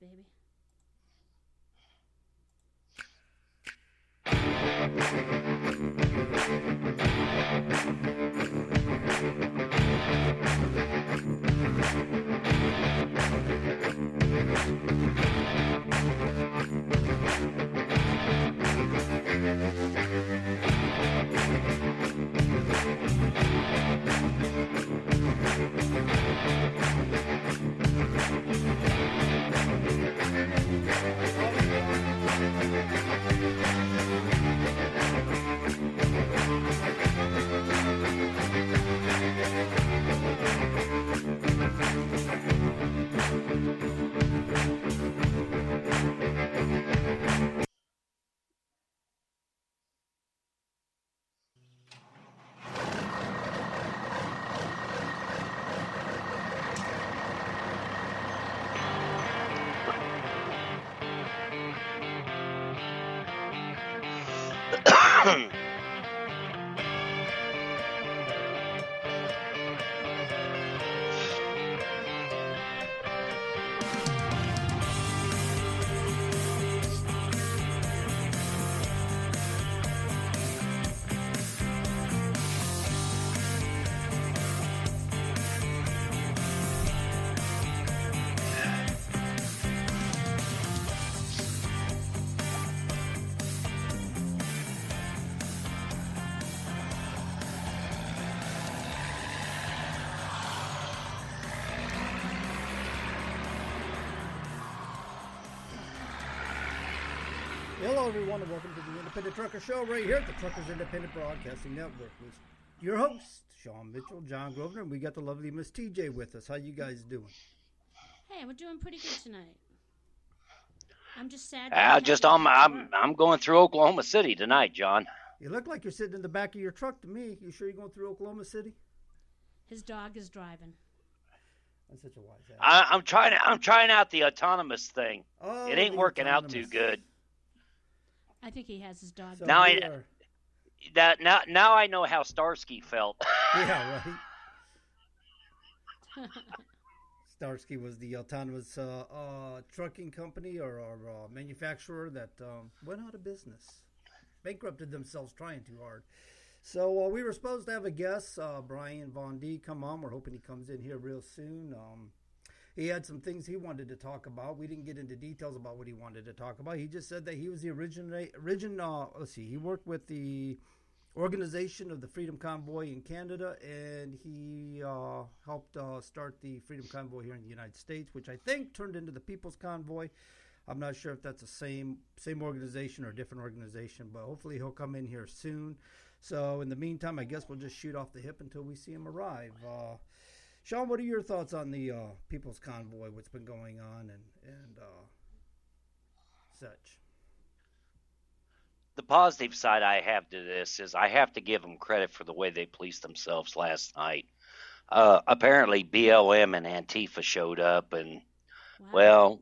baby. Hello, everyone, and welcome to the Independent Trucker Show right here at the Truckers Independent Broadcasting Network with your host, Sean Mitchell, John Grosvenor, and we got the lovely Miss TJ with us. How you guys doing? Hey, we're doing pretty good tonight. I'm just sad. I'm going through Oklahoma City tonight, John. You look like you're sitting in the back of your truck to me. You sure you're going through Oklahoma City? His dog is driving. That's such a wise ass. I'm trying out the autonomous thing. Oh, it ain't working out too good. I think he has his dog. So now I know how Starsky felt. Yeah, right. Starsky was the autonomous trucking company or manufacturer that went out of business, bankrupted themselves trying too hard. So we were supposed to have a guest, Brian Von D, come on. We're hoping he comes in here real soon. He had some things he wanted to talk about. We didn't get into details about what he wanted to talk about. He just said that he was the he worked with the organization of the Freedom Convoy in Canada, and he helped start the Freedom Convoy here in the United States, which I think turned into the People's Convoy. I'm not sure if that's the same organization or a different organization, but hopefully he'll come in here soon. So in the meantime, I guess we'll just shoot off the hip until we see him arrive. Sean, what are your thoughts on the People's Convoy, what's been going on and such? The positive side I have to this is I have to give them credit for the way they policed themselves last night. Apparently BLM and Antifa showed up, and well,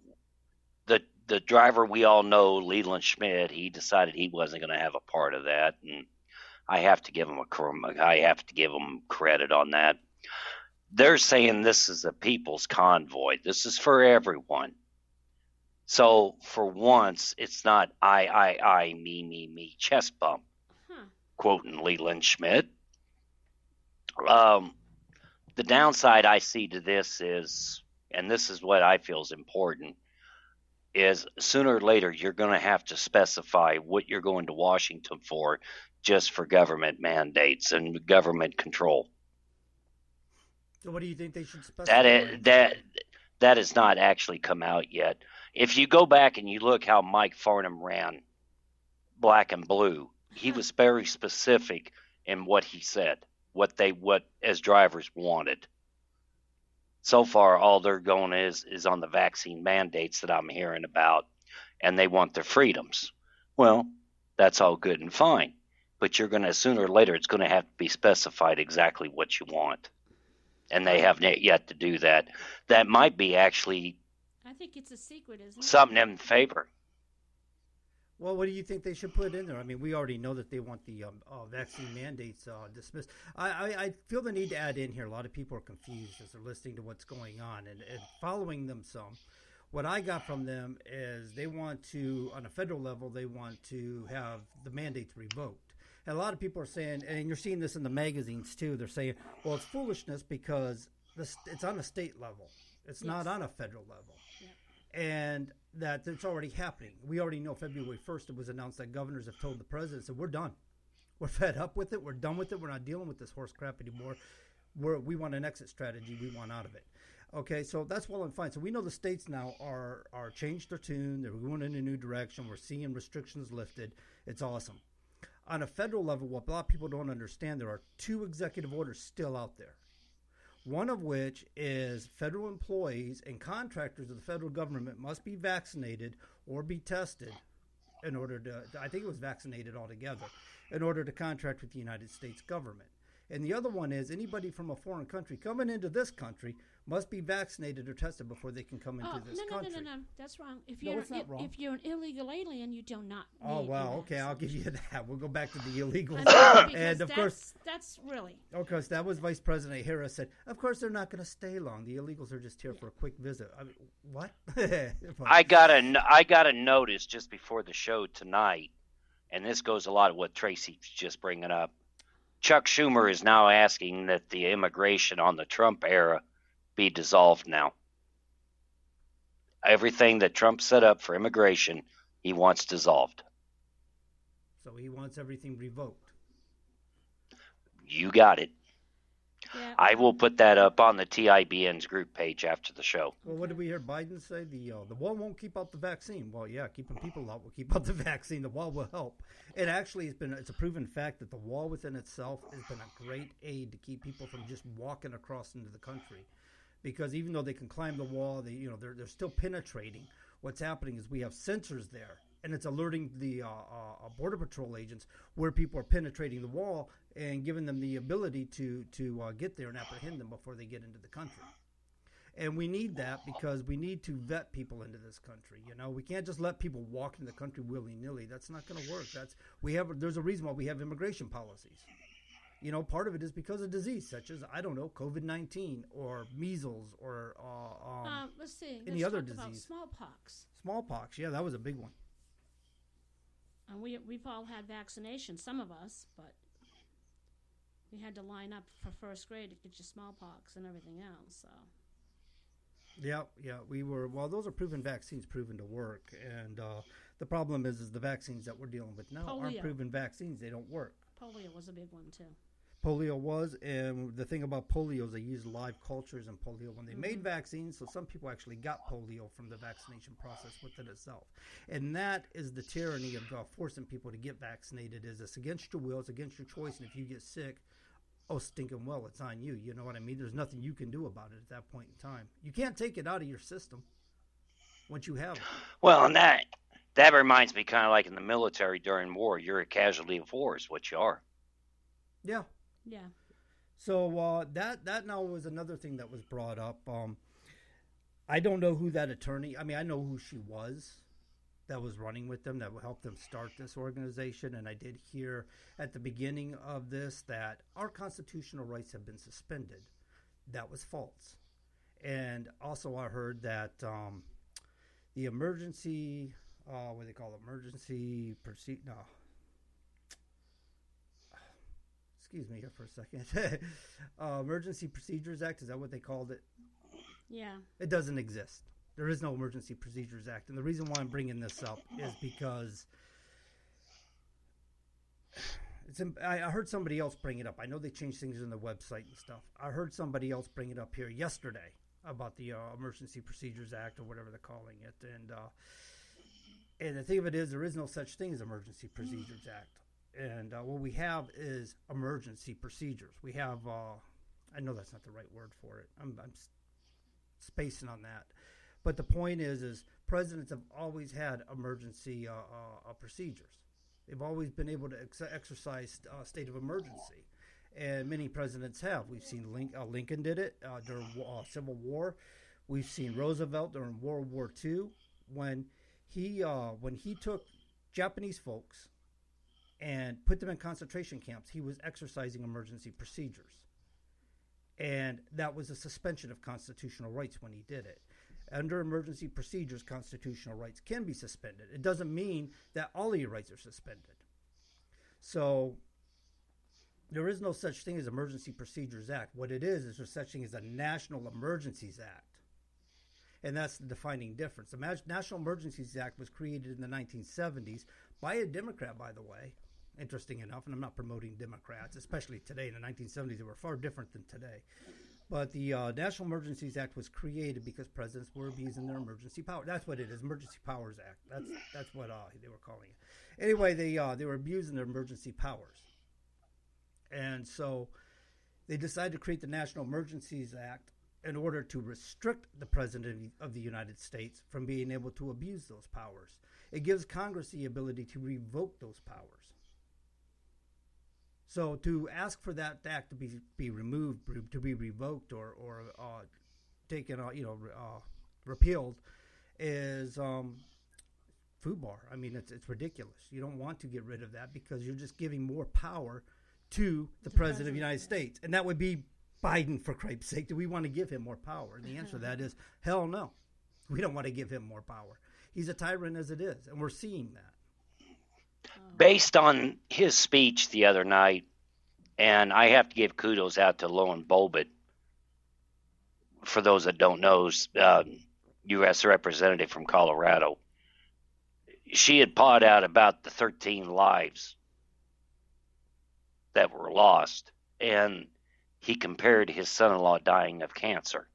the driver we all know, Leland Schmidt, he decided he wasn't going to have a part of that, and I have to give him credit on that. They're saying this is a people's convoy. This is for everyone. So for once, it's not I, me, chest bump, quoting Leland Schmidt. The downside I see to this is, and this is what I feel is important, is sooner or later you're going to have to specify what you're going to Washington for, just for government mandates and government control. So what do you think they should specify? That has not actually come out yet. If you go back and you look how Mike Farnham ran Black and Blue, he was very specific in what he said, what as drivers wanted. So far, all they're going is on the vaccine mandates that I'm hearing about, and they want their freedoms. Well, that's all good and fine, but you're going to, sooner or later, it's going to have to be specified exactly what you want. And they have yet to do that. That might be actually, I think it's a secret, isn't it? Something in favor. Well, what do you think they should put in there? I mean, we already know that they want the vaccine mandates dismissed. I feel the need to add in here. A lot of people are confused as they're listening to what's going on and following them some. What I got from them is they want to, on a federal level, they want to have the mandates revoked. And a lot of people are saying, and you're seeing this in the magazines too, they're saying, well, it's foolishness because it's on a state level. It's not on a federal level. Yeah. And that it's already happening. We already know February 1st it was announced that governors have told the president, we're done. We're fed up with it. We're done with it. We're not dealing with this horse crap anymore. We want an exit strategy. We want out of it. Okay, so that's well and fine. So we know the states now are changed their tune. They're going in a new direction. We're seeing restrictions lifted. It's awesome. On a federal level, what a lot of people don't understand, there are 2 executive orders still out there. One of which is federal employees and contractors of the federal government must be vaccinated or be tested in order to, I think it was vaccinated altogether, in order to contract with the United States government. And the other one is anybody from a foreign country coming into this country must be vaccinated or tested before they can come into this country. No. That's wrong. If it's not wrong. If you're an illegal alien, you do not need Oh, wow. Okay, I'll give you that. We'll go back to the illegals. And of course, that's really. Of course, that was Vice President Harris said, of course, they're not going to stay long. The illegals are just here for a quick visit. I mean, what? I got a notice just before the show tonight, and this goes a lot of what Tracy's just bringing up. Chuck Schumer is now asking that the immigration on the Trump era be dissolved now. Everything that Trump set up for immigration, he wants dissolved. So he wants everything revoked. You got it. Yeah. I will put that up on the TIBN's group page after the show. Well, what did we hear Biden say? The wall won't keep out the vaccine. Well, yeah, keeping people out will keep out the vaccine. The wall will help. It actually it's a proven fact that the wall within itself has been a great aid to keep people from just walking across into the country. Because even though they can climb the wall, they're still penetrating. What's happening is we have sensors there, and it's alerting the Border Patrol agents where people are penetrating the wall and giving them the ability to get there and apprehend them before they get into the country. And we need that because we need to vet people into this country. We can't just let people walk into the country willy-nilly. That's not going to work. There's a reason why we have immigration policies. Part of it is because of disease such as, I don't know, COVID-19 or measles or any other disease. About smallpox. Smallpox, yeah, that was a big one. And we've all had vaccinations, some of us, but we had to line up for first grade to get your smallpox and everything else. So. Yeah, we were. Well, those are proven vaccines, proven to work, and the problem is the vaccines that we're dealing with now aren't proven vaccines. They don't work. Polio was a big one too. Polio was, and the thing about polio is they used live cultures in polio when they made vaccines, so some people actually got polio from the vaccination process within itself. And that is the tyranny of forcing people to get vaccinated. Is it's against your will, it's against your choice, and if you get sick, oh, stinking well, it's on you. You know what I mean? There's nothing you can do about it at that point in time. You can't take it out of your system once you have it. Well, and that reminds me kind of like in the military during war. You're a casualty of war is what you are. Yeah. Yeah. So that now was another thing that was brought up. I don't know who that attorney, I know who she was that was running with them, that helped them start this organization. And I did hear at the beginning of this that our constitutional rights have been suspended. That was false. And also I heard that the emergency, what do they call it? Excuse me here for a second. Emergency Procedures Act, is that what they called it? Yeah. It doesn't exist. There is no Emergency Procedures Act. And the reason why I'm bringing this up is because I heard somebody else bring it up. I know they changed things in the website and stuff. I heard somebody else bring it up here yesterday about the Emergency Procedures Act or whatever they're calling it. And the thing of it is, there is no such thing as Emergency Procedures Act. And what we have is emergency procedures. We have, I know that's not the right word for it. I'm spacing on that. But the point is presidents have always had emergency procedures. They've always been able to exercise state of emergency. And many presidents have. We've seen Lincoln did it during Civil War. We've seen Roosevelt during World War II when he took Japanese folks and put them in concentration camps. He was exercising emergency procedures. And that was a suspension of constitutional rights when he did it. under emergency procedures, constitutional rights can be suspended. It doesn't mean that all of your rights are suspended. So there is no such thing as Emergency Procedures Act. What it is there's such thing as a National Emergencies Act. And that's the defining difference. The National Emergencies Act was created in the 1970s by a Democrat, by the way. Interesting enough, and I'm not promoting Democrats, especially today. In the 1970s, they were far different than today. But the National Emergencies Act was created because presidents were abusing their emergency power. That's what it is, Emergency Powers Act. That's what they were calling it. Anyway, they were abusing their emergency powers. And so they decided to create the National Emergencies Act in order to restrict the President of the United States from being able to abuse those powers. It gives Congress the ability to revoke those powers. So to ask for that act to be removed, to be revoked, or taken, repealed, is foobar. I mean, it's ridiculous. You don't want to get rid of that because you're just giving more power to the President of the United States, and that would be Biden, for Christ's sake. Do we want to give him more power? And the answer to that is hell no. We don't want to give him more power. He's a tyrant as it is, and we're seeing that. Based on his speech the other night, and I have to give kudos out to Loan Bobbitt. For those that don't know, U.S. representative from Colorado. She had pawed out about the 13 lives that were lost, and he compared his son-in-law dying of cancer.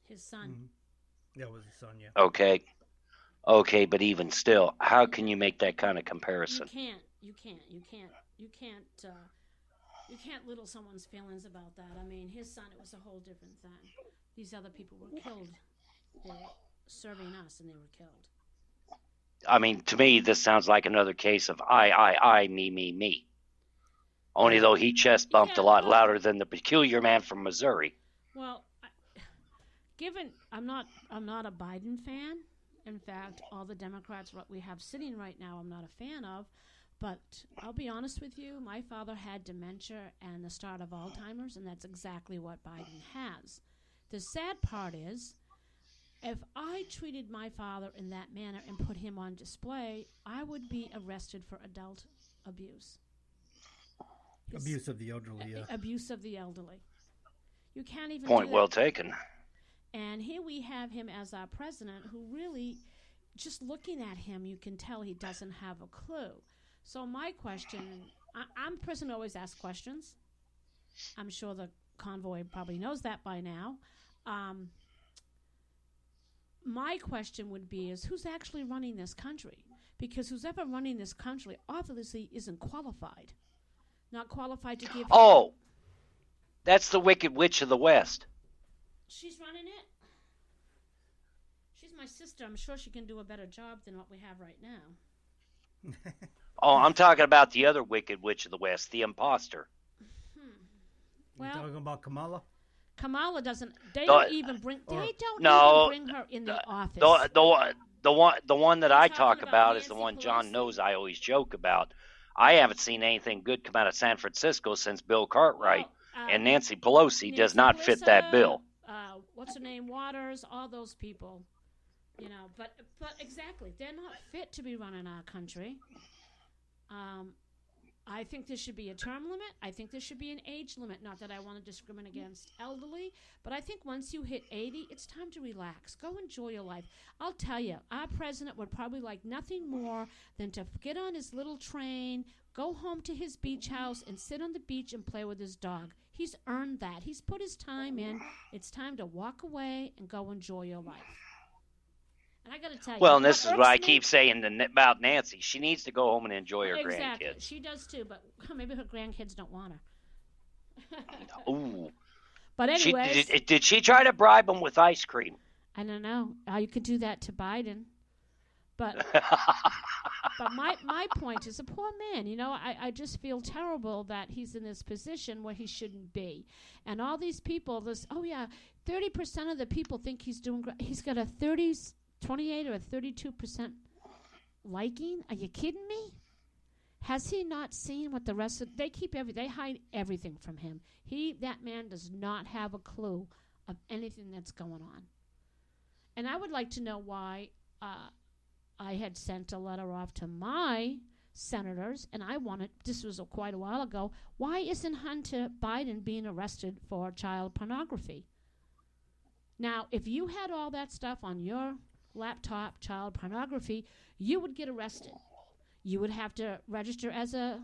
His son. Mm-hmm. That was his son, yeah. Okay, but even still, how can you make that kind of comparison? You can't little someone's feelings about that. I mean, his son, it was a whole different thing. These other people were killed. They were serving us, and they were killed. I mean, to me, this sounds like another case of I, me. Only though he chest bumped a lot louder than the peculiar man from Missouri. Well, I'm not a Biden fan. In fact, all the Democrats we have sitting right now, I'm not a fan of. But I'll be honest with you, my father had dementia and the start of Alzheimer's, and that's exactly what Biden has. The sad part is, if I treated my father in that manner and put him on display, I would be arrested for adult abuse. Abuse of the elderly, yeah. Abuse of the elderly. You can't even Point well taken. And here we have him as our president, who really, just looking at him, you can tell he doesn't have a clue. So my question, I'm a person who always asks questions. I'm sure the convoy probably knows that by now. My question would be is who's actually running this country? Because who's ever running this country obviously isn't qualified. Not qualified to give... Oh, that's the Wicked Witch of the West. She's running it. She's my sister. I'm sure she can do a better job than what we have right now. Oh, I'm talking about the other Wicked Witch of the West, the imposter. Well, you're talking about Kamala? Kamala doesn't. They don't even bring her in the office. The one that I talk about is the one Nancy John Pelosi? knows I always joke about. I haven't seen anything good come out of San Francisco since Bill Cartwright, and Nancy Pelosi does not fit that bill. What's her name? Waters, all those people. You know, but exactly, they're not fit to be running our country. I think there should be a term limit. I think there should be an age limit. Not that I want to discriminate against elderly, but I think once you hit 80, it's time to relax. Go enjoy your life. I'll tell you, our president would probably like nothing more than to get on his little train, go home to his beach house, and sit on the beach and play with his dog. He's earned that. He's put his time in. It's time to walk away and go enjoy your life. And I got to tell you. Well, and this is what I keep saying about Nancy. She needs to go home and enjoy her exactly. grandkids. She does too, but maybe her grandkids don't want her. Ooh. But anyways. Did she try to bribe them with ice cream? I don't know. You could do that to Biden. But my point is a poor man. You know, I just feel terrible that he's in this position where he shouldn't be. And all these people, 30% of the people think he's doing great. He's got a 28 or 32% liking. Are you kidding me? Has he not seen what the rest of they hide everything from him. That man does not have a clue of anything that's going on. And I would like to know why I had sent a letter off to my senators, and I wanted, this was quite a while ago, why isn't Hunter Biden being arrested for child pornography? Now, if you had all that stuff on your laptop, child pornography, you would get arrested. You would have to register as a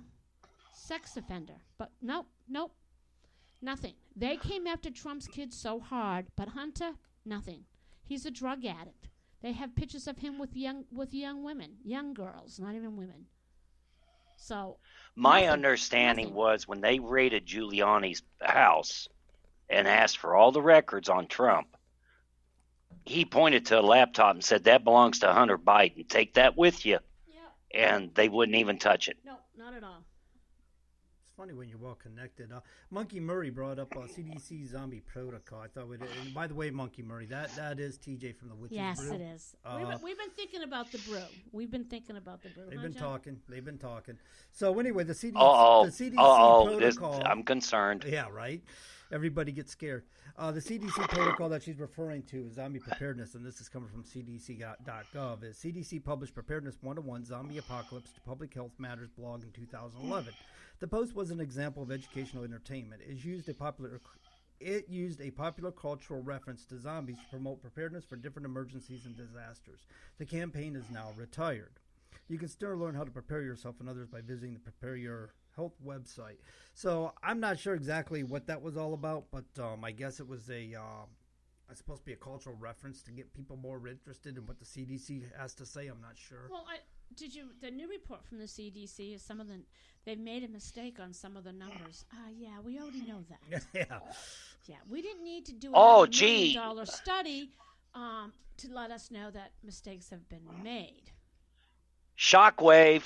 sex offender. But nope, nothing. They came after Trump's kids so hard, but Hunter, nothing. He's a drug addict. They have pictures of him with young women, young girls, not even women. So my understanding was when they raided Giuliani's house and asked for all the records on Trump, he pointed to a laptop and said, that belongs to Hunter Biden. Take that with you. Yeah. And they wouldn't even touch it. No, not at all. It's funny when you're well connected. Monkey Murray brought up CDC zombie protocol. I thought we'd, and by the way, Monkey Murray, that is TJ from the Witch's Yes, Brew. it is. We've been thinking about the brew. They've been talking. So anyway, the CDC protocol. I'm concerned. Yeah, right. Everybody gets scared. The CDC protocol that she's referring to is zombie preparedness, and this is coming from CDC.gov. Is CDC published Preparedness 101 Zombie Apocalypse to Public Health Matters blog in 2011. The post was an example of educational entertainment. It used a popular cultural reference to zombies to promote preparedness for different emergencies and disasters. The campaign is now retired. You can still learn how to prepare yourself and others by visiting the Prepare Your Health website. So I'm not sure exactly what that was all about, but I guess it was it's supposed to be a cultural reference to get people more interested in what the CDC has to say. I'm not sure. Well, the new report from the CDC is they've made a mistake on some of the numbers. Yeah, we already know that. Yeah, we didn't need to do a $1 million study to let us know that mistakes have been made. Shockwave.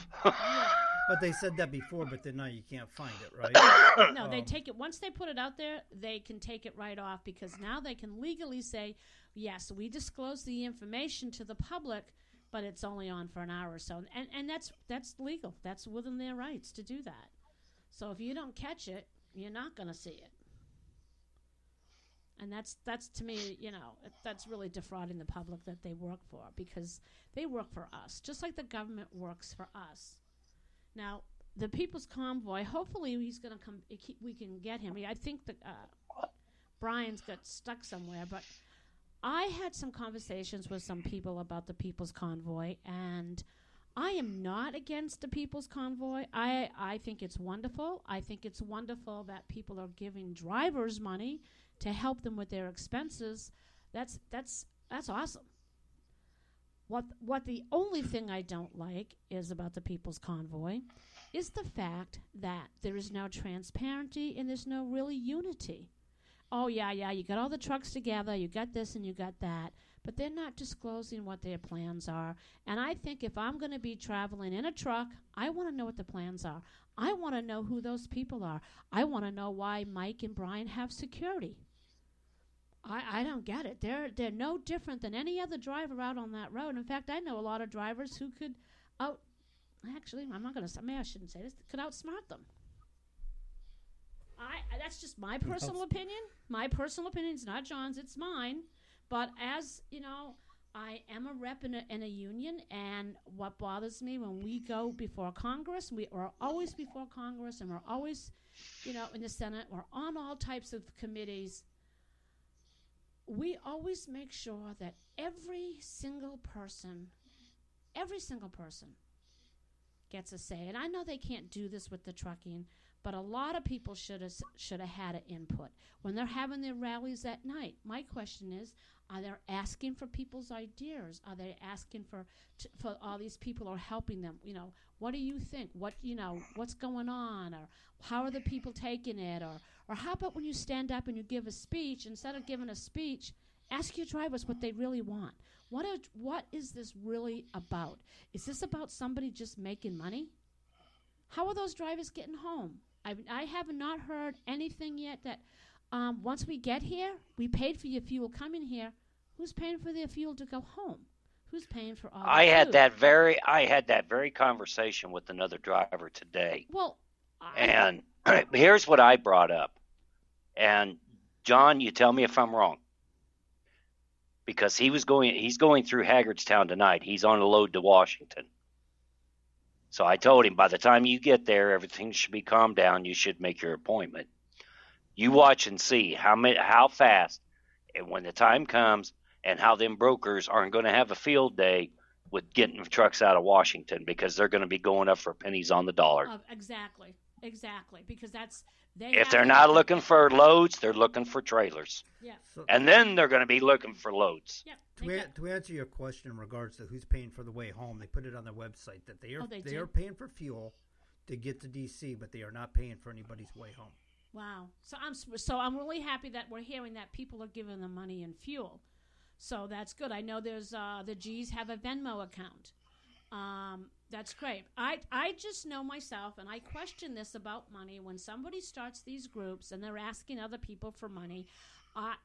But they said that before, but then now you can't find it, right? No, they take it. Once they put it out there, they can take it right off because now they can legally say, yes, we disclose the information to the public, but it's only on for an hour or so. And that's legal. That's within their rights to do that. So if you don't catch it, you're not going to see it. And that's to me, that's really defrauding the public that they work for, because they work for us, just like the government works for us. Now, the People's Convoy, hopefully he's going to come. We can get him. I think that Brian's got stuck somewhere, but I had some conversations with some people about the People's Convoy, and I am not against the People's Convoy. I think it's wonderful. I think it's wonderful that people are giving drivers money to help them with their expenses. That's awesome. What the only thing I don't like is about the People's Convoy is the fact that there is no transparency and there's no really unity. Oh, yeah, you got all the trucks together, you got this and you got that, but they're not disclosing what their plans are. And I think if I'm going to be traveling in a truck, I want to know what the plans are. I want to know who those people are. I want to know why Mike and Brian have security. I don't get it. They're no different than any other driver out on that road. In fact, I know a lot of drivers who could actually, I'm not going to, maybe I shouldn't say this, could outsmart them. That's just my personal opinion. My personal opinion is not John's, it's mine. But as, I am a rep in a union, and what bothers me when we go before Congress, we are always before Congress, and we're always, in the Senate, we're on all types of committees. We always make sure that every single person gets a say. And I know they can't do this with the trucking, but a lot of people should have had an input. When they're having their rallies at night, my question is, are they asking for people's ideas? Are they asking for all these people are helping them? What do you think? What's going on? Or how are the people taking it? Or how about when you stand up and you give a speech, instead of giving a speech, ask your drivers what they really want. What is this really about? Is this about somebody just making money? How are those drivers getting home? I have not heard anything yet that once we get here, we paid for your fuel coming here. Who's paying for their fuel to go home? Who's paying for all the food? I had that very conversation with another driver today. Well, and here's what I brought up. And John, you tell me if I'm wrong. because he's going through Haggardstown tonight. He's on a load to Washington. So I told him, by the time you get there, everything should be calmed down. You should make your appointment. You watch and see how fast, and when the time comes, and how them brokers aren't going to have a field day with getting trucks out of Washington, because they're going to be going up for pennies on the dollar. Exactly, because if they're not looking for loads, they're looking for trailers. Yeah. And then they're going to be looking for loads. Yeah. To answer your question in regards to who's paying for the way home, they put it on their website that they are paying for fuel to get to D.C., but they are not paying for anybody's way home. Wow. So I'm really happy that we're hearing that people are giving them money and fuel. So that's good. I know there's the G's have a Venmo account. That's great. I just know myself, and I question this about money. When somebody starts these groups and they're asking other people for money,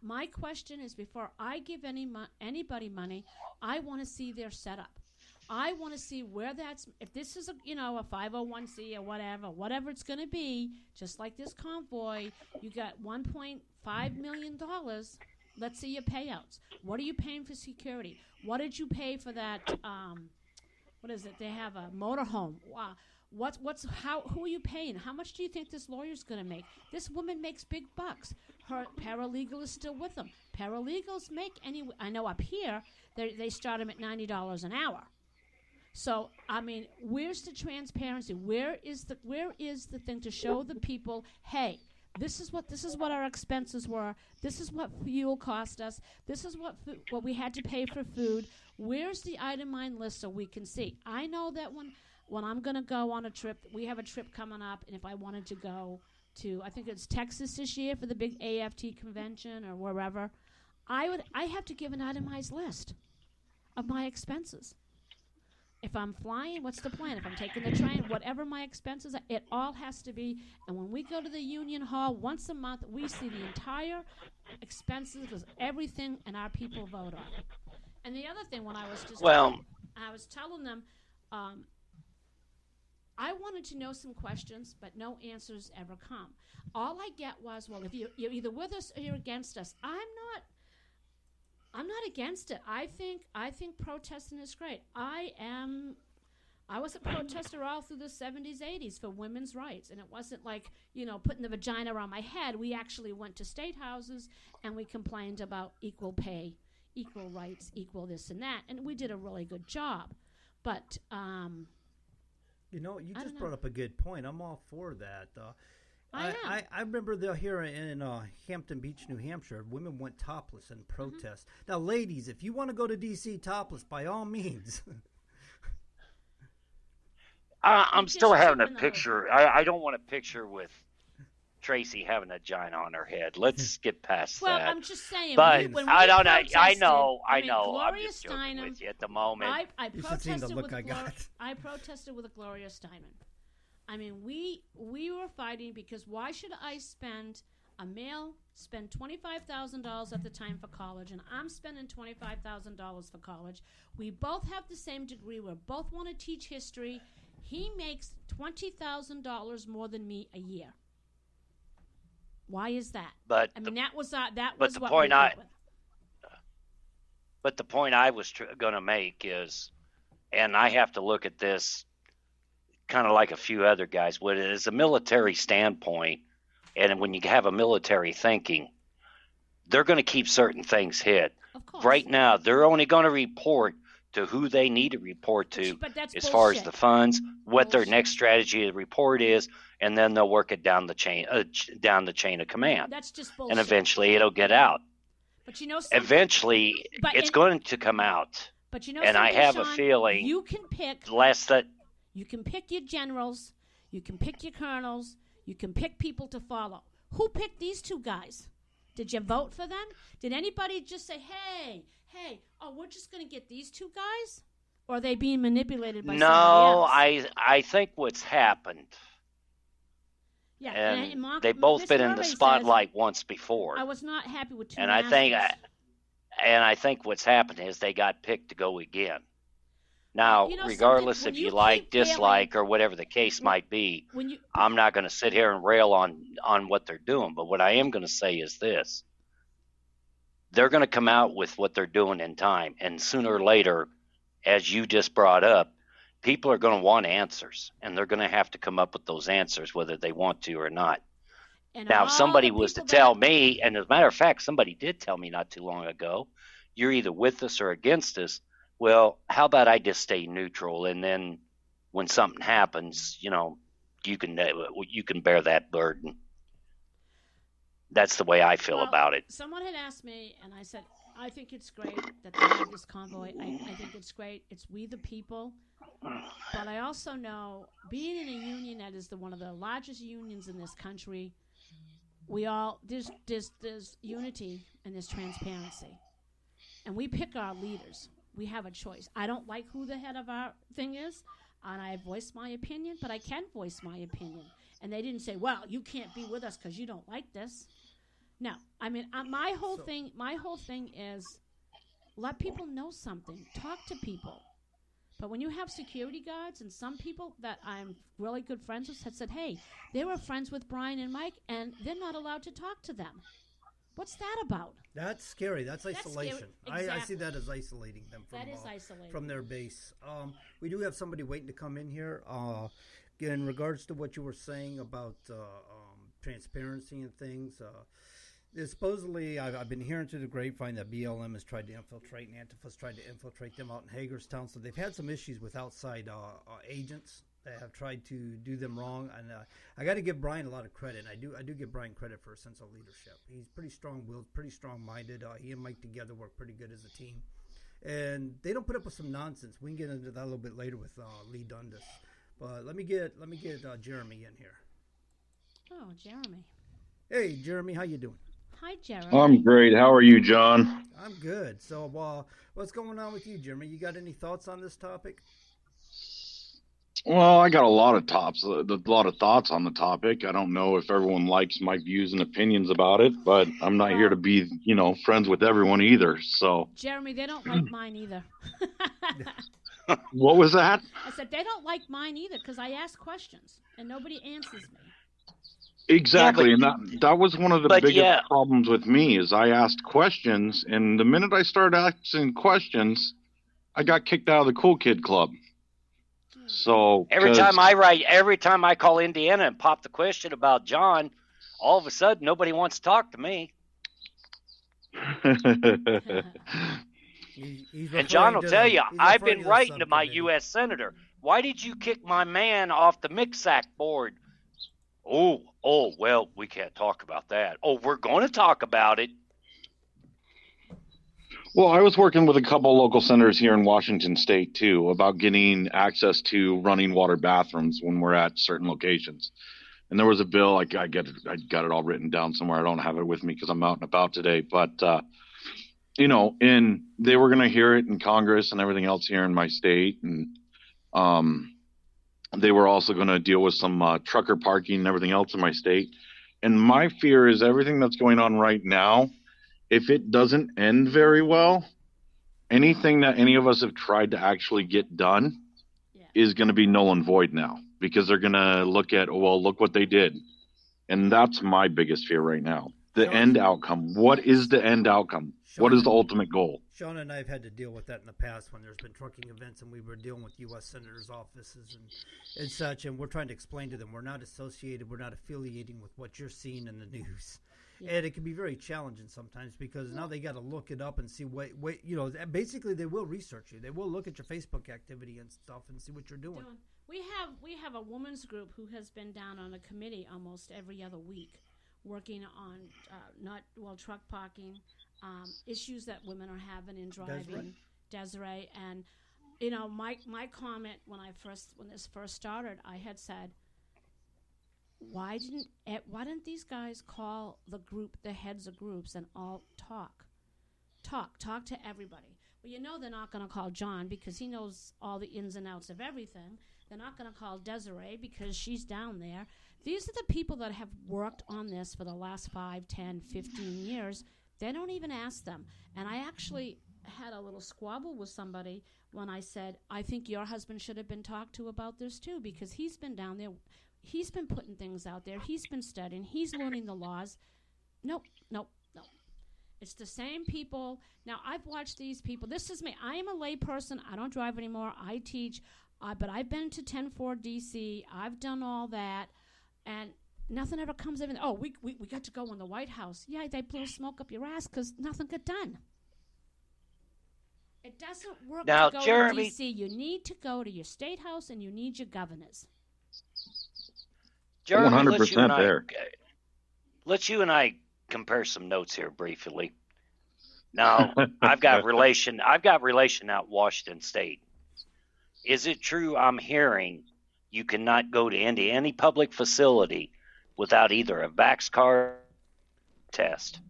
my question is, before I give anybody money, I want to see their setup. I want to see where if this is a 501c or whatever it's going to be, just like this convoy, you got $1.5 million. Let's see your payouts. What are you paying for security? What did you pay for that? What is it? They have a motorhome. Wow. Who are you paying? How much do you think this lawyer's going to make? This woman makes big bucks. Her paralegal is still with them. Paralegals make I know up here they start them at $90 an hour. So I mean, where's the transparency? Where is the thing to show the people, hey, this is what our expenses were. This is what fuel cost us. This is what we had to pay for food. Where's the itemized list so we can see? I know that when I'm going to go on a trip, we have a trip coming up, and if I wanted to go to, I think it's Texas this year for the big AFT convention or wherever, I have to give an itemized list of my expenses. If I'm flying, what's the plan? If I'm taking the train, whatever my expenses are, it all has to be. And when we go to the Union Hall once a month, we see the entire expenses of everything, and our people vote on it. And the other thing, when I was I was telling them, I wanted to know some questions, but no answers ever come. All I get was, well, if you're either with us or you're against us. I'm not against it. I think protesting is great. I was a protester all through the 70s, 80s for women's rights, and it wasn't like, putting the vagina around my head. We actually went to state houses and we complained about equal pay, equal rights, equal this and that, and we did a really good job. But you just brought up a good point. I'm all for that. I remember here in Hampton Beach, New Hampshire, women went topless in protest. Mm-hmm. Now, ladies, if you want to go to D.C. topless, by all means. I'm still having a picture. I don't want a picture with Tracy having a vagina on her head. Let's get past that. Well, I'm just saying. But when I don't know. I know. Gloria I'm just joking with you at the moment. I you should see the look I got. I protested with Gloria Steinem. I mean, we were fighting because why should a male spend $25,000 at the time for college, and I'm spending $25,000 for college. We both have the same degree. We both want to teach history. He makes $20,000 more than me a year. Why is that? But I mean, that was what the we point did with. But the point I was going to make is, and I have to look at this kind of like a few other guys would, as a military standpoint, and when you have a military thinking, they're going to keep certain things hid. Of course. Right now, they're only going to report to who they need to report to as far as the funds, what their next strategy to report is, and then they'll work it down the chain of command. That's just bullshit. And eventually it'll get out. But eventually it's going to come out. But and I have Sean, a feeling you can pick you can pick your generals, you can pick your colonels, you can pick people to follow. Who picked these two guys? Did you vote for them? Did anybody just say, hey, we're just going to get these two guys? Or are they being manipulated by somebody else? No, I think what's happened, yeah, and they've both been in the spotlight once before. I was not happy with two and masters. I think what's happened is they got picked to go again. Now, regardless if you like, dislike, or whatever the case might be, I'm not going to sit here and rail on what they're doing. But what I am going to say is this. they're going to come out with what they're doing in time. And sooner or later, as you just brought up, people are going to want answers, and they're going to have to come up with those answers, whether they want to or not. And Now, if somebody was to tell me, and as a matter of fact, somebody did tell me not too long ago, you're either with us or against us. Well, how about I just stay neutral, and then when something happens, you can bear that burden. That's the way I feel about it. Someone had asked me, and I said, I think it's great that they have this convoy. I think it's great. It's we the people. But I also know, being in a union that is one of the largest unions in this country, there's unity and there's transparency. And we pick our leaders. We have a choice. I don't like who the head of our thing is, and I voice my opinion, but I can voice my opinion. And they didn't say, well, you can't be with us because you don't like this. No, I mean, my whole thing is let people know something. Talk to people. But when you have security guards, and some people that I'm really good friends with had said, hey, they were friends with Brian and Mike, and they're not allowed to talk to them. What's that about? That's scary. That's isolation. Exactly. I see that as isolating them from their base. We do have somebody waiting to come in here. In regards to what you were saying about transparency and things, supposedly I've been hearing through the grapevine that BLM has tried to infiltrate, and Antifa's tried to infiltrate them out in Hagerstown. So they've had some issues with outside agents that have tried to do them wrong. And I got to give Brian a lot of credit. I do give Brian credit for a sense of leadership. He's pretty strong-willed, pretty strong-minded. He and Mike together work pretty good as a team. And they don't put up with some nonsense. We can get into that a little bit later with Lee Dundas. But let me get Jeremy in here. Oh, Jeremy. Hey, Jeremy, how you doing? Hi, Jeremy. I'm great. How are you, John? I'm good. So, what's going on with you, Jeremy? You got any thoughts on this topic? Well, I got a lot of thoughts on the topic. I don't know if everyone likes my views and opinions about it, but I'm not here to be, friends with everyone either. So, Jeremy, they don't like mine either. What was that? I said they don't like mine either because I ask questions and nobody answers me. Exactly, and that was one of the biggest problems with me is I asked questions, and the minute I started asking questions, I got kicked out of the Cool Kid Club. So every time I call Indiana and pop the question about John, all of a sudden nobody wants to talk to me. And John will tell you, I've been writing to my U.S. Senator. Why did you kick my man off the MIXAC board? Oh, well, we can't talk about that. Oh, we're going to talk about it. Well, I was working with a couple local senators here in Washington State, too, about getting access to running water bathrooms when we're at certain locations. And there was a bill, I got it all written down somewhere. I don't have it with me because I'm out and about today. But, and they were going to hear it in Congress and everything else here in my state. And they were also going to deal with some trucker parking and everything else in my state. And my fear is everything that's going on right now, if it doesn't end very well, anything that any of us have tried to actually get done is going to be null and void now because they're going to look at, look what they did. And that's my biggest fear right now. The end outcome. What is the end outcome? What is the ultimate goal? Sean and I have had to deal with that in the past when there's been trucking events and we were dealing with U.S. senators' offices and such, and we're trying to explain to them we're not associated, we're not affiliating with what you're seeing in the news. Yeah. And it can be very challenging sometimes because now they got to look it up and see what basically they will research you. They will look at your Facebook activity and stuff and see what you're doing. We have a women's group who has been down on a committee almost every other week working on truck parking, issues that women are having in driving. Desiree. And my comment when this first started, I had said, why didn't these guys call the heads of groups and all talk to everybody? Well, they're not going to call John because he knows all the ins and outs of everything. They're not going to call Desiree because she's down there. These are the people that have worked on this for the last 5, 10, 15 years. They don't even ask them. And I actually had a little squabble with somebody when I said, I think your husband should have been talked to about this too because he's been down there. He's been putting things out there. He's been studying. He's learning the laws. Nope. It's the same people. Now, I've watched these people. This is me. I am a lay person. I don't drive anymore. I teach. But I've been to 10-4 D.C. I've done all that. And nothing ever comes in. Oh, we got to go in the White House. Yeah, they blow smoke up your ass because nothing got done. It doesn't work now, to go Jeremy, to D.C. You need to go to your state house and you need your governors. Jeremy, 100% there. Let's you and I compare some notes here briefly. Now, I've got relation out in Washington State. Is it true I'm hearing you cannot go to any public facility without either a vax card or test?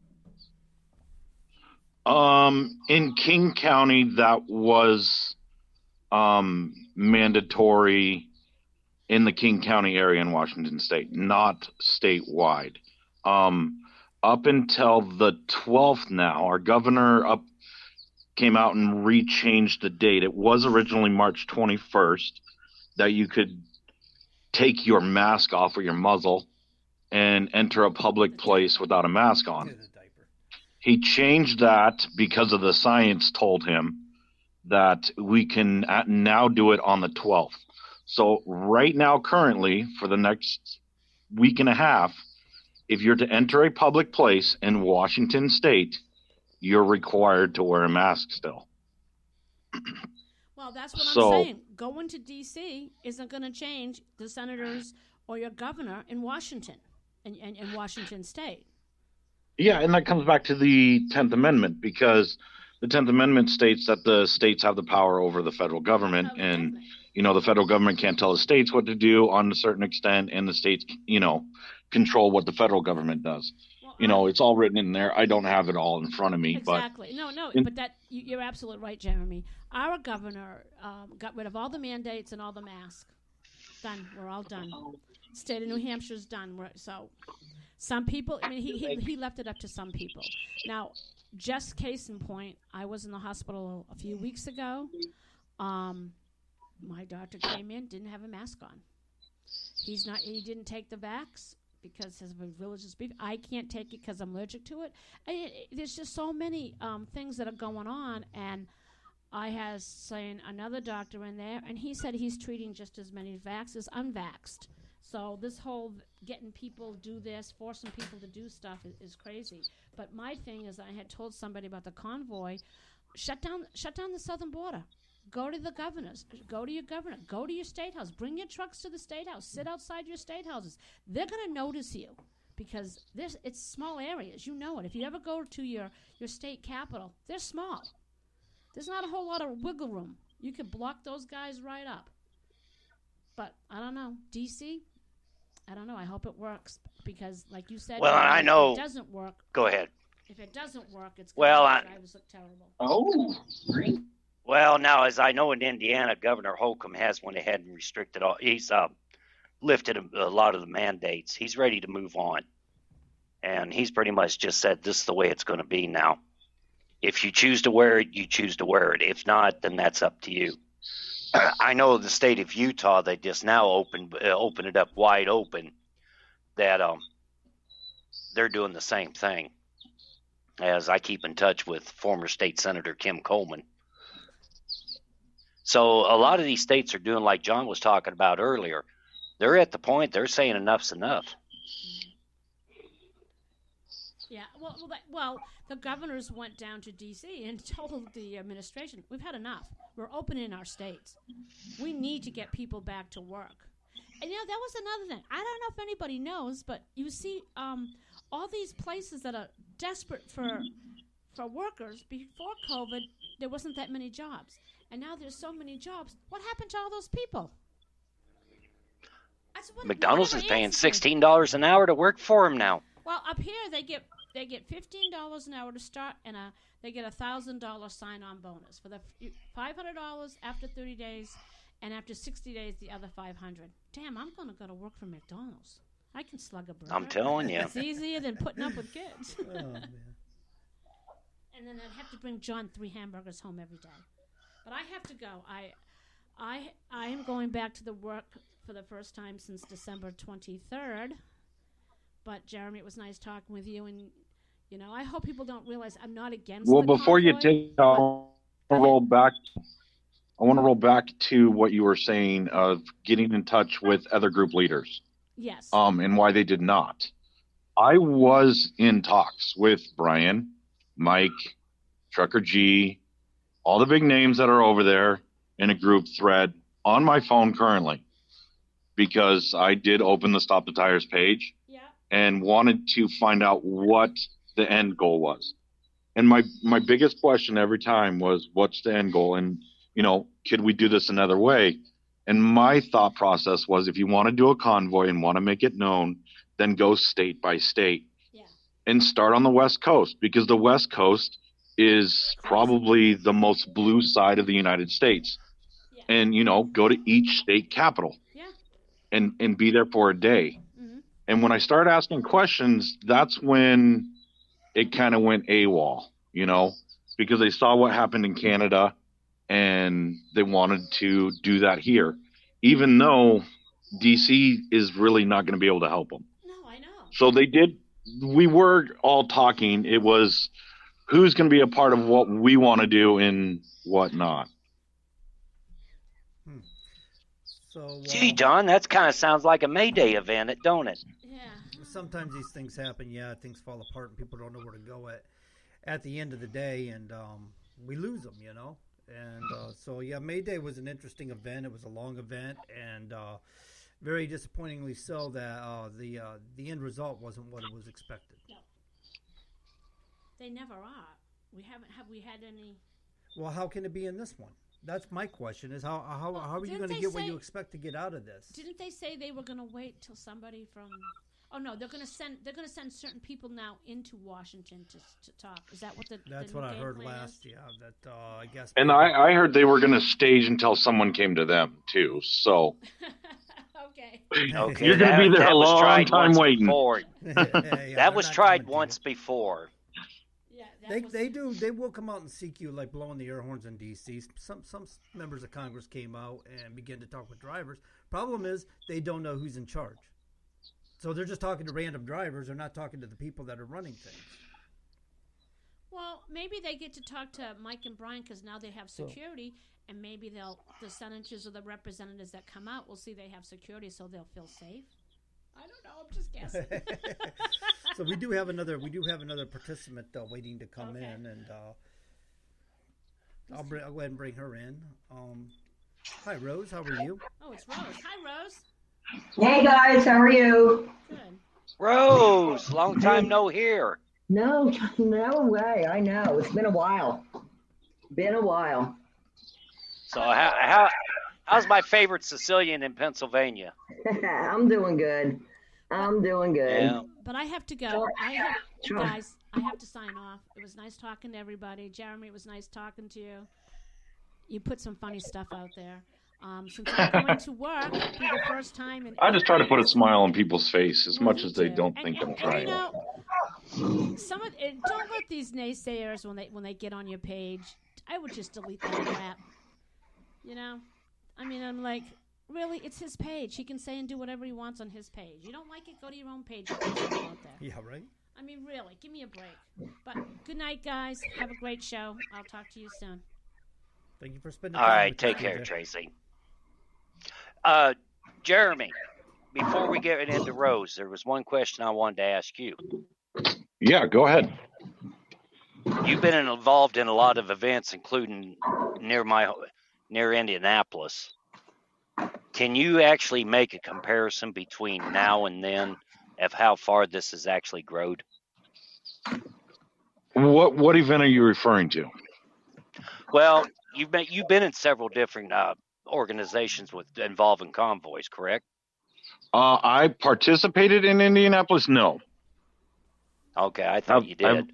In King County, that was mandatory in the King County area in Washington State, not statewide. Up until the 12th now, our governor came out and rechanged the date. It was originally March 21st that you could take your mask off or your muzzle and enter a public place without a mask on. He changed that because of the science told him that we can now do it on the 12th. So right now, currently, for the next week and a half, if you're to enter a public place in Washington State, you're required to wear a mask still. Well, that's what I'm saying. Going to D.C. isn't going to change the senators or your governor in Washington, in Washington State. Yeah, and that comes back to the 10th Amendment, because the 10th Amendment states that the states have the power over the federal government, and the federal government can't tell the states what to do on a certain extent, and the states, control what the federal government does. Well, it's all written in there. I don't have it all in front of me. Exactly. But but you're absolutely right, Jeremy. Our governor got rid of all the mandates and all the masks. Done. We're all done. State of New Hampshire's done. So some people, he left it up to some people. Now, just case in point, I was in the hospital a few weeks ago. My doctor came in, didn't have a mask on. He didn't take the vax because of his religious belief. I can't take it because I'm allergic to it. There's just so many things that are going on, and I had another doctor in there, and he said he's treating just as many vaxxed as unvaxxed. So this whole getting people do this, forcing people to do stuff is crazy. But my thing is, I had told somebody about the convoy, shut down the southern border. Go to the governors. Go to your governor. Go to your state house. Bring your trucks to the state house. Sit outside your state houses. They're going to notice you because it's small areas. You know it. If you ever go to your state capital, they're small. There's not a whole lot of wiggle room. You can block those guys right up. But I don't know. D.C., I don't know. I hope it works because, like you said, I know. If it doesn't work. Go ahead. If it doesn't work, it's going to make drivers look terrible. Oh, great. Well, now, as I know in Indiana, Governor Holcomb has went ahead and restricted all. He's lifted a lot of the mandates. He's ready to move on. And he's pretty much just said this is the way it's going to be now. If you choose to wear it, you choose to wear it. If not, then that's up to you. I know the state of Utah, they just now open it up wide open, that they're doing the same thing. As I keep in touch with former state senator Kim Coleman. So a lot of these states are doing like John was talking about earlier. They're at the point they're saying enough's enough. Yeah, well, the governors went down to D.C. and told the administration, we've had enough. We're opening our states. We need to get people back to work. And, that was another thing. I don't know if anybody knows, but you see all these places that are desperate for workers. Before COVID, there wasn't that many jobs. And now there's so many jobs. What happened to all those people? McDonald's is paying $16 an hour to work for them now. Well, up here they get $15 an hour to start, and they get $1,000 sign-on bonus for the $500 after 30 days, and after 60 days the other $500. Damn, I'm going to go to work for McDonald's. I can slug a burger. I'm telling you, it's easier than putting up with kids. Oh, man. And then I'd have to bring John 3 hamburgers home every day. But I have to go. I am going back to the work for the first time since December 23rd. But Jeremy, it was nice talking with you, and You know, I hope people don't realize I'm not against Well, the before you convoy, take, I want to roll back. I want to roll back to what you were saying of getting in touch with other group leaders, yes. and why they did not. I was in talks with Brian, Mike, Trucker G, all the big names that are over there in a group thread on my phone currently, because I did open the Stop the Tires page and wanted to find out what the end goal was. And my biggest question every time was, what's the end goal? And, you know, could we do this another way? And my thought process was, if you want to do a convoy and want to make it known, then go state by state and start on the West Coast, because the West Coast is probably the most blue side of the United States. And, you know, go to each state capital and be there for a day. And when I started asking questions, that's when it kind of went AWOL, you know, because they saw what happened in Canada and they wanted to do that here, even though DC is really not going to be able to help them. No, I know. So they did. We were all talking. It was who's going to be a part of what we want to do and what not. So, Gee, Don, that kind of sounds like a Mayday event, don't it? Yeah. Sometimes these things happen. Yeah, things fall apart and people don't know where to go at the end of the day, and we lose them, you know. And so, yeah, May Day was an interesting event. It was a long event, and very disappointingly so that the end result wasn't what it was expected. No. They never are. Have we had any? Well, how can it be in this one? That's my question. Is how are you going to get what you expect to get out of this? Didn't they say they were going to wait till somebody from? Oh no, they're going to send certain people now into Washington to talk. Is that what That's the what I game heard plan last. is? Yeah, that I guess. And I heard they were going to stage until someone came to them too. So Okay. Okay, you're going to be there that a was long tried time once waiting. before. Yeah, That was they're not tried coming to once you. before. Yeah. They will come out and seek you, like blowing the air horns in D.C. Some members of Congress came out and began to talk with drivers. Problem is, they don't know who's in charge. So they're just talking to random drivers. They're not talking to the people that are running things. Well, maybe they get to talk to Mike and Brian because now they have security, and maybe the senators or the representatives that come out will see they have security, so they'll feel safe. I don't know. I'm just guessing. So we do have another participant waiting to come in, and I'll go ahead and bring her in. Hi, Rose. How are you? Oh, it's Rose. Hi, Rose. Hey guys, how are you? Good. Rose, long time no hear. No way. I know. It's been a while. So how's my favorite Sicilian in Pennsylvania? I'm doing good. Yeah. But I have to go. Guys, I have to sign off. It was nice talking to everybody. Jeremy, it was nice talking to you. You put some funny stuff out there. Since I'm going to work for the first time, I just try to put a smile on people's face as much as they don't think I'm and trying. you know, don't let these naysayers when they get on your page. I would just delete that crap. You know, I mean, I'm like, really, it's his page. He can say and do whatever he wants on his page. You don't like it, go to your own page. And put it out there. Yeah, right. I mean, really, give me a break. But good night, guys. Have a great show. I'll talk to you soon. Thank you for spending All time right, with take us, care, TJ. Tracy. Jeremy, before we get into Rose, there was one question I wanted to ask you. Yeah, go ahead. You've been involved in a lot of events, including near Indianapolis. Can you actually make a comparison between now and then of how far this has actually grown? What event are you referring to? Well, you've been in several different organizations involving convoys, correct? I participated in Indianapolis. No. Okay, I thought you did.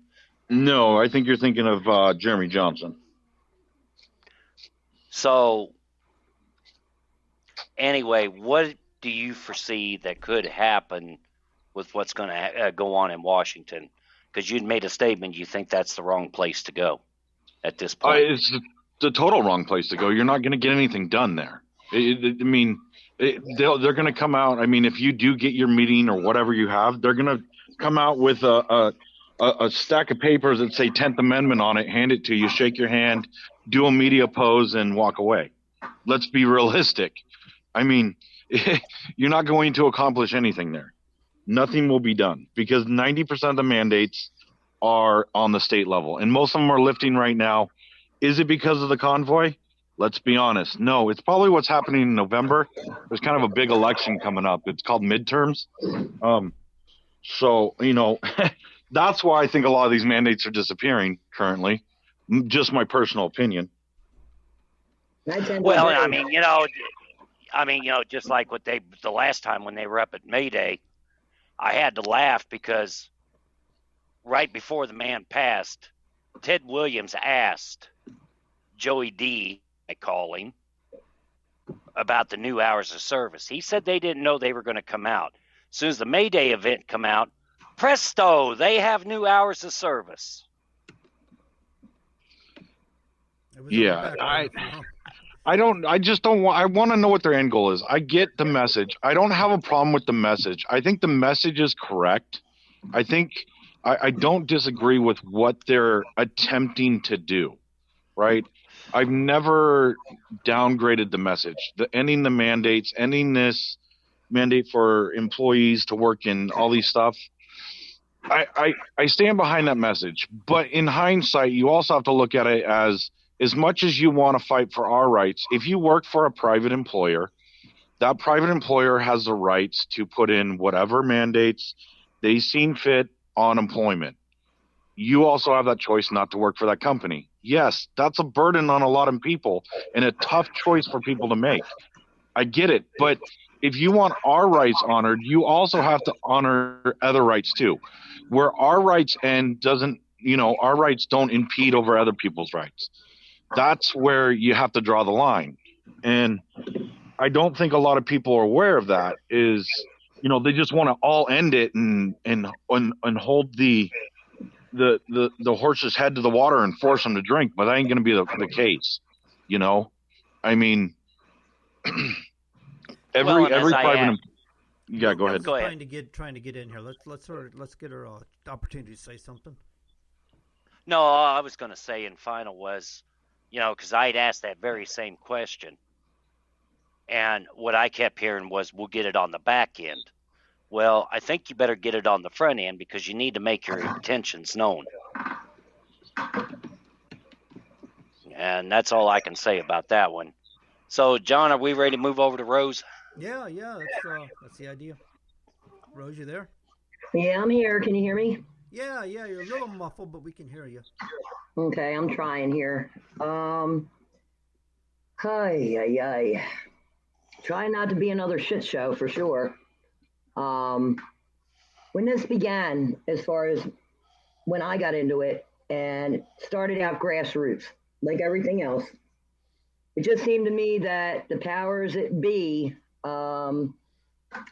No, I think you're thinking of Jeremy Johnson. So, anyway, what do you foresee that could happen with what's going to go on in Washington? Because you'd made a statement you think that's the wrong place to go at this point. It's the total wrong place to go. You're not going to get anything done there. They're going to come out. I mean, if you do get your meeting or whatever you have, they're going to come out with a a stack of papers that say 10th Amendment on it, hand it to you, shake your hand, do a media pose, and walk away. Let's be realistic. I mean, you're not going to accomplish anything there. Nothing will be done because 90% of the mandates are on the state level, and most of them are lifting right now. Is it because of the convoy? Let's be honest. No, it's probably what's happening in November. There's kind of a big election coming up. It's called midterms. So, that's why I think a lot of these mandates are disappearing currently. Just my personal opinion. Well, I mean, just like the last time when they were up at May Day, I had to laugh because right before the man passed, Ted Williams asked Joey D, I call him, about the new hours of service. He said they didn't know they were going to come out. As soon as the May Day event come out, presto, they have new hours of service. Yeah, I want to know what their end goal is. I get the message. I don't have a problem with the message. I think the message is correct. I don't disagree with what they're attempting to do, right? I've never downgraded the message. Ending the mandates, ending this mandate for employees to work in all these stuff. I stand behind that message. But in hindsight, you also have to look at it as much as you want to fight for our rights, if you work for a private employer, that private employer has the rights to put in whatever mandates they seem fit on employment. You also have that choice not to work for that company. Yes, that's a burden on a lot of people and a tough choice for people to make. I get it. But if you want our rights honored, you also have to honor other rights too. Where our rights end our rights don't impede over other people's rights. That's where you have to draw the line. And I don't think a lot of people are aware of that is, they just want to all end it and hold the horse's head to the water and force them to drink, but that ain't going to be the case. I mean, every private. Yeah, go ahead. Go ahead. Trying to get in here. Let's get her opportunity to say something. No, all I was going to say in final was, because I'd asked that very same question, and what I kept hearing was, we'll get it on the back end. Well, I think you better get it on the front end because you need to make your intentions known. And that's all I can say about that one. So, John, are we ready to move over to Rose? Yeah, that's the idea. Rose, you there? Yeah, I'm here. Can you hear me? Yeah, you're a little muffled, but we can hear you. Okay, I'm trying here. Try not to be another shit show for sure. When this began, as far as when I got into it and started out grassroots, like everything else, it just seemed to me that the powers that be, and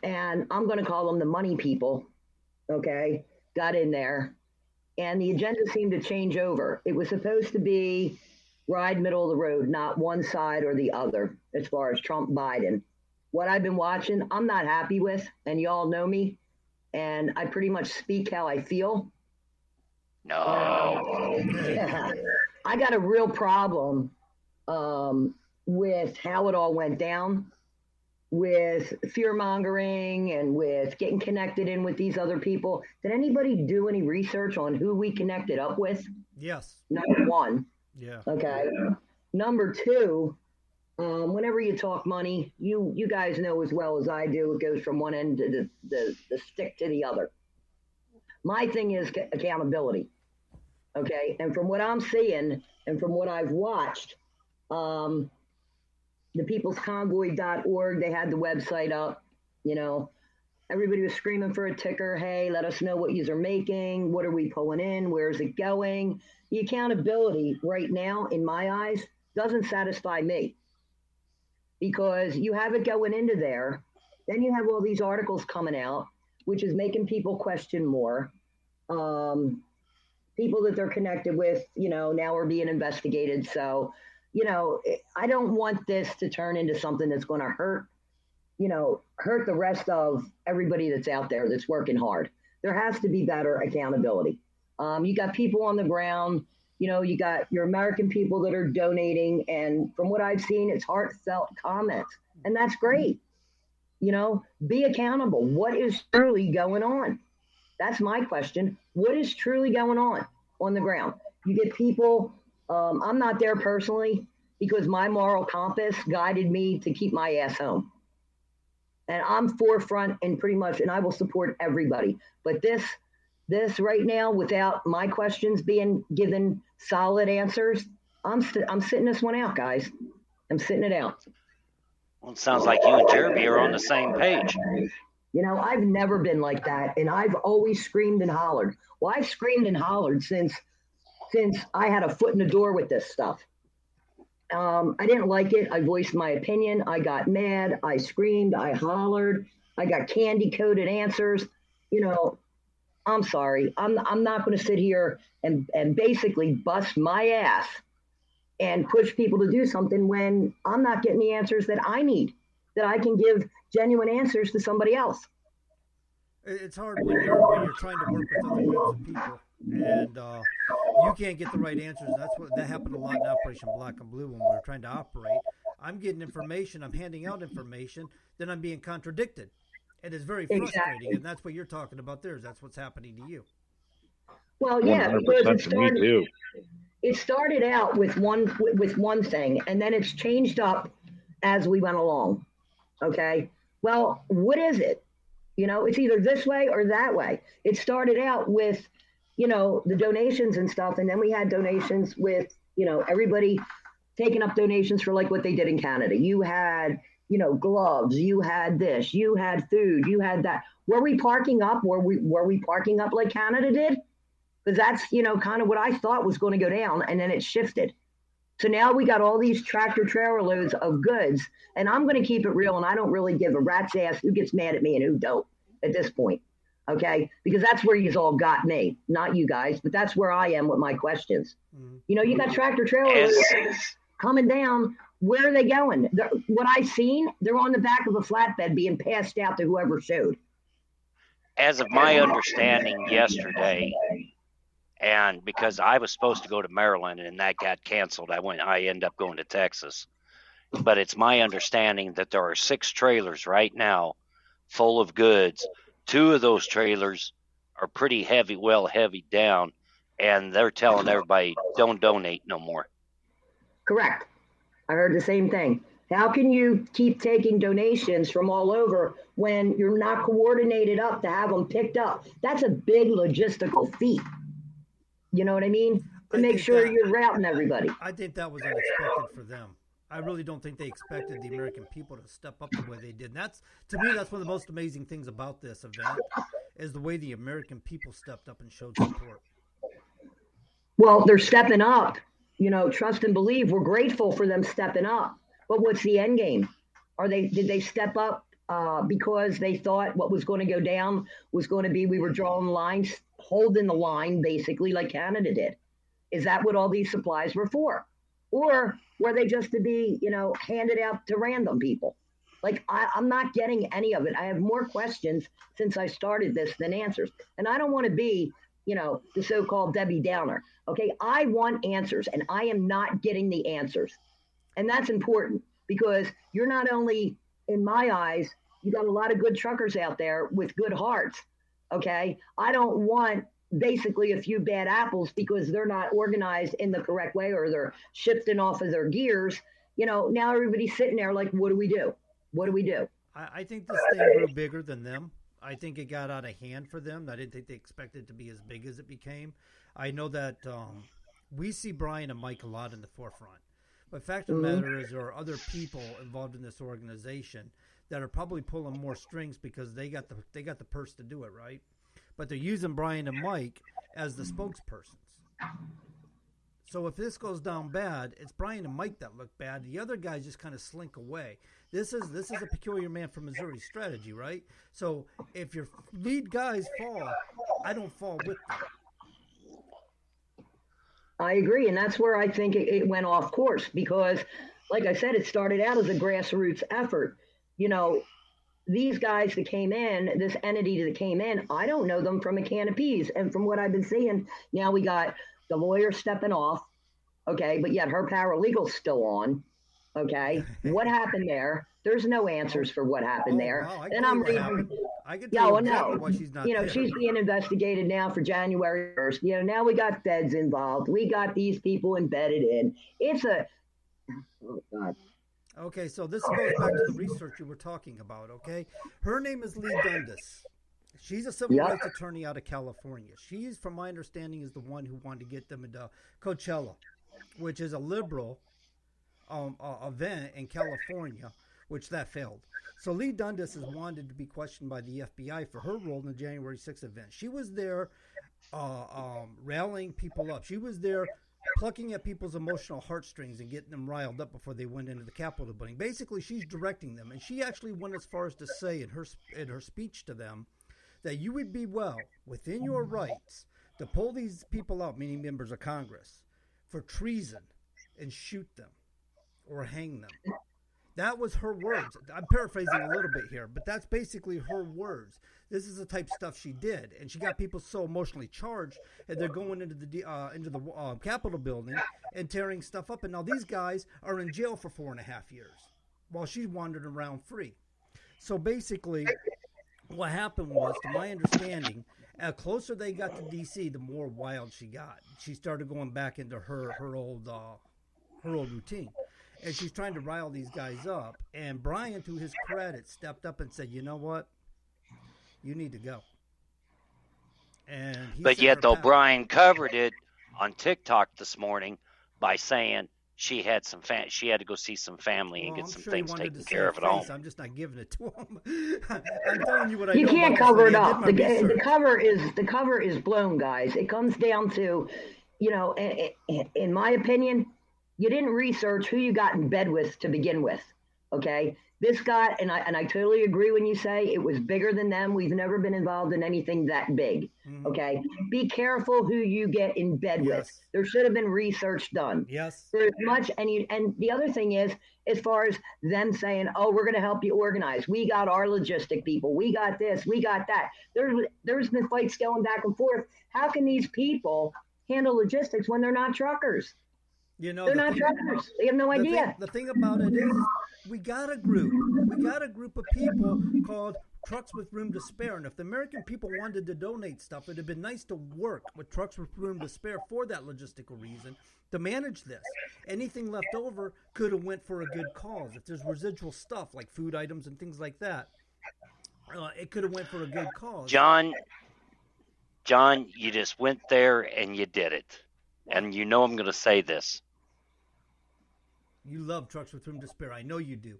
I'm going to call them the money people, okay, got in there, and the agenda seemed to change over. It was supposed to be ride middle of the road, not one side or the other, as far as Trump, Biden. What I've been watching, I'm not happy with, and y'all know me, and I pretty much speak how I feel. No. I got a real problem with how it all went down, with fear-mongering and with getting connected in with these other people. Did anybody do any research on who we connected up with? Yes. Number one. Yeah. Okay. Number two, whenever you talk money, you guys know as well as I do, it goes from one end to the stick to the other. My thing is accountability. Okay. And from what I'm seeing and from what I've watched, the peoplesconvoy.org, they had the website up, everybody was screaming for a ticker. Hey, let us know what you're making. What are we pulling in? Where's it going? The accountability right now, in my eyes, doesn't satisfy me, because you have it going into there. Then you have all these articles coming out, which is making people question more. People that they're connected with, now are being investigated. So, I don't want this to turn into something that's going to hurt the rest of everybody that's out there that's working hard. There has to be better accountability. You got people on the ground. You got your American people that are donating. And from what I've seen, it's heartfelt comments. And that's great. Be accountable. What is truly going on? That's my question. What is truly going on the ground? You get people, I'm not there personally because my moral compass guided me to keep my ass home. And I'm forefront and pretty much, and I will support everybody. But this right now, without my questions being given solid answers, I'm sitting this one out, guys. I'm sitting it out. Well, it sounds like you and Jeremy are on the same page. I've never been like that, and I've always screamed and hollered. Well, I've screamed and hollered since I had a foot in the door with this stuff. I didn't like it. I voiced my opinion. I got mad. I screamed. I hollered. I got candy-coated answers. I'm sorry. I'm not going to sit here and basically bust my ass and push people to do something when I'm not getting the answers that I need, that I can give genuine answers to somebody else. It's hard when you're trying to work with other groups of people and you can't get the right answers. That happened a lot in Operation Black and Blue when we were trying to operate. I'm getting information, I'm handing out information, then I'm being contradicted. And it's very frustrating, exactly. And that's what you're talking about there. That's what's happening to you. Well, yeah, because it started out with one thing, and then it's changed up as we went along. Okay, well, what is it? It's either this way or that way. It started out with, the donations and stuff, and then we had donations with, everybody taking up donations for like what they did in Canada. You had, gloves, you had this, you had food, you had that. Were we parking up? Were we parking up like Canada did? Because that's, kind of what I thought was going to go down, and then it shifted. So now we got all these tractor trailer loads of goods, and I'm going to keep it real, and I don't really give a rat's ass who gets mad at me and who don't at this point, okay? Because that's where you've all got me, not you guys, but that's where I am with my questions. Mm-hmm. You got tractor trailer loads coming down. Where are they going? What I've seen, they're on the back of a flatbed being passed out to whoever showed. As of my understanding yesterday, and because I was supposed to go to Maryland and that got canceled, I ended up going to Texas. But it's my understanding that there are 6 trailers right now full of goods. 2 of those trailers are pretty heavy down, and they're telling everybody don't donate no more. Correct. I heard the same thing. How can you keep taking donations from all over when you're not coordinated up to have them picked up? That's a big logistical feat. You know what I mean? To make sure you're routing everybody. I think that was unexpected for them. I really don't think they expected the American people to step up the way they did. And to me, that's one of the most amazing things about this event is the way the American people stepped up and showed support. Well, they're stepping up. Trust and believe. We're grateful for them stepping up. But what's the end game? Did they step up because they thought what was going to go down was going to be we were drawing lines, holding the line basically like Canada did? Is that what all these supplies were for? Or were they just to be, handed out to random people? Like, I'm not getting any of it. I have more questions since I started this than answers. And I don't want to be, the so-called Debbie Downer. Okay, I want answers, and I am not getting the answers. And that's important because you're not only, in my eyes, you got a lot of good truckers out there with good hearts. Okay, I don't want basically a few bad apples because they're not organized in the correct way or they're shifting off of their gears. Now everybody's sitting there like, what do we do? What do we do? I think this thing grew bigger than them. I think it got out of hand for them. I didn't think they expected it to be as big as it became. I know that we see Brian and Mike a lot in the forefront. But fact of the matter is there are other people involved in this organization that are probably pulling more strings because they got the purse to do it, right? But they're using Brian and Mike as the spokespersons. So if this goes down bad, it's Brian and Mike that look bad. The other guys just kind of slink away. This is a peculiar man from Missouri strategy, right? So if your lead guys fall, I don't fall with them. I agree, and that's where I think it went off course because, like I said, it started out as a grassroots effort. these guys that came in, this entity that came in, I don't know them from a can of peas. And from what I've been seeing, now we got the lawyer stepping off, okay, but yet her paralegal's still on, okay. What happened there? There's no answers for what happened there. Wow, And I'm reading. I can tell you exactly no. why she's not there. She's being investigated now for January 1st. Now we got feds involved. We got these people embedded in. It's a, oh God. Okay, so this goes back to the research you were talking about, okay? Her name is Lee Dundas. She's a civil rights attorney out of California. She's, from my understanding, is the one who wanted to get them into Coachella, which is a liberal event in California, which that failed. So Lee Dundas is wanted to be questioned by the FBI for her role in the January 6th event. She was there rallying people up. She was there plucking at people's emotional heartstrings and getting them riled up before they went into the Capitol building. Basically, she's directing them, and she actually went as far as to say in her speech to them that you would be well within your rights to pull these people out, meaning members of Congress, for treason and shoot them or hang them. That was her words. I'm paraphrasing a little bit here, but that's basically her words. This is the type of stuff she did, and she got people so emotionally charged, and they're going into the Capitol building and tearing stuff up. And now these guys are in jail for 4.5 years, while she wandered around free. So basically, what happened was, to my understanding, the closer they got to D.C., the more wild she got. She started going back into her old routine. And she's trying to rile these guys up. And Brian, to his credit, stepped up and said, you know what? You need to go. And but yet, though, Brian covered it on TikTok this morning by saying she had she had to go see some family and get some things taken care of at home. I'm just not giving it to him. I'm telling you what I know. You can't cover it up. The cover is blown, guys. It comes down to, in my opinion, you didn't research who you got in bed with to begin with, okay? This guy, and I totally agree when you say it was bigger than them. We've never been involved in anything that big, okay? Be careful who you get in bed with. There should have been research done. Yes. For as much, and the other thing is, as far as them saying, oh, we're going to help you organize. We got our logistic people. We got this. We got that. There's been fights going back and forth. How can these people handle logistics when they're not truckers? They're not truckers. They have no idea. The thing about it is, we got a group. We got a group of people called Trucks with Room to Spare. And if the American people wanted to donate stuff, it'd have been nice to work with Trucks with Room to Spare for that logistical reason to manage this. Anything left over could have went for a good cause. If there's residual stuff like food items and things like that, it could have went for a good cause. John, you just went there and you did it. And I'm going to say this. You love Trucks with Room to Spare. I know you do.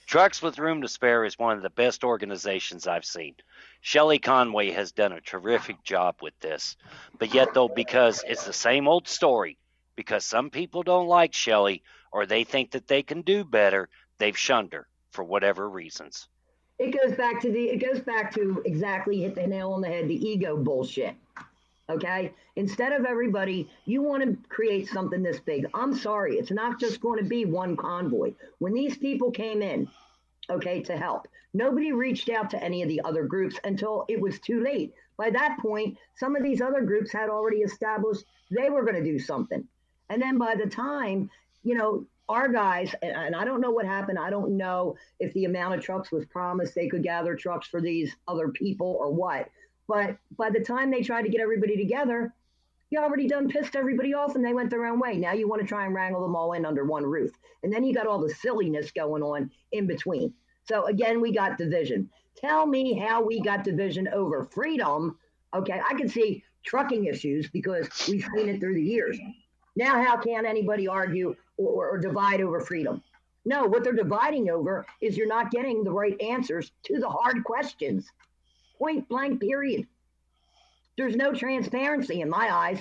Trucks with Room to Spare is one of the best organizations I've seen. Shelley Conway has done a terrific job with this. But yet, though, because it's the same old story, because some people don't like Shelley or they think that they can do better, they've shunned her for whatever reasons. It goes back to exactly hit the nail on the head, the ego bullshit. Okay, instead of everybody, you want to create something this big. I'm sorry, it's not just going to be one convoy. When these people came in, okay, to help, nobody reached out to any of the other groups until it was too late. By that point, some of these other groups had already established they were going to do something. And then by the time, our guys, and I don't know what happened. I don't know if the amount of trucks was promised they could gather trucks for these other people or what. But by the time they tried to get everybody together, you already done pissed everybody off and they went their own way. Now you want to try and wrangle them all in under one roof. And then you got all the silliness going on in between. So again, we got division. Tell me how we got division over freedom. Okay, I can see trucking issues because we've seen it through the years. Now how can anybody argue or divide over freedom? No, what they're dividing over is you're not getting the right answers to the hard questions. Point blank, period. There's no transparency in my eyes.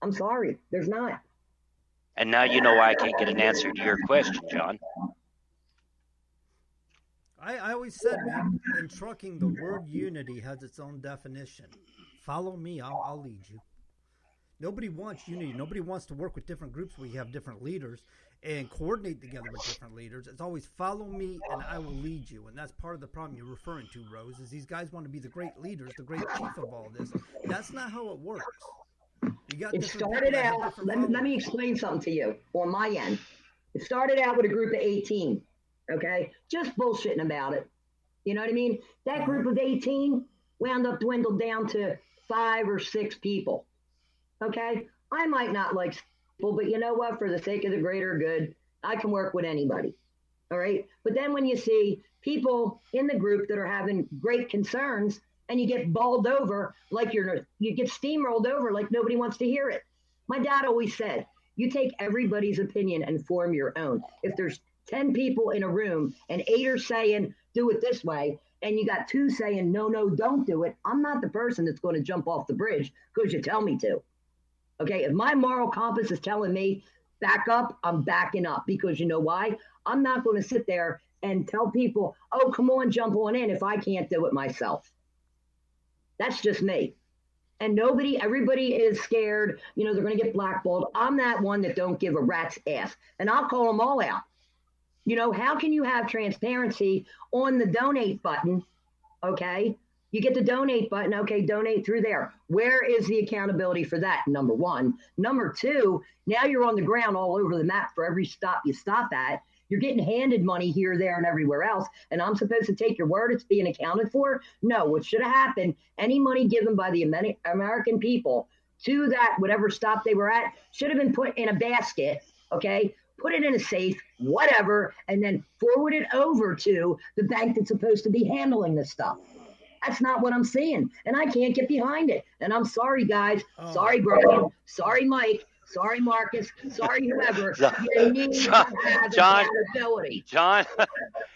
I'm sorry, there's not. And now you know why I can't get an answer to your question, John. I always said, man, in trucking, the word unity has its own definition. Follow me, I'll lead you. Nobody wants unity. Nobody wants to work with different groups where you have different leaders and coordinate together with different leaders. It's always follow me and I will lead you. And that's part of the problem you're referring to, Rose, is these guys want to be the great leaders, the great chief of all this. That's not how it works. You got it started out, let me explain something to you on my end. It started out with a group of 18, okay? Just bullshitting about it. You know what I mean? That group of 18 wound up dwindled down to 5 or 6 people, okay? I might not like people, but you know what? For the sake of the greater good, I can work with anybody, all right? But then when you see people in the group that are having great concerns and you get bowled over like you get steamrolled over like nobody wants to hear it. My dad always said, you take everybody's opinion and form your own. If there's 10 people in a room and 8 are saying, do it this way, and you got 2 saying, no, don't do it, I'm not the person that's going to jump off the bridge because you tell me to. Okay, if my moral compass is telling me back up, I'm backing up, because you know why? I'm not going to sit there and tell people, oh, come on, jump on in if I can't do it myself. That's just me. And everybody is scared, they're going to get blackballed. I'm that one that don't give a rat's ass. And I'll call them all out. How can you have transparency on the donate button? Okay. You get the donate button. Okay. Donate through there. Where is the accountability for that? Number one. Number two, now you're on the ground all over the map for every stop you stop at. You're getting handed money here, there, and everywhere else. And I'm supposed to take your word it's being accounted for? No, what should have happened, any money given by the American people to that, whatever stop they were at, should have been put in a basket, okay? Put it in a safe, whatever, and then forward it over to the bank that's supposed to be handling this stuff. That's not what I'm seeing. And I can't get behind it. And I'm sorry, guys. Sorry, Brian. Sorry, Mike. Sorry, Marcus. Sorry, whoever. You need to have accountability. John,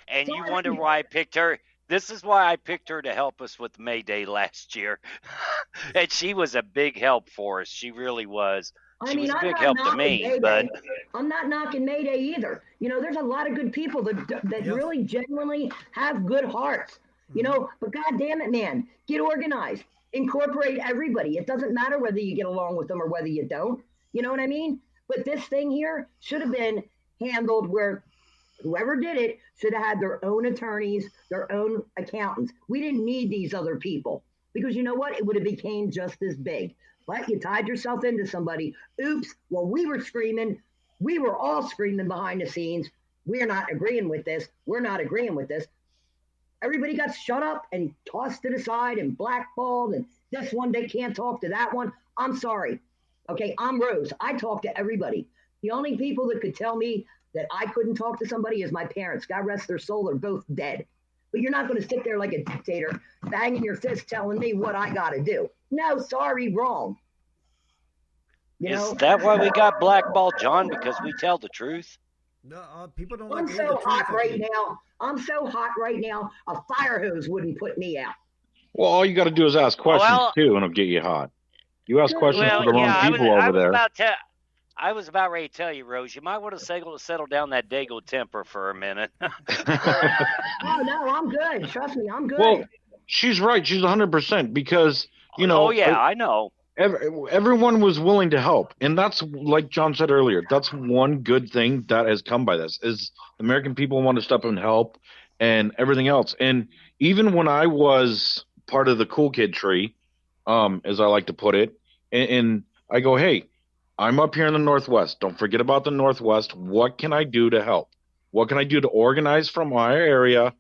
and you wonder why I picked her. This is why I picked her to help us with May Day last year. And she was a big help for us. She really was. She was a big help to me. But I'm not knocking May Day either. There's a lot of good people that really genuinely have good hearts. But God damn it, man, get organized. Incorporate everybody. It doesn't matter whether you get along with them or whether you don't. You know what I mean? But this thing here should have been handled where whoever did it should have had their own attorneys, their own accountants. We didn't need these other people because you know what? It would have became just as big. But you tied yourself into somebody. Oops. Well, we were screaming. We were all screaming behind the scenes. We're not agreeing with this. We're not agreeing with this. Everybody got shut up and tossed to the side and blackballed. And this one, they can't talk to that one. I'm sorry. Okay, I'm Rose. I talk to everybody. The only people that could tell me that I couldn't talk to somebody is my parents. God rest their soul. They're both dead. But you're not going to sit there like a dictator, banging your fist telling me what I got to do. No, sorry, wrong. Is that why we got blackballed, John? Because we tell the truth? No, people don't. I'm so hot right now. I'm so hot right now. A fire hose wouldn't put me out. Well, all you got to do is ask questions too, and it'll get you hot. You ask questions to the wrong people over there. I was about ready to tell you, Rose, you might want to settle down that Dago temper for a minute. Oh, no, I'm good. Trust me, I'm good. Well, she's right. She's 100% because, Oh, yeah, I know. Everyone was willing to help. And that's, like John said earlier, that's one good thing that has come by this, is the American people want to step up and help and everything else. And even when I was part of the cool kid tree, as I like to put it, and I go, hey, I'm up here in the Northwest. Don't forget about the Northwest. What can I do to help? What can I do to organize from my area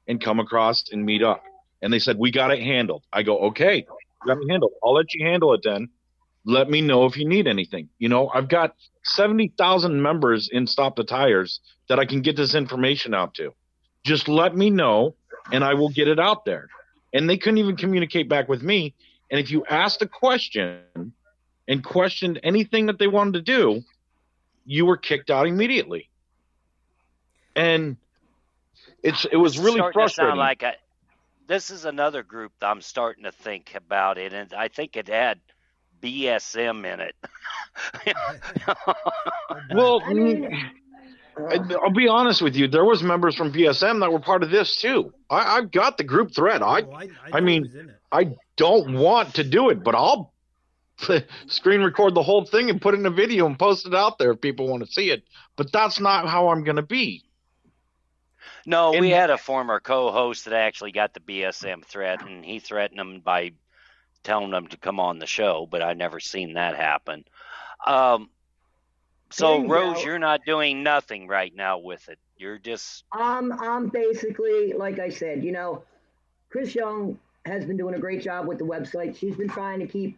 and come across and meet up? And they said, we got it handled. I go, okay, got me handled. I'll let you handle it then. Let me know if you need anything. I've got 70,000 members in Stop the Tires that I can get this information out to. Just let me know, and I will get it out there. And they couldn't even communicate back with me. And if you asked a question and questioned anything that they wanted to do, you were kicked out immediately. And it was really frustrating. This is another group that I'm starting to think about it, and I think it had BSM in it. Well, I'll be honest with you. There was members from BSM that were part of this too. I've got the group thread. I don't want to do it, but I'll screen record the whole thing and put it in a video and post it out there if people want to see it. But that's not how I'm going to be. No, we had a former co-host that actually got the BSM threat, and he threatened them by telling them to come on the show, but I never seen that happen. So, Rose, you're not doing nothing right now with it. You're just... I'm basically, like I said, Chris Young has been doing a great job with the website. She's been trying to keep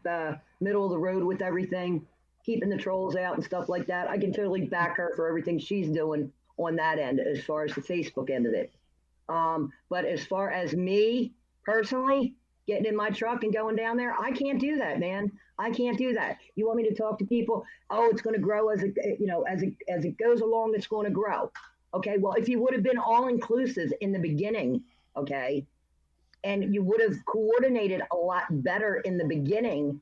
middle of the road with everything, keeping the trolls out and stuff like that. I can totally back her for everything she's doing on that end as far as the Facebook end of it. But as far as me personally getting in my truck and going down there, I can't do that, man. I can't do that. You want me to talk to people? Oh, it's going to grow as it goes along. It's going to grow. Okay. Well, if you would have been all inclusive in the beginning, okay, and you would have coordinated a lot better in the beginning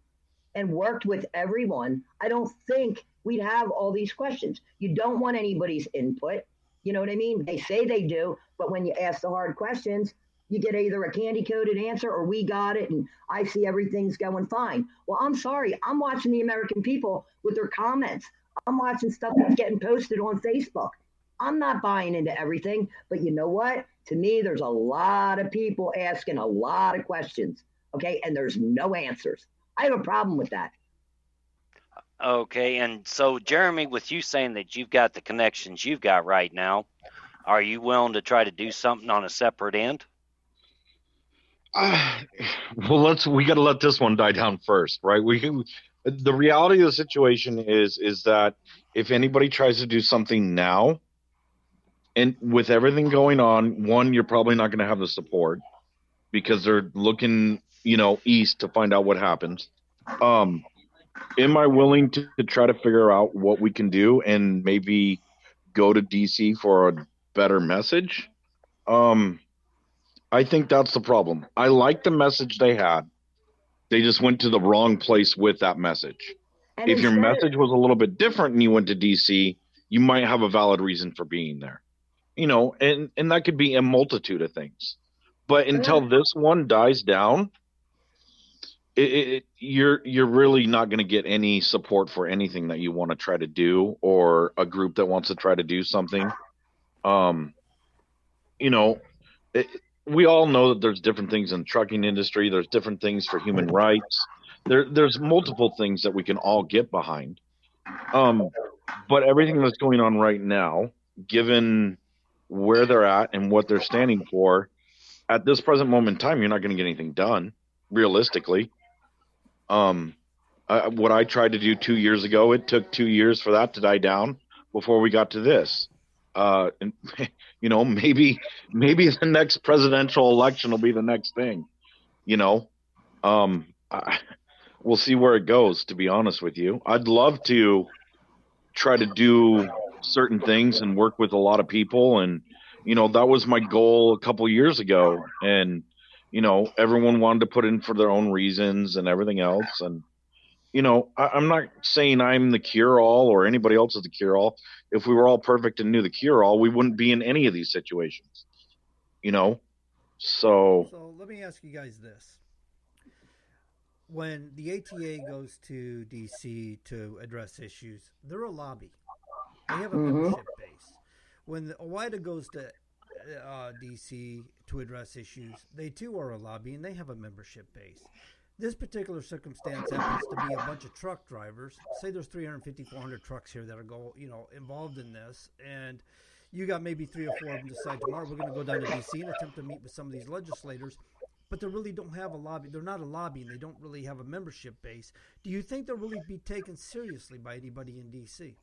and worked with everyone, I don't think we'd have all these questions. You don't want anybody's input. You know what I mean? They say they do, but when you ask the hard questions, you get either a candy-coated answer or we got it and I see everything's going fine. Well, I'm sorry. I'm watching the American people with their comments. I'm watching stuff that's getting posted on Facebook. I'm not buying into everything, but you know what? To me, there's a lot of people asking a lot of questions, okay? And there's no answers. I have a problem with that. Okay, and so, Jeremy, with you saying that you've got the connections you've got right now, are you willing to try to do something on a separate end? Well, we got to let this one die down first, right? The reality of the situation is that if anybody tries to do something now, and with everything going on, one, you're probably not going to have the support because they're looking, east to find out what happens. Am I willing to try to figure out what we can do and maybe go to DC for a better message? I think that's the problem. I like the message they had. They just went to the wrong place with that message. And if your message was a little bit different and you went to DC, you might have a valid reason for being there. And that could be a multitude of things. But until this one dies down, you're really not going to get any support for anything that you want to try to do or a group that wants to try to do something. We all know that there's different things in the trucking industry. There's different things for human rights. There's multiple things that we can all get behind. But everything that's going on right now, given where they're at and what they're standing for, at this present moment in time, you're not going to get anything done, realistically. What I tried to do 2 years ago, it took 2 years for that to die down before we got to this. And maybe the next presidential election will be the next thing. We'll see where it goes. To be honest with you, I'd love to try to do certain things and work with a lot of people, and that was my goal a couple years ago. And everyone wanted to put in for their own reasons and everything else. And I'm not saying I'm the cure-all or anybody else is the cure-all. If we were all perfect and knew the cure-all, we wouldn't be in any of these situations, So let me ask you guys this. When the ATA goes to DC to address issues, they're a lobby. They have a membership base. When the OIDA goes to DC to address issues, they too are a lobby and they have a membership base. This particular circumstance happens to be a bunch of truck drivers. Say there's 350, 400 trucks here that are involved in this, and you got maybe 3 or 4 of them decide tomorrow we're going to go down to DC and attempt to meet with some of these legislators, but they really don't have a lobby. They're not a lobby, and they don't really have a membership base. Do you think they'll really be taken seriously by anybody in DC?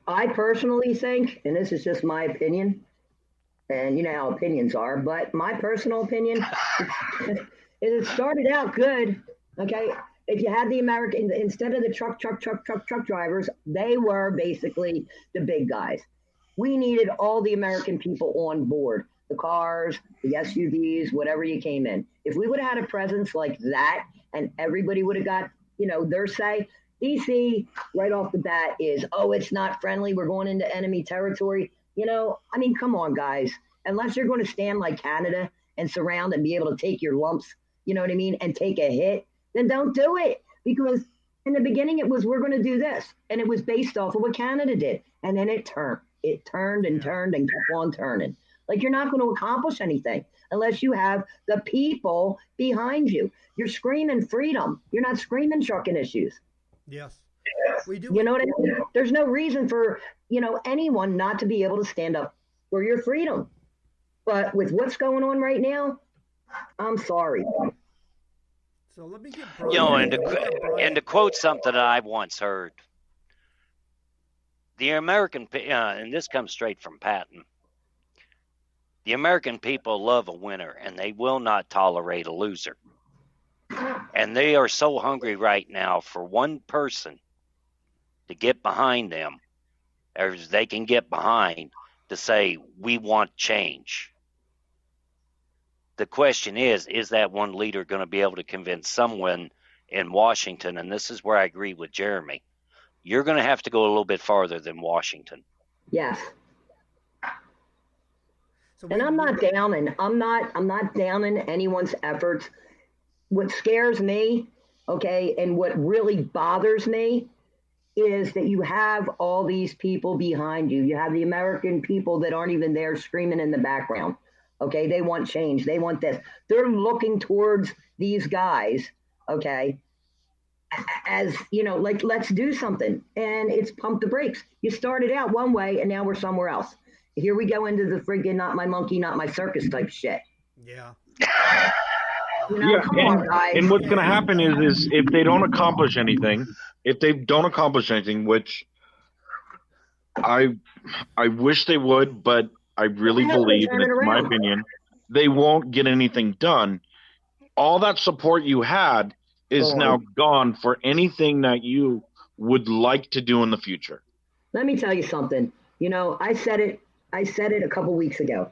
I personally think, and this is just my opinion, and you know how opinions are, but my personal opinion it started out good. Okay, if you had the American, instead of the truck drivers, they were basically the big guys. We needed all the American people on board, the cars, the SUVs, whatever you came in. If we would have had a presence like that and everybody would have got, their say, DC right off the bat is, oh, it's not friendly. We're going into enemy territory. Come on, guys. Unless you're going to stand like Canada and surround and be able to take your lumps, you know what I mean, and take a hit, then don't do it. Because in the beginning it was, we're going to do this. And it was based off of what Canada did. And then it turned. It turned and turned and kept on turning. Like, you're not going to accomplish anything unless you have the people behind you. You're screaming freedom. You're not screaming trucking issues. Yes. We do. You know what I mean? There's no reason for, anyone not to be able to stand up for your freedom. But with what's going on right now, I'm sorry. So let me get Brian. And to quote something that I once heard, the American, and this comes straight from Patton, the American people love a winner, and they will not tolerate a loser. And they are so hungry right now for one person to get behind them, or they can get behind, to say, we want change. The question is that one leader going to be able to convince someone in Washington? And this is where I agree with Jeremy. You're going to have to go a little bit farther than Washington. Yes. And I'm not downing anyone's efforts. What scares me, okay, and what really bothers me is that you have all these people behind you. You have the American people that aren't even there screaming in the background. Okay, they want change. They want this. They're looking towards these guys, okay, as, like, let's do something. And it's pump the brakes. You started out one way and now we're somewhere else. Here we go into the friggin' not my monkey, not my circus type shit. Yeah. Come on, guys. And what's going to happen is if they don't accomplish anything, which I wish they would, but I really believe, and it's my opinion, they won't get anything done. All that support you had is now gone for anything that you would like to do in the future. Let me tell you something. I said it a couple weeks ago.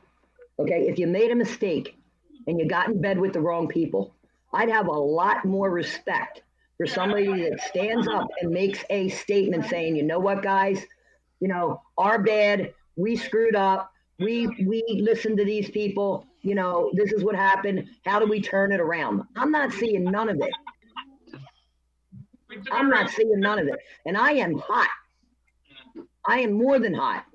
Okay, if you made a mistake and you got in bed with the wrong people, I'd have a lot more respect for somebody that stands up and makes a statement saying, you know what, guys, our bad, we screwed up, we listened to these people, this is what happened, how do we turn it around? I'm not seeing none of it. And I am hot. I am more than hot.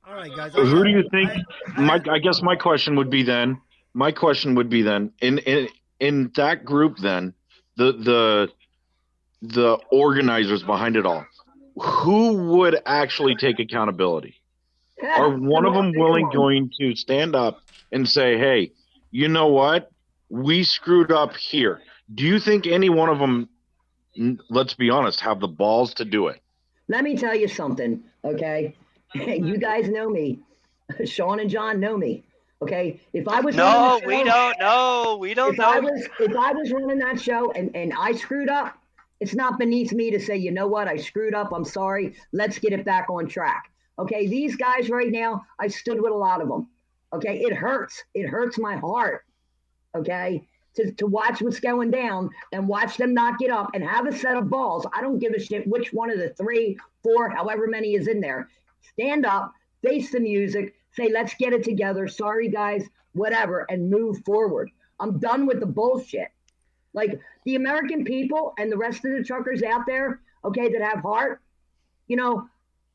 All right, guys. So who do you think? I guess my question would be then. In that group, then the organizers behind it all, who would actually take accountability? Are one of them going to stand up and say, "Hey, you know what? We screwed up here." Do you think any one of them, let's be honest, have the balls to do it? Let me tell you something, okay? You guys know me. Sean and John know me. Okay. If I was we don't know. If I was running that show and I screwed up, it's not beneath me to say, you know what, I screwed up. I'm sorry. Let's get it back on track. Okay. These guys right now, I stood with a lot of them. Okay. It hurts. It hurts my heart. Okay. To watch what's going down and watch them not get up and have a set of balls. I don't give a shit which one of the 3, 4, however many is in there. Stand up, face the music, say, let's get it together. Sorry, guys, whatever, and move forward. I'm done with the bullshit. Like, the American people and the rest of the truckers out there, okay, that have heart,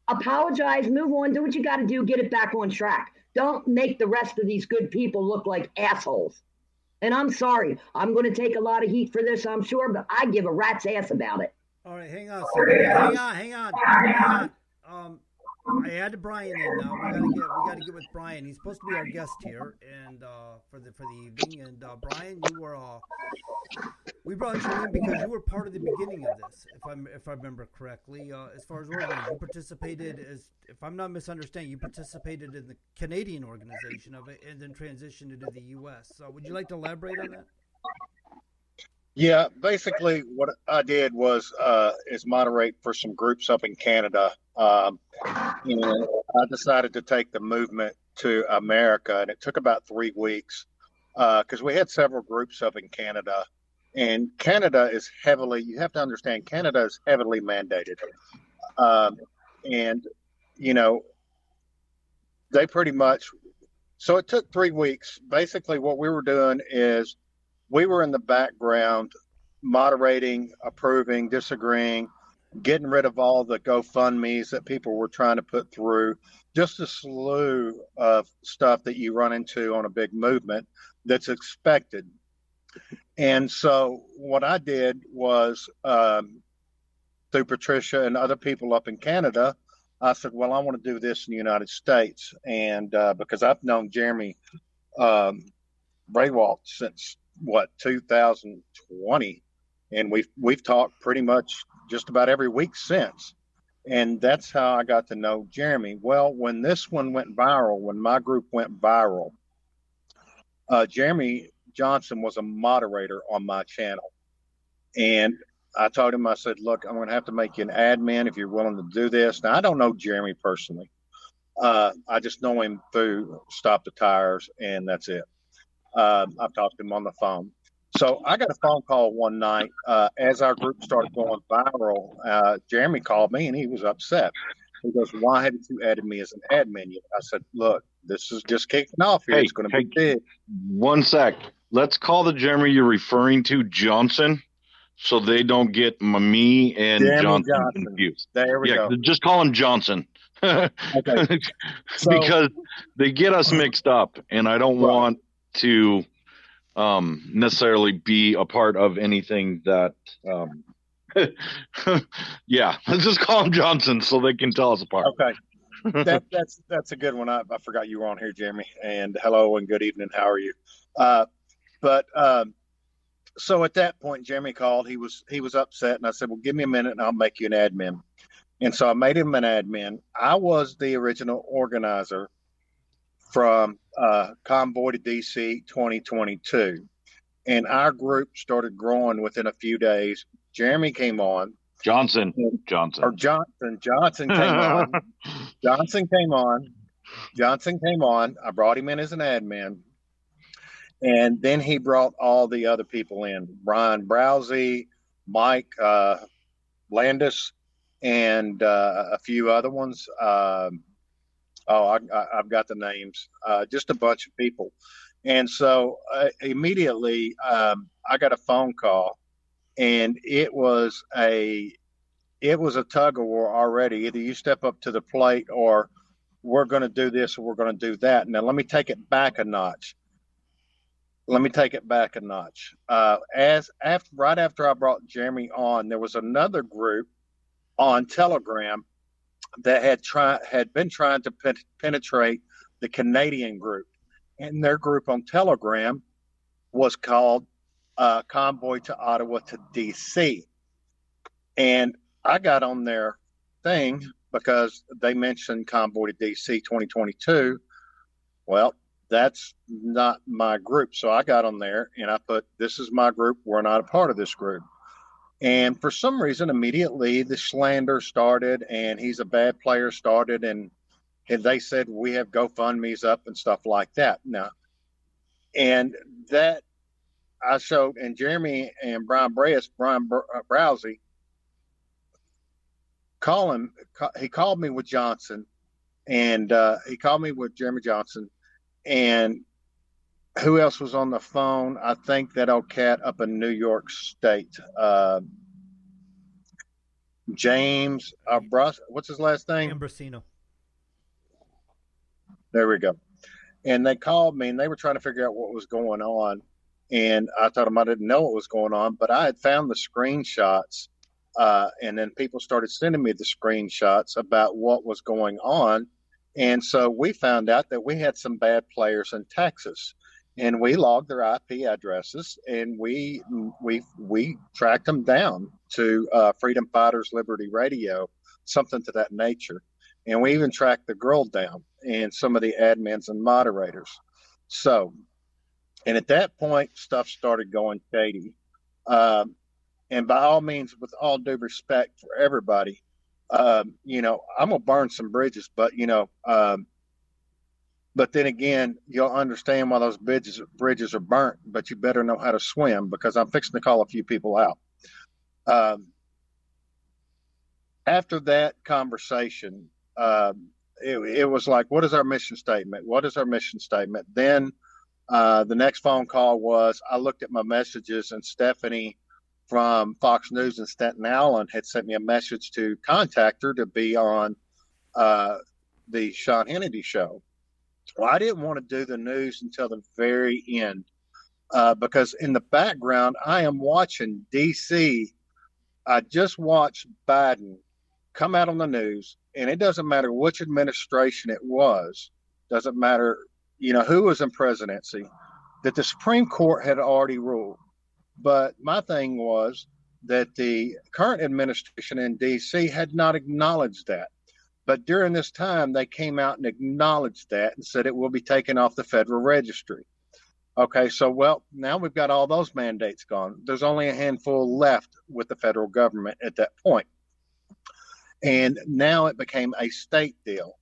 apologize, move on, do what you got to do, get it back on track. Don't make the rest of these good people look like assholes. And I'm sorry. I'm going to take a lot of heat for this, I'm sure, but I give a rat's ass about it. All right, hang on a second. Hang on. I added Brian in now. We gotta get with Brian. He's supposed to be our guest here, and for the evening. And Brian, you were we brought you in because you were part of the beginning of this, if I remember correctly. As far as organizing, you participated if I'm not misunderstanding, you participated in the Canadian organization of it, and then transitioned into the U.S. So, would you like to elaborate on that? Yeah, basically what I did was is moderate for some groups up in Canada. I decided to take the movement to America, and it took about 3 weeks because we had several groups up in Canada. And Canada is you have to understand, Canada is heavily mandated. They pretty much, so it took 3 weeks. Basically what we were doing is we were in the background moderating, approving, disagreeing, getting rid of all the GoFundMe's that people were trying to put through, just a slew of stuff that you run into on a big movement that's expected. And so what I did was, through Patricia and other people up in Canada, I said, well, I want to do this in the United States. And because I've known Jeremy Braywalt since, 2020. And we've talked pretty much just about every week since. And that's how I got to know Jeremy. Well, when this one went viral, when my group went viral, Jeremy Johnson was a moderator on my channel. And I told him, I said, look, I'm going to have to make you an admin if you're willing to do this. Now, I don't know Jeremy personally. I just know him through Stop the Tires, and that's it. I've talked to him on the phone. So I got a phone call one night as our group started going viral. Jeremy called me, and he was upset. He goes, why haven't you added me as an admin yet? I said, look, this is just kicking off here. It's going to be big. One sec. Let's call the Jeremy you're referring to Johnson, so they don't get me and Johnson confused. There we go. Just call him Johnson. Okay. Because they get us mixed up, and I don't want to necessarily be a part of anything that let's just call him Johnson so they can tell us apart. Okay. That's a good one. I forgot you were on here, Jeremy, and hello and good evening. How are you? So at that point, Jeremy called. He was upset, and I said, well, give me a minute and I'll make you an admin. And so I made him an admin. I was the original organizer from Convoy to DC 2022. And our group started growing within a few days. Jeremy came on. Johnson came on. Johnson came on. I brought him in as an admin. And then he brought all the other people in. Brian Browsey, Mike Landis, and a few other ones. I've got the names. Just a bunch of people. And so immediately I got a phone call, and it was a tug of war already. Either you step up to the plate, or we're going to do this, or we're going to do that. Now let me take it back a notch. Right after I brought Jeremy on, there was another group on Telegram that had been trying to penetrate the Canadian group, and their group on Telegram was called Convoy to Ottawa to DC. And I got on their thing because they mentioned Convoy to DC 2022. Well, that's not my group. So I got on there and I put, this is my group. We're not a part of this group. And for some reason, immediately the slander started, and he's a bad player started. And they said, we have GoFundMe's up and stuff like that now. And that I showed, and Jeremy and Brian Browsey, he called me with Johnson, and he called me with Jeremy Johnson. And who else was on the phone? I think that old cat up in New York State, James what's his last name? Ambrosino. There we go. And they called me, and they were trying to figure out what was going on. And I told them I didn't know what was going on, but I had found the screenshots. And then people started sending me the screenshots about what was going on. And so we found out that we had some bad players in Texas, and we logged their IP addresses, and we tracked them down to Freedom Fighters Liberty Radio, something to that nature. And we even tracked the girl down and some of the admins and moderators. So, and at that point, stuff started going shady. And by all means, with all due respect for everybody, I'm gonna burn some bridges, but but then again, you'll understand why those bridges are burnt. But you better know how to swim, because I'm fixing to call a few people out. After that conversation, it was like, what is our mission statement? What is our mission statement? Then The next phone call was I looked at my messages, and Stephanie from Fox News in Staten Island had sent me a message to contact her to be on the Sean Hannity show. Well, I didn't want to do the news until the very end because in the background, I am watching D.C. I just watched Biden come out on the news, and it doesn't matter which administration it was, doesn't matter, who was in presidency, that the Supreme Court had already ruled. But my thing was that the current administration in D.C. had not acknowledged that. But during this time, they came out and acknowledged that and said it will be taken off the federal registry. Okay, so, now we've got all those mandates gone. There's only a handful left with the federal government at that point. And now it became a state deal.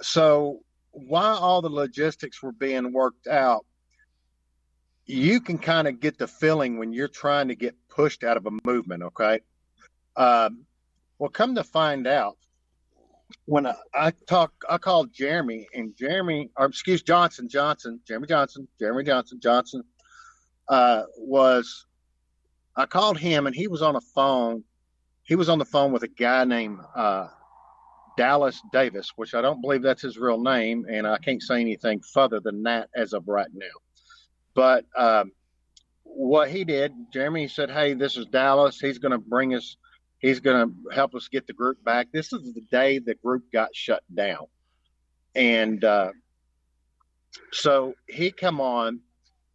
So while all the logistics were being worked out, you can kind of get the feeling when you're trying to get pushed out of a movement, okay? Come to find out, when I called Jeremy, and Jeremy Johnson, I called him, and he was on a phone. He was on the phone with a guy named Dallas Davis, which I don't believe that's his real name, and I can't say anything further than that as of right now. But what he did, Jeremy said, "Hey, this is Dallas. He's going to help us get the group back." This is the day the group got shut down. And so he come on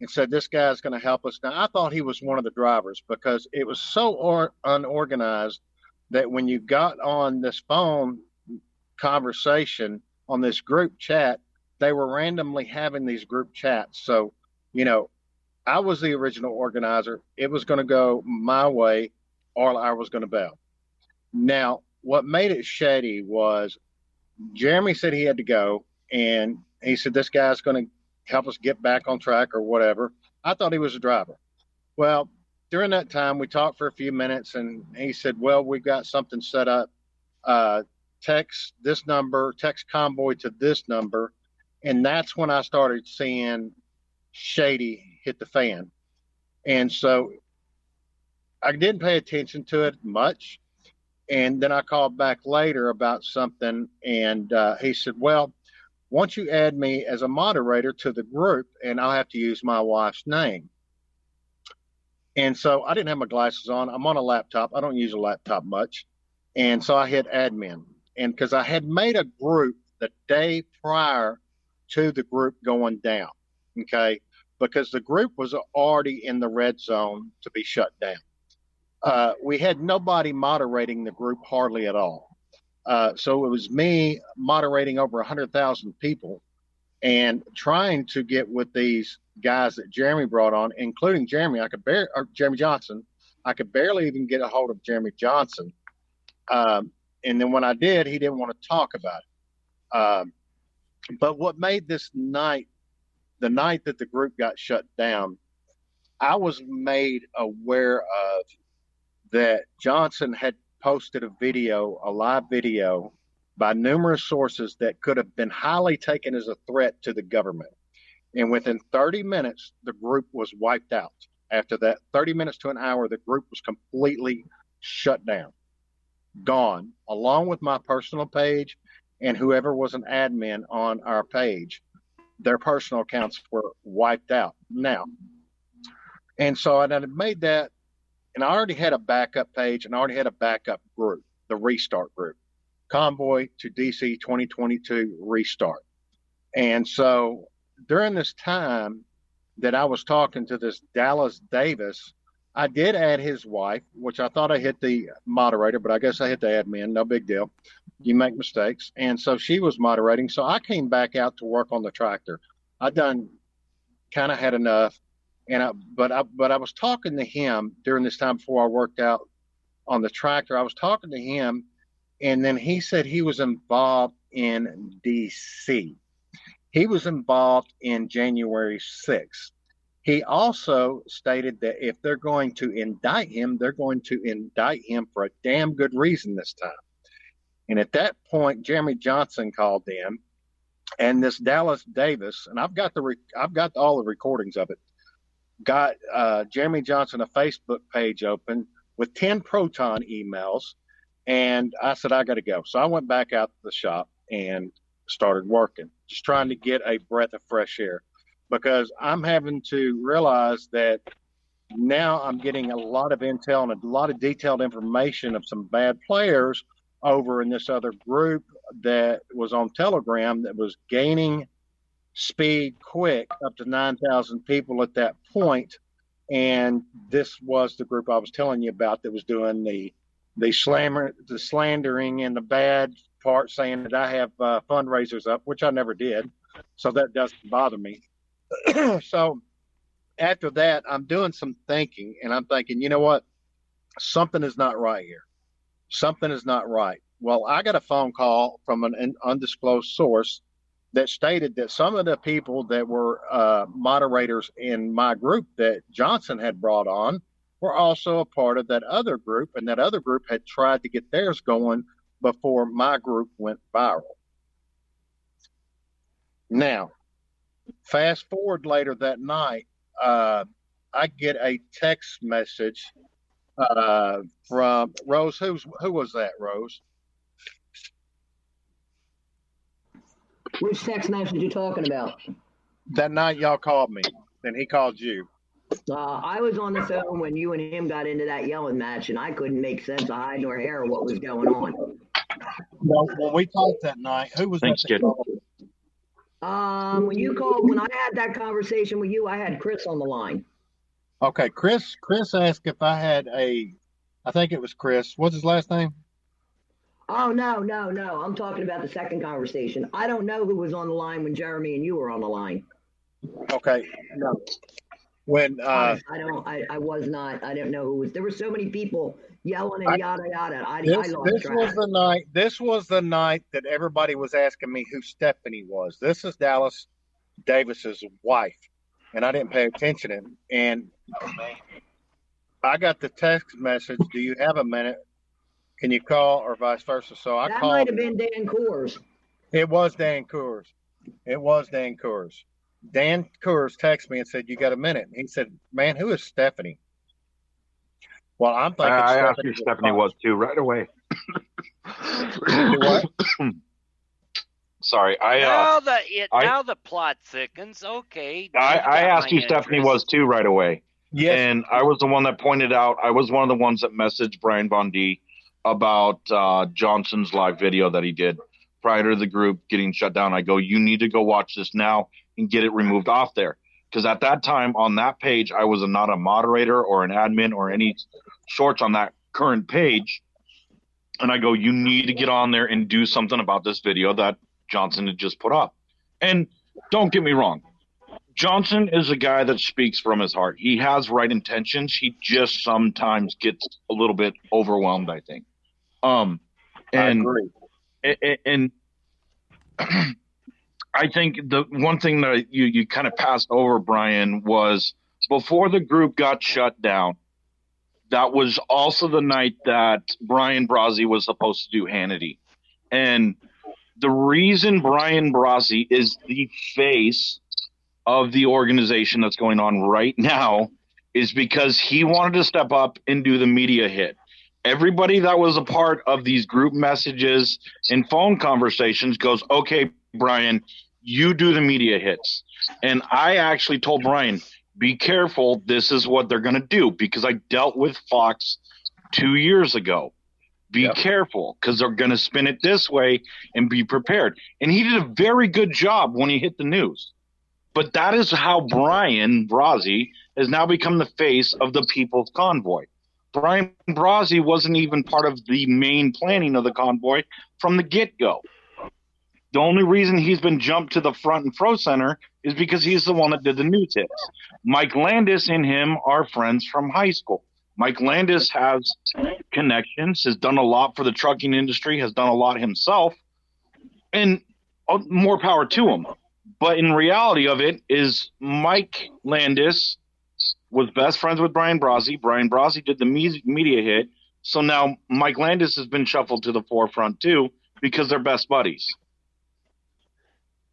and said, "This guy's going to help us." Now, I thought he was one of the drivers because it was so unorganized that when you got on this phone conversation on this group chat, they were randomly having these group chats. So, I was the original organizer. It was going to go my way or I was going to bail. Now, what made it shady was Jeremy said he had to go, and he said, "This guy's going to help us get back on track," or whatever. I thought he was a driver. Well, during that time, we talked for a few minutes, and he said, "Well, we've got something set up. Text this number, text convoy to this number." And that's when I started seeing shady hit the fan. And so I didn't pay attention to it much. And then I called back later about something, and he said, "Well, once you add me as a moderator to the group, and I'll have to use my wife's name." And so I didn't have my glasses on. I'm on a laptop. I don't use a laptop much. And so I hit admin. And because I had made a group the day prior to the group going down, okay, because the group was already in the red zone to be shut down. We had nobody moderating the group hardly at all. So it was me moderating over 100,000 people and trying to get with these guys that Jeremy brought on, including Jeremy. Jeremy Johnson. I could barely even get a hold of Jeremy Johnson. And then when I did, he didn't want to talk about it. But what made this night, the night that the group got shut down, I was made aware of that Johnson had posted a live video by numerous sources that could have been highly taken as a threat to the government. And within 30 minutes, the group was wiped out. After that, 30 minutes to an hour, the group was completely shut down, gone, along with my personal page and whoever was an admin on our page. Their personal accounts were wiped out now. And so I had made that, and I already had a backup page, and I already had a backup group, the Restart group, Convoy to DC 2022 Restart. And so during this time that I was talking to this Dallas Davis, I did add his wife, which I thought I hit the moderator, but I guess I hit the admin. No big deal. You make mistakes. And so she was moderating. So I came back out to work on the tractor. I kind of had enough. But I was talking to him during this time before I worked out on the tractor. I was talking to him, and then he said he was involved in DC. He was involved in January 6th. He also stated that if they're going to indict him, they're going to indict him for a damn good reason this time. And at that point, Jeremy Johnson called in, And this Dallas Davis, and I've got all the recordings of it. Got Jeremy Johnson a Facebook page open with 10 Proton emails, and I said I got to go. So I went back out to the shop and started working, just trying to get a breath of fresh air, because I'm having to realize that now I'm getting a lot of intel and a lot of detailed information of some bad players over in this other group that was on Telegram that was gaining speed quick up to 9,000 people at that point. And this was the group I was telling you about that was doing the slandering and the bad part, saying that I have fundraisers up, which I never did. So that doesn't bother me. So after that, I'm doing some thinking, and I'm thinking, you know what? Something is not right here. Something is not right. Well, I got a phone call from an undisclosed source that stated that some of the people that were moderators in my group that Johnson had brought on were also a part of that other group, and that other group had tried to get theirs going before my group went viral. Now, fast forward later that night, I get a text message from Rose. Who was that, Rose? Which text message are you talking about? That night y'all called me, and he called you. I was on the phone when you and him got into that yelling match, and I couldn't make sense of hide nor hair of what was going on. Well, when we talked that night, who was Thanks, that? kid. When I had that conversation with you, I had Chris on the line. Okay, Chris asked if I had I think it was Chris. What's his last name? Oh, no. I'm talking about the second conversation. I don't know who was on the line when Jeremy and you were on the line. Okay, no. When I was not. I didn't know who was. There were so many people yelling and yada yada. I lost track. This was the night that everybody was asking me who Stephanie was. This is Dallas Davis's wife, and I didn't pay attention. And I got the text message. Do you have a minute? Can you call, or vice versa? So I called. That might have been Dan Coors. It was Dan Coors. Dan Coors texted me and said, "You got a minute?" And he said, "Man, who is Stephanie?" Well, I'm thinking I asked who Stephanie was too right away. What? Sorry, now the plot thickens. Okay, I asked who Stephanie was too right away. Yes, and I was the one that pointed out. I was one of the ones that messaged Brian Von D about Johnson's live video that he did prior to the group getting shut down. I go, you need to go watch this now and get it removed off there. Because at that time on that page, I was not a moderator or an admin or any shorts on that current page. And I go, you need to get on there and do something about this video that Johnson had just put up. And don't get me wrong. Johnson is a guy that speaks from his heart. He has right intentions. He just sometimes gets a little bit overwhelmed, I think. I agree. And I think the one thing that you kind of passed over, Brian, was before the group got shut down, that was also the night that Brian Brazzi was supposed to do Hannity. And the reason Brian Brazzi is the face of the organization that's going on right now is because he wanted to step up and do the media hit. Everybody that was a part of these group messages and phone conversations goes, okay, Brian, you do the media hits. And I actually told Brian, be careful. This is what they're going to do, because I dealt with Fox 2 years ago. Be careful, because they're going to spin it this way, and be prepared. And he did a very good job when he hit the news. But that is how Brian Brazzi has now become the face of the People's Convoy. Brian Brazzi wasn't even part of the main planning of the convoy from the get-go. The only reason he's been jumped to the front and pro center is because he's the one that did the news hits. Mike Landis and him are friends from high school. Mike Landis has connections, has done a lot for the trucking industry, has done a lot himself, and more power to him. But in reality of it is Mike Landis was best friends with Brian Brazzi. Brian Brazzi did the media hit. So now Mike Landis has been shuffled to the forefront too, because they're best buddies.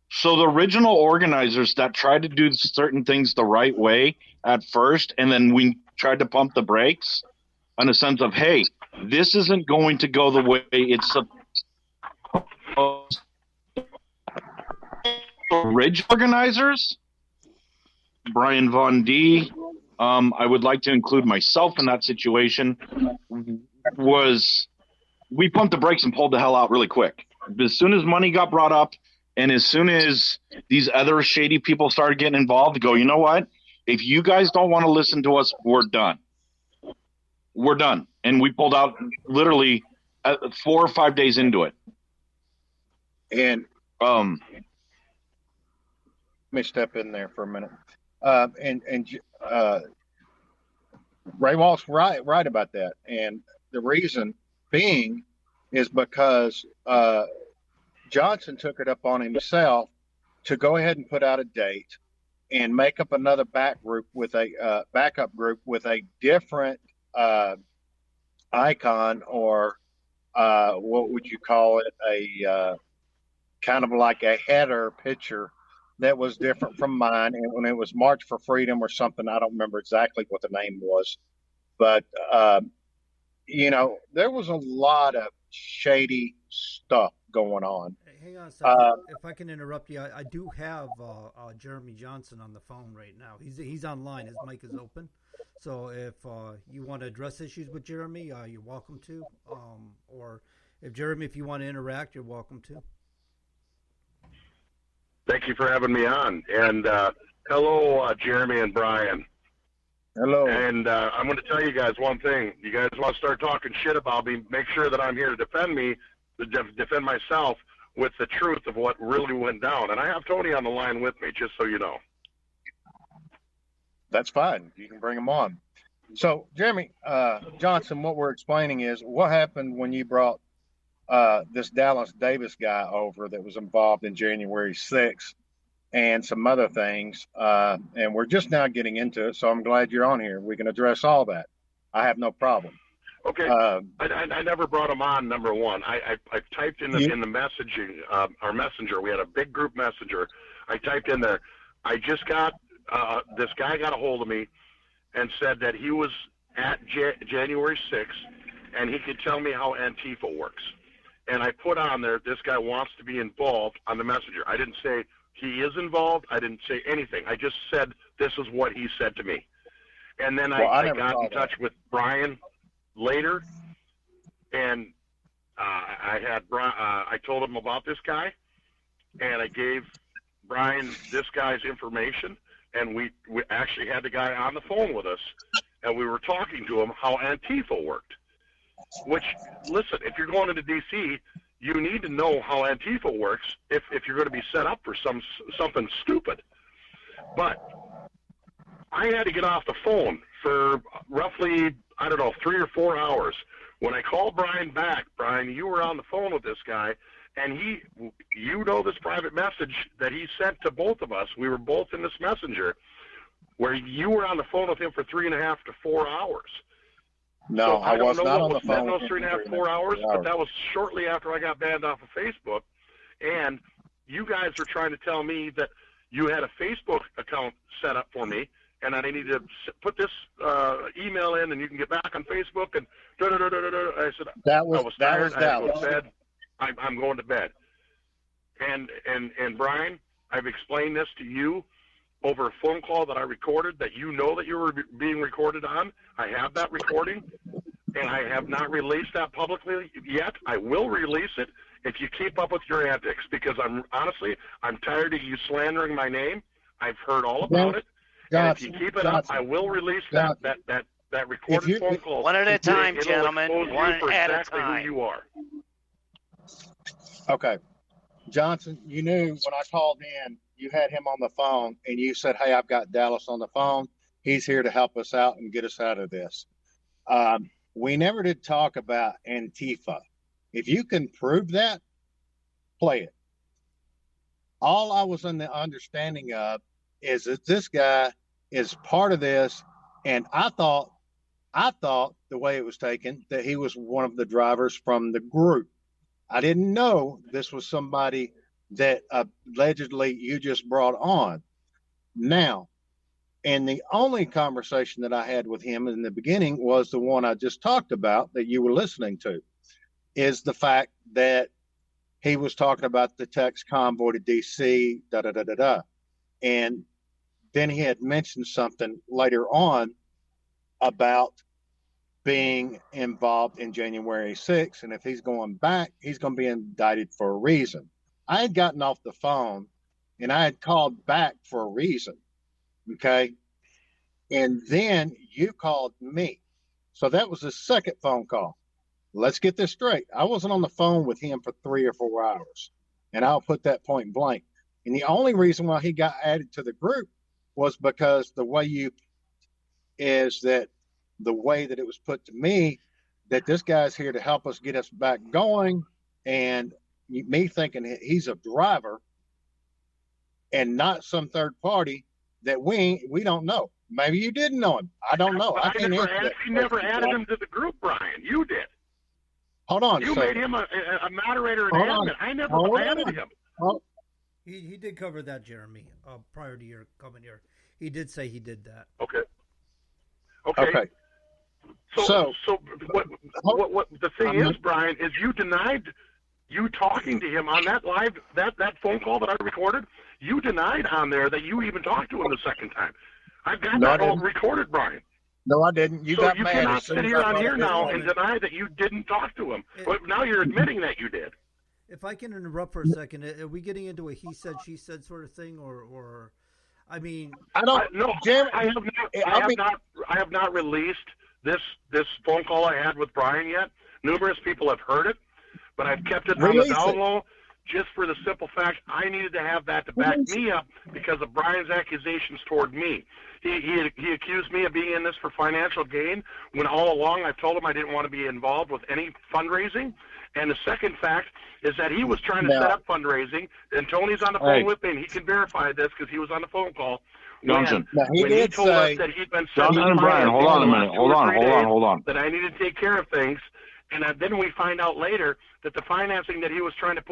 So the original organizers that tried to do certain things the right way at first, and then we tried to pump the brakes in a sense of, hey, this isn't going to go the way it's supposed. Original organizers, Brian Von D, I would like to include myself in that situation, was we pumped the brakes and pulled the hell out really quick. As soon as money got brought up, and as soon as these other shady people started getting involved, go, you know what? If you guys don't want to listen to us, we're done. We're done. And we pulled out literally 4 or 5 days into it. And let me step in there for a minute. Ray Walt's right about that. And the reason being is because Johnson took it up on himself to go ahead and put out a date and make up another backup group with a different icon, or what would you call it? A kind of like a header picture that was different from mine. And when it was March for Freedom or something, I don't remember exactly what the name was, but there was a lot of shady stuff going on. Hang on a second. If I can interrupt you, I do have Jeremy Johnson on the phone right now. He's online. His mic is open. So if you want to address issues with Jeremy, you're welcome to. Or if you want to interact, you're welcome to. Thank you for having me on. And hello, Jeremy and Brian. Hello. And I'm going to tell you guys one thing. You guys want to start talking shit about me, make sure that I'm here to defend myself with the truth of what really went down. And I have Tony on the line with me, just so you know. That's fine. You can bring him on. So, Jeremy Johnson, what we're explaining is what happened when you brought this Dallas Davis guy over that was involved in January 6th and some other things. And we're just now getting into it. So I'm glad you're on here. We can address all that. I have no problem. Okay. I never brought him on, number one. I typed in the messaging, our messenger. We had a big group messenger. I typed in there, I just got, this guy got a hold of me and said that he was at January 6th and he could tell me how Antifa works. And I put on there, this guy wants to be involved on the messenger. I didn't say he is involved. I didn't say anything. I just said this is what he said to me. And then I got in touch with Brian later, and I told him about this guy, and I gave Brian this guy's information, and we actually had the guy on the phone with us, and we were talking to him how Antifa worked. Which, listen, if you're going into D.C., you need to know how Antifa works if you're going to be set up for something stupid. But I had to get off the phone for roughly, 3 or 4 hours. When I called Brian back, Brian, you were on the phone with this guy, and this private message that he sent to both of us. We were both in this messenger where you were on the phone with him for 3.5 to 4 hours. No, so I was not on the phone. Those 3.5, 4 hours, but that was shortly after I got banned off of Facebook. And you guys were trying to tell me that you had a Facebook account set up for me, and I need to put this email in, and you can get back on Facebook. And I said I was tired. I had to go to bed. I'm going to bed. And Brian, I've explained this to you over a phone call that I recorded that you know that you were being recorded on. I have that recording, and I have not released that publicly yet. I will release it if you keep up with your antics, because I'm tired of you slandering my name. I've heard all about it. And if you keep it up, I will release that recorded phone call. One at a time, gentlemen. One at a time. Who you are. Okay. Johnson, you knew when I called in, you had him on the phone, and you said, hey, I've got Dallas on the phone. He's here to help us out and get us out of this. We never did talk about Antifa. If you can prove that, play it. All I was in the understanding of is that this guy is part of this, and I thought the way it was taken that he was one of the drivers from the group. I didn't know this was somebody that allegedly you just brought on. Now, and the only conversation that I had with him in the beginning was the one I just talked about that you were listening to, is the fact that he was talking about the text convoy to DC, da da da da da. And then he had mentioned something later on about being involved in January 6th. And if he's going back, he's going to be indicted for a reason. I had gotten off the phone and I had called back for a reason. Okay. And then you called me. So that was the second phone call. Let's get this straight. I wasn't on the phone with him for 3 or 4 hours. And I'll put that point blank. And the only reason why he got added to the group was because the way that it was put to me, that this guy's here to help us get us back going. And me thinking he's a driver and not some third party that we don't know. Maybe you didn't know him. I don't know. I never added him to the group, Brian. You did. Hold on. You made him a moderator and admin. I never added him. He did cover that, Jeremy, prior to your coming here. He did say he did that. Okay. So what the thing is, Brian, is you denied you talking to him on that live that phone call that I recorded. You denied on there that you even talked to him the second time. I've got that all recorded, Brian. No, I didn't. You got mad. Cannot sit here on here now and deny that you didn't talk to him. But now you're admitting that you did. If I can interrupt for a second, are we getting into a he said, she said sort of thing, or I mean, I don't know. I have not released this phone call I had with Brian yet. Numerous people have heard it, but I've kept it on the down low just for the simple fact I needed to have that to back me up because of Brian's accusations toward me. He accused me of being in this for financial gain when all along I've told him I didn't want to be involved with any fundraising. And the second fact is that he was trying to set up fundraising, and Tony's on the phone with me, and he can verify this because he was on the phone call. Johnson. When he told us that he'd been Johnson and Brian, hold on a minute. Hold on. That I needed to take care of things. And then we find out later that the financing that he was trying to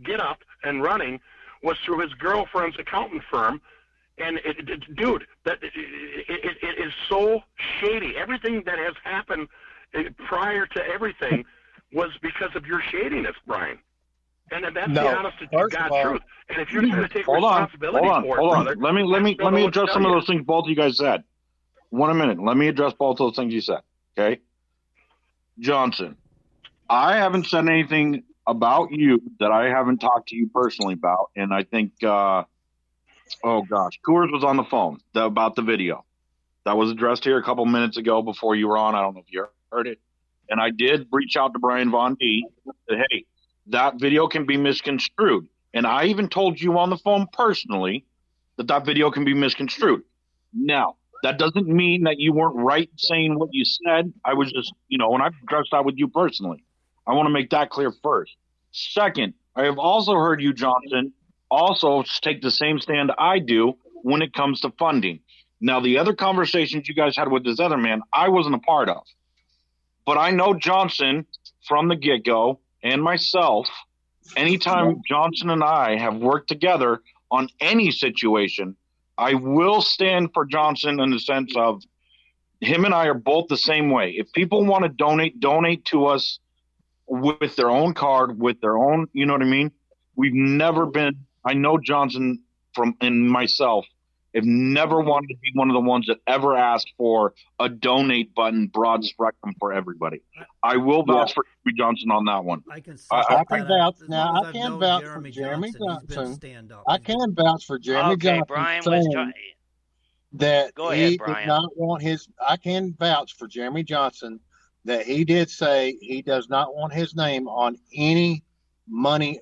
get up and running was through his girlfriend's accountant firm. And dude, it is so shady. Everything that has happened prior to everything was because of your shadiness, Brian. And that's the honest to God's truth. And if you're going to take responsibility for it, brother, let me address some of those things both of you guys said. 1 minute. Let me address both those things you said. Okay, Johnson, I haven't said anything about you that I haven't talked to you personally about, and I think, oh gosh, Coors was on the phone about the video that was addressed here a couple minutes ago before you were on. I don't know if you heard it, and I did reach out to Brian Von D. Said, hey, that video can be misconstrued, and I even told you on the phone personally that video can be misconstrued. Now, that doesn't mean that you weren't right saying what you said. I was just, and I've addressed that with you personally. I want to make that clear first. Second, I have also heard you, Johnson, also take the same stand I do when it comes to funding. Now, the other conversations you guys had with this other man, I wasn't a part of. But I know Johnson from the get-go and myself, anytime Johnson and I have worked together on any situation, I will stand for Johnson in the sense of him and I are both the same way. If people want to donate to us with their own card, with their own, you know what I mean? We've never been, I know Johnson and myself have never wanted to be one of the ones that ever asked for a donate button, broad spectrum for everybody. I will vouch for Jeremy Johnson on that one. I can vouch. Now, I can vouch for Jeremy Johnson. I can vouch for Jeremy Johnson. Brian was trying. That he did not want his. I can vouch for Jeremy Johnson that he did say he does not want his name on any money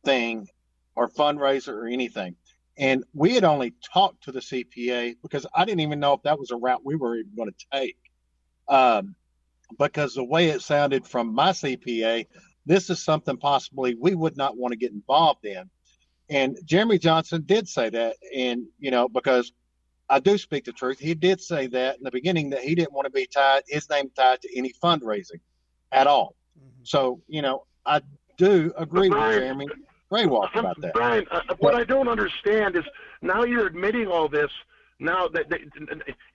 thing or fundraiser or anything. And we had only talked to the CPA because I didn't even know if that was a route we were even going to take. Because the way it sounded from my CPA, this is something possibly we would not want to get involved in. And Jeremy Johnson did say that. And, because I do speak the truth, he did say that in the beginning that he didn't want to be his name tied to any fundraising at all. Mm-hmm. So, I do agree with Jeremy. brainwashed about that. Brian, what I don't understand is now you're admitting all this. Now that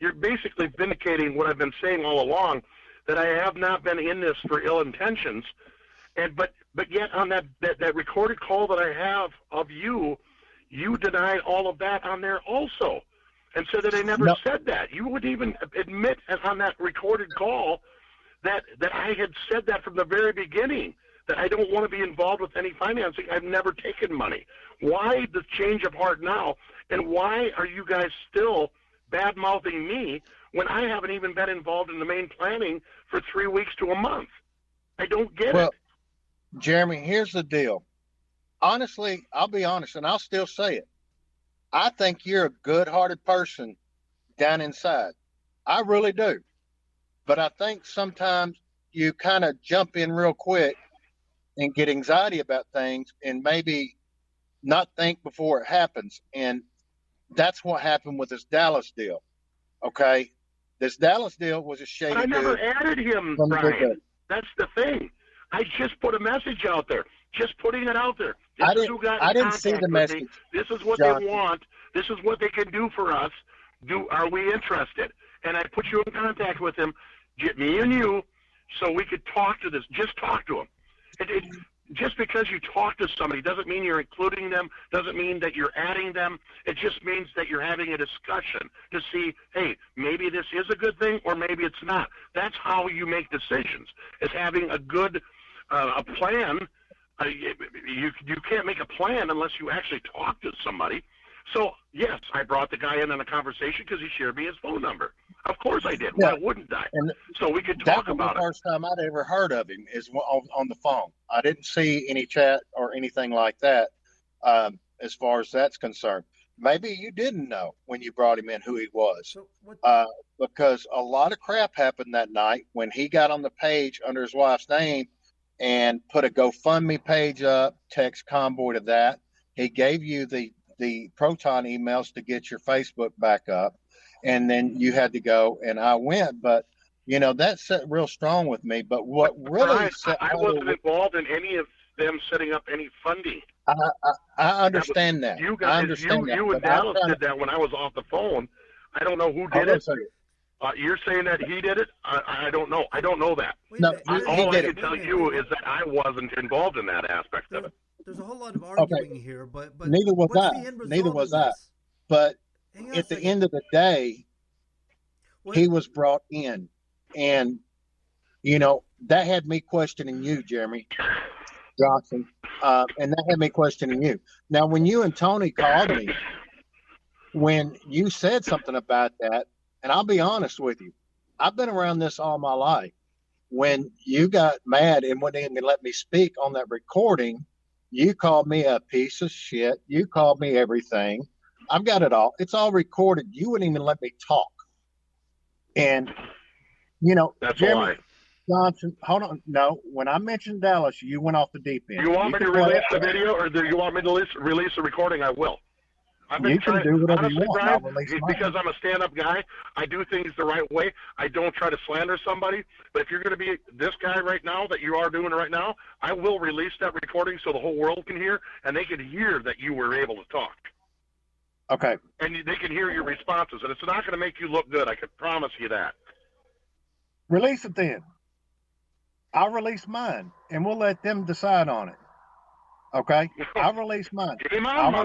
you're basically vindicating what I've been saying all along, that I have not been in this for ill intentions, but yet on that recorded call that I have of you denied all of that on there also, and said that I never said that. You would even admit on that recorded call that I had said that from the very beginning, that I don't want to be involved with any financing. I've never taken money. Why the change of heart now? And why are you guys still bad-mouthing me when I haven't even been involved in the main planning for 3 weeks to a month? I don't get it. Jeremy, here's the deal. Honestly, I'll be honest, and I'll still say it. I think you're a good-hearted person down inside. I really do. But I think sometimes you kind of jump in real quick and get anxiety about things and maybe not think before it happens. And that's what happened with this Dallas deal. Okay? This Dallas deal was a shady I never dude added him, Brian. That's the thing. I just put a message out there. Just putting it out there. I didn't see the message. This is what John. they want. This is what they can do for us. Are we interested? And I put you in contact with him, me and you, so we could talk to this. Just talk to him. Just because you talk to somebody doesn't mean you're including them, doesn't mean that you're adding them. It just means that you're having a discussion to see, hey, maybe this is a good thing or maybe it's not. That's how you make decisions, is having a good a plan. You can't make a plan unless you actually talk to somebody. So, yes, I brought the guy in on a conversation because he shared me his phone number. Of course I did. Yeah. Why wouldn't I? And so we could talk about it. The first time I'd ever heard of him is on the phone. I didn't see any chat or anything like that as far as that's concerned. Maybe you didn't know when you brought him in who he was. Because a lot of crap happened that night when he got on the page under his wife's name and put a GoFundMe page up, text Convoy to that. He gave you the Proton emails to get your Facebook back up. And then you had to go, and I went. But, that set real strong with me. But what really I wasn't involved in any of them setting up any funding. I understand that. You guys, you and Dallas did that when I was off the phone. I don't know who did it. You're saying that he did it? I don't know. I don't know that. No, all I can tell you is that I wasn't involved in that aspect of it. There's a whole lot of arguing here, but neither was I. Neither was I. But at the end of the day, he was brought in, and that had me questioning you, Jeremy Johnson, and that had me questioning you. Now, when you and Tony called me, when you said something about that, and I'll be honest with you, I've been around this all my life. When you got mad and wouldn't even let me speak on that recording, you called me a piece of shit. You called me everything. I've got it all. It's all recorded. You wouldn't even let me talk. And, that's Jeremy Johnson, hold on. No, when I mentioned Dallas, you went off the deep end. You want me to release the video, or do you want me to release the recording? I will. You can do whatever you want. Brian, because I'm a stand-up guy, I do things the right way. I don't try to slander somebody. But if you're going to be this guy right now that you are doing right now, I will release that recording so the whole world can hear, and they can hear that you were able to talk. Okay. And they can hear your responses, and it's not going to make you look good. I can promise you that. Release it then. I'll release mine, and we'll let them decide on it. Okay, I'll release mine. I'll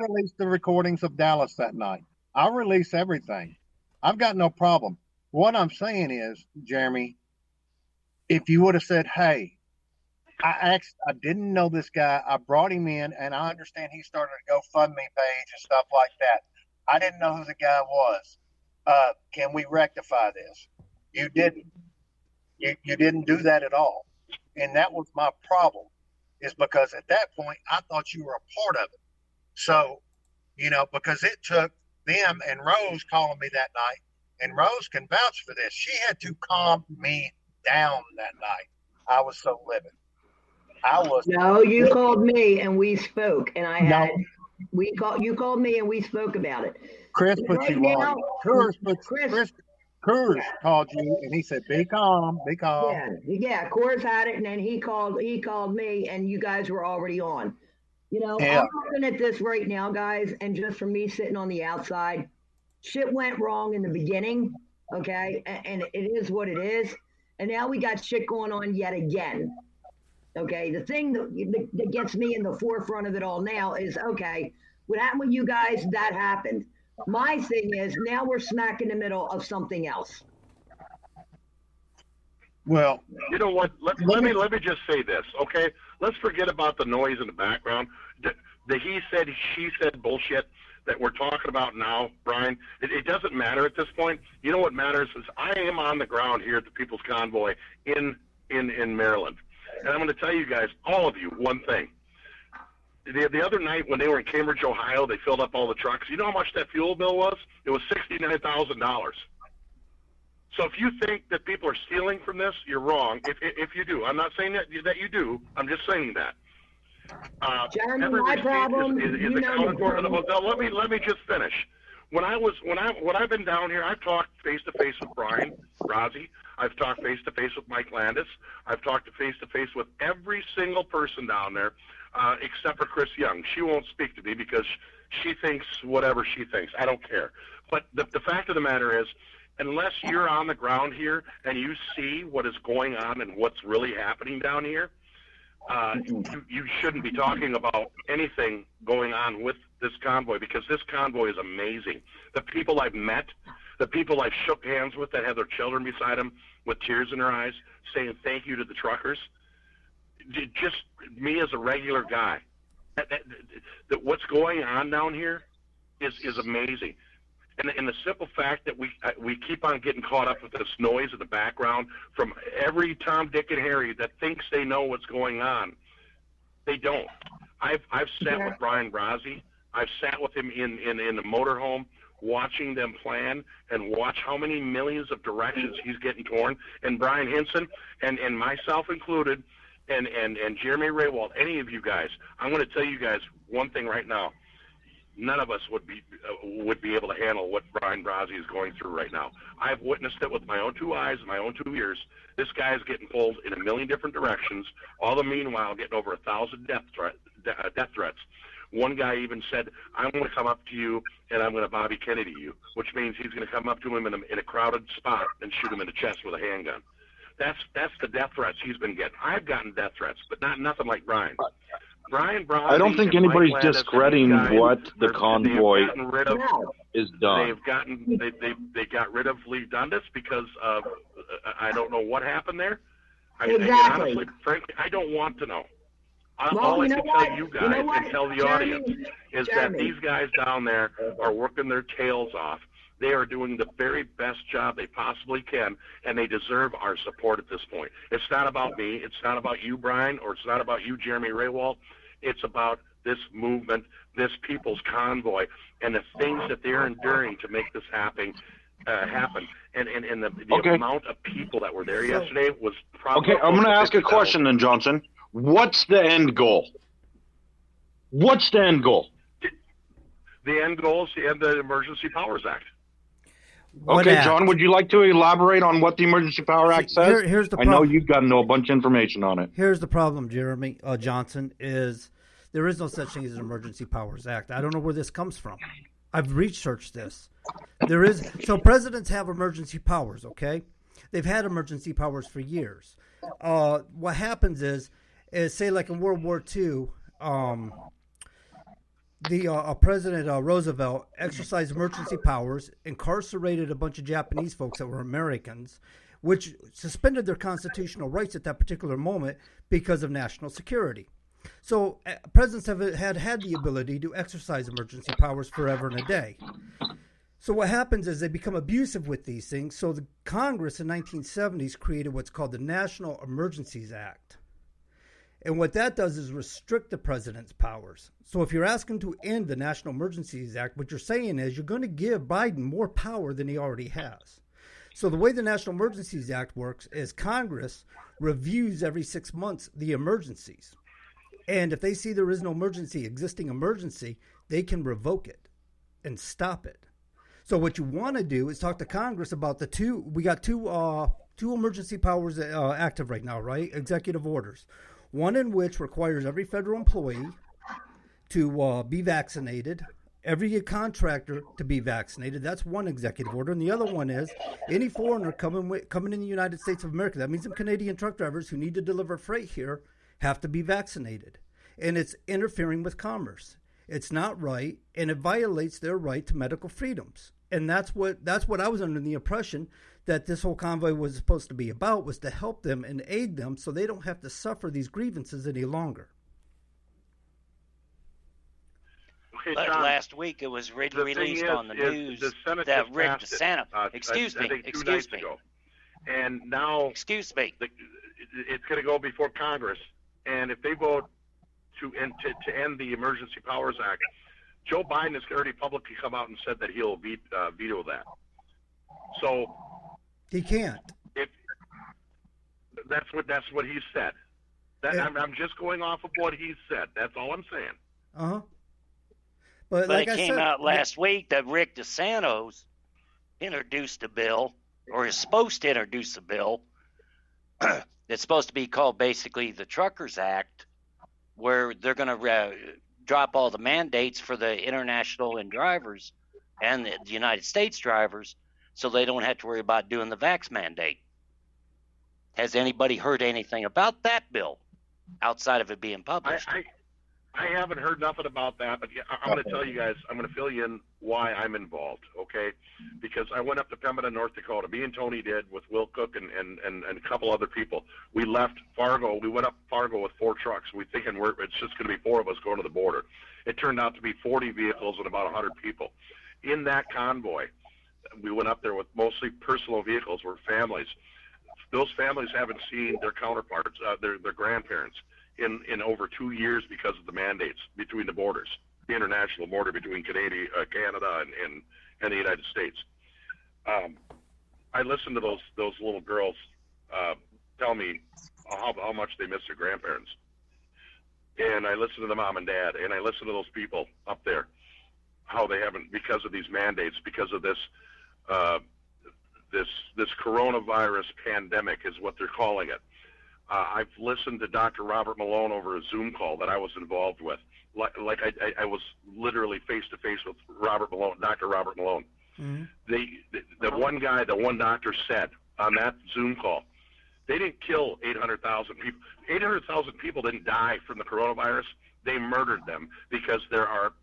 release the recordings of Dallas that night. I'll release everything. I've got no problem. What I'm saying is, Jeremy, if you would have said, hey, I didn't know this guy. I brought him in, and I understand he started a GoFundMe page and stuff like that. I didn't know who the guy was. Can we rectify this? You didn't. You didn't do that at all. And that was my problem. Is because at that point, I thought you were a part of it. So, because it took them and Rose calling me that night, and Rose can vouch for this. She had to calm me down that night. I was so livid. No, you called me and we spoke, and you called me and we spoke about it. Chris put you on. Chris Coors called you and he said, "Be calm, be calm." Yeah. Coors had it, and then he called me, and you guys were already on. Yeah. I'm looking at this right now, guys, and just from me sitting on the outside, shit went wrong in the beginning, okay, and it is what it is, and now we got shit going on yet again. Okay, the thing that gets me in the forefront of it all now is, okay, what happened with you guys, that happened. My thing is, now we're smack in the middle of something else. Well, you know what? Let me just say this, okay? Let's forget about the noise in the background. The he said, she said bullshit that we're talking about now, Brian. It doesn't matter at this point. You know what matters is I am on the ground here at the People's Convoy in Maryland. And I'm going to tell you guys, all of you, one thing. The other night when they were in Cambridge, Ohio, they filled up all the trucks. You know how much that fuel bill was? It was $69,000. So if you think that people are stealing from this, you're wrong. If you do, I'm not saying that you do. I'm just saying that. Jeremy, my problem is accounted for. Let me just finish. When I've been down here, I've talked face to face with Brian Rossi. I've talked face to face with Mike Landis. I've talked face to face with every single person down there, except for Chris Young. She won't speak to me because she thinks whatever she thinks. I don't care. But the fact of the matter is, unless you're on the ground here and you see what is going on and what's really happening down here, you shouldn't be talking about anything going on with this convoy, because this convoy is amazing. The people I've met, the people I've shook hands with that have their children beside them with tears in their eyes saying thank you to the truckers, just me as a regular guy, that what's going on down here is amazing. And the simple fact that we keep on getting caught up with this noise in the background from every Tom, Dick, and Harry that thinks they know what's going on, they don't. I've sat with Brian Rossi. I've sat with him in the motorhome, watching them plan and watch how many millions of directions he's getting torn. And Brian Hinson and myself included, and Jeremy Raywald, any of you guys, I'm going to tell you guys one thing right now. None of us would be able to handle what Brian Rossi is going through right now. I've witnessed it with my own two eyes, my own 2 ears. This guy is getting pulled in a million different directions, all the meanwhile getting over 1,000 death threats. One guy even said, "I'm going to come up to you and I'm going to Bobby Kennedy you," which means he's going to come up to him in a crowded spot and shoot him in the chest with a handgun. That's the death threats he's been getting. I've gotten death threats, but nothing like Brian. Brian Rossi, I don't think anybody's discrediting what the convoy is done. They got rid of Lee Dundas because of I don't know what happened there. Exactly. Honestly, frankly, I don't want to know. All I can tell you guys and tell the audience is that these guys down there are working their tails off. They are doing the very best job they possibly can, and they deserve our support at this point. It's not about me. It's not about you, Brian, or it's not about you, Jeremy Raywald. It's about this movement, this People's Convoy, and the things that they're enduring to make this happen. And the amount of people that were there yesterday was probably... Okay, I'm going to ask a question then, Johnson. What's the end goal? What's the end goal? The end goal is to end the Emergency Powers Act. Okay, John, would you like to elaborate on what the Emergency Power Act says? Here's the I know you've got to know a bunch of information on it. Here's the problem, Jeremy Johnson, is there is no such thing as an Emergency Powers Act. I don't know where this comes from. I've researched this. So presidents have emergency powers, okay? They've had emergency powers for years. What happens is say like in World War II, President Roosevelt exercised emergency powers, incarcerated a bunch of Japanese folks that were Americans, which suspended their constitutional rights at that particular moment because of national security. So presidents have had the ability to exercise emergency powers forever and a day. So what happens is they become abusive with these things. So the Congress in the 1970s created what's called the National Emergencies Act. And what that does is restrict the president's powers. So if you're asking to end the National Emergencies Act, what you're saying is you're going to give Biden more power than he already has. So the way the National Emergencies Act works is Congress reviews every 6 months the emergencies. And if they see there is no existing emergency, they can revoke it and stop it. So what you want to do is talk to Congress about we got two emergency powers active right now, right? Executive orders. One in which requires every federal employee to be vaccinated, every contractor to be vaccinated. That's one executive order. And the other one is any foreigner coming in the United States of America, that means some Canadian truck drivers who need to deliver freight here, have to be vaccinated. And it's interfering with commerce. It's not right, and it violates their right to medical freedoms. And that's what I was under the impression that this whole convoy was supposed to be about, was to help them and aid them so they don't have to suffer these grievances any longer. Okay, But John, last week it was released on the news that Rick DeSantis, excuse me, and now excuse me, it's going to go before Congress, and if they vote to end the Emergency Powers Act, Joe Biden has already publicly come out and said that he'll veto that. So he can't. That's what he said. I'm just going off of what he said. That's all I'm saying. Uh-huh. But like it came out last week that Rick DeSantis introduced a bill, or is supposed to introduce a bill. It's supposed to be called basically the Truckers Act, where they're going to drop all the mandates for the international and drivers and the United States drivers, so they don't have to worry about doing the vax mandate. Has anybody heard anything about that bill outside of it being published? I haven't heard nothing about that, but I'm going to tell you guys, I'm going to fill you in why I'm involved, okay? Because I went up to Pembina, North Dakota. Me and Tony did with Will Cook and a couple other people. We left Fargo. We went up Fargo with 4 trucks. We thinking it's just going to be 4 of us going to the border. It turned out to be 40 vehicles and about 100 people. In that convoy, we went up there with mostly personal vehicles, were families. Those families haven't seen their counterparts, their grandparents, in over 2 years because of the mandates between the borders, the international border between Canada and the United States. I listened to those little girls tell me how much they miss their grandparents, and I listened to the mom and dad, and I listened to those people up there, how they haven't, because of these mandates, because of this this coronavirus pandemic is what they're calling it. I've listened to Dr. Robert Malone over a Zoom call that I was involved with. Like I was literally face to face with Dr. Robert Malone. Mm-hmm. The one doctor said on that Zoom call, they didn't kill 800,000 people. 800,000 people didn't die from the coronavirus. They murdered them because there are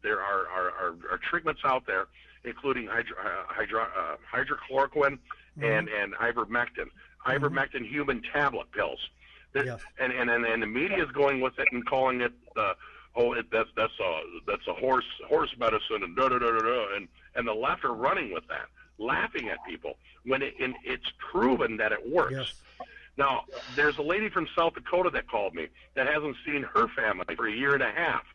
treatments out there, including hydrochloroquine and ivermectin. Ivermectin human tablet pills. Yes. And the media is going with it and calling it that's a horse medicine and and the left are running with that, laughing at people when it's proven that it works. Yes. Now there's a lady from South Dakota that called me that hasn't seen her family for a year and a half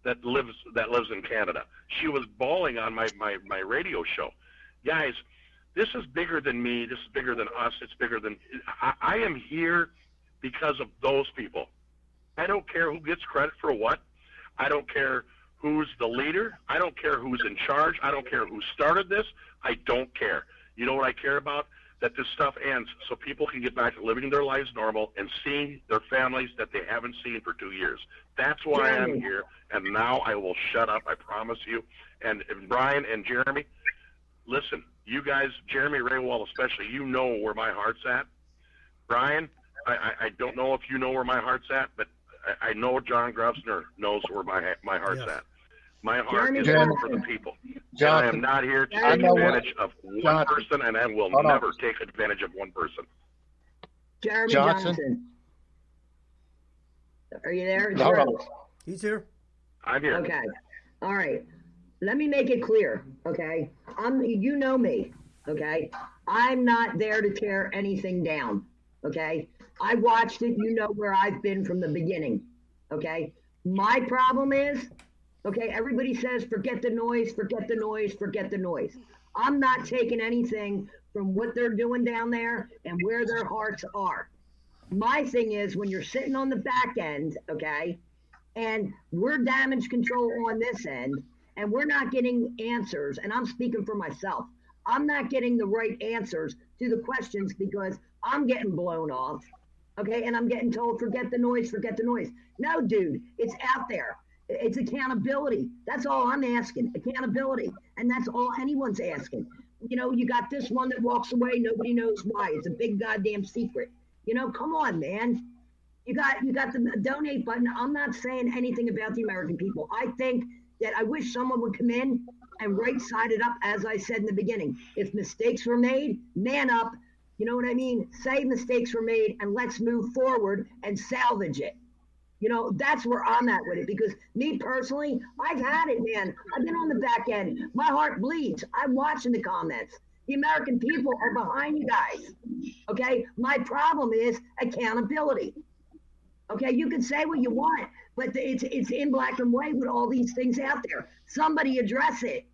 that lives in Canada. She was bawling on my radio show. Guys, this is bigger than me. This is bigger than us. It's bigger than I am here because of those people. I don't care who gets credit for what. I don't care who's the leader. I don't care who's in charge. I don't care who started this. I don't care. You know what I care about? That this stuff ends so people can get back to living their lives normal and seeing their families that they haven't seen for 2 years. That's why I'm here, and now I will shut up, I promise you. And Brian and Jeremy, listen, you guys, Jeremy Raywall especially, you know where my heart's at. Brian, I don't know if you know where my heart's at, but I know John Grubsner knows where my heart's at. My heart is for the people. And I am not here to take advantage of one person, and I will never take advantage of one person. Jeremy Johnson. Are you there? He's here. I'm here. Okay. All right. Let me make it clear, okay? You know me, okay? I'm not there to tear anything down, okay? I watched it. You know where I've been from the beginning, okay? My problem is, okay, everybody says, forget the noise, forget the noise, forget the noise. I'm not taking anything from what they're doing down there and where their hearts are. My thing is, when you're sitting on the back end, okay, and we're damage control on this end, and we're not getting answers, and I'm speaking for myself. I'm not getting the right answers to the questions because I'm getting blown off, okay? And I'm getting told, forget the noise, forget the noise. No, dude, it's out there. It's accountability. That's all I'm asking, accountability. And that's all anyone's asking. You know, you got this one that walks away, nobody knows why. It's a big goddamn secret. You know, come on, man. You got the donate button. I'm not saying anything about the American people. I think that I wish someone would come in and right side it up, as I said in the beginning. If mistakes were made, man up. You know what I mean? Say mistakes were made and let's move forward and salvage it. You know, that's where I'm at with it, because me personally, I've had it, man. I've been on the back end. My heart bleeds. I'm watching the comments. The American people are behind you guys. Okay? My problem is accountability. Okay, you can say what you want, but it's in black and white with all these things out there. Somebody address it.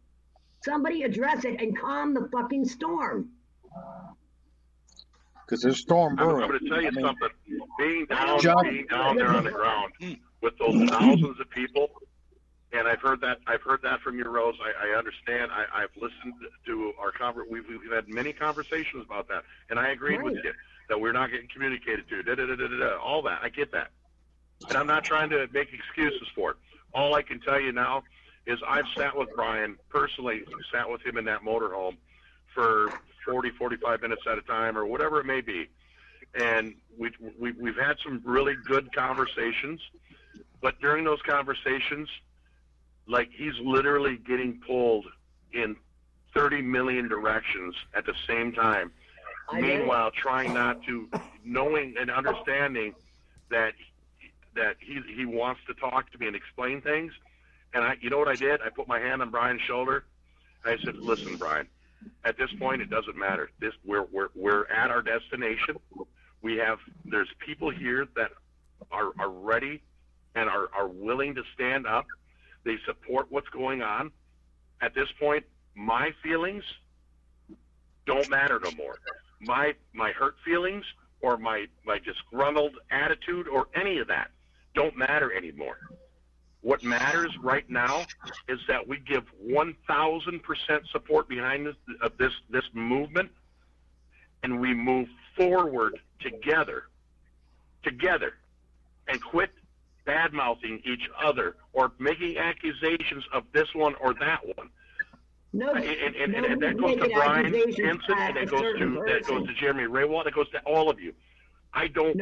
Somebody address it and calm the fucking storm. Because there's storm brewing. I'm going to tell you something. Being down there on the ground with those thousands of people, and I've heard that from you, Rose. I understand. I've listened to our we've had many conversations about that, and I agreed with you that we're not getting communicated to. All that, I get that, and I'm not trying to make excuses for it. All I can tell you now is I've sat with Brian personally, sat with him in that motorhome for 40, 45 minutes at a time, or whatever it may be, and we've had some really good conversations. But during those conversations, like, he's literally getting pulled in 30 million directions at the same time. Meanwhile, trying not to, knowing and understanding that he wants to talk to me and explain things. And you know what I did? I put my hand on Brian's shoulder. I said, "Listen, Brian, at this point, it doesn't matter. We're at our destination. There's people here that are ready and are willing to stand up. They support what's going on. At this point, my feelings don't matter no more. My hurt feelings or my disgruntled attitude or any of that don't matter anymore. What matters right now is that we give 1,000% support behind this movement, and we move forward together, and quit bad-mouthing each other or making accusations of this one or that one." No, and that goes to Brian Henson, and that goes to Jeremy Raywald, that goes to all of you. I don't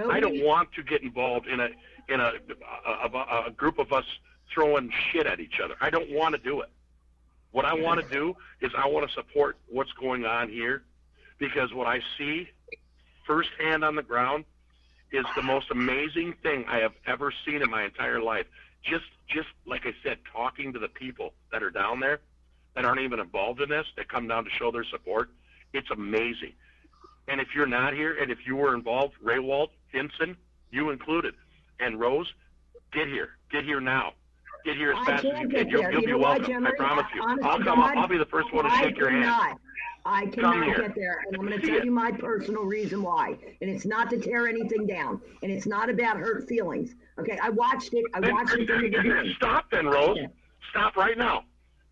want to get involved in a group of us throwing shit at each other. I don't want to do it. What I want to do is I want to support what's going on here, because what I see firsthand on the ground is the most amazing thing I have ever seen in my entire life. Just like I said, talking to the people that are down there that aren't even involved in this, that come down to show their support, it's amazing. And if you're not here, and if you were involved, Raywald, Hinson, you included, and Rose, get here now. Get here as fast as you can. You'll be welcome. I promise you. I'll come up. I'll be the first one to shake your hand. I cannot get there, and I'm going to tell you my personal reason why. And it's not to tear anything down, and it's not about hurt feelings. Okay, I watched it. From the beginning. Stop then, Rose. Yeah. Stop right now.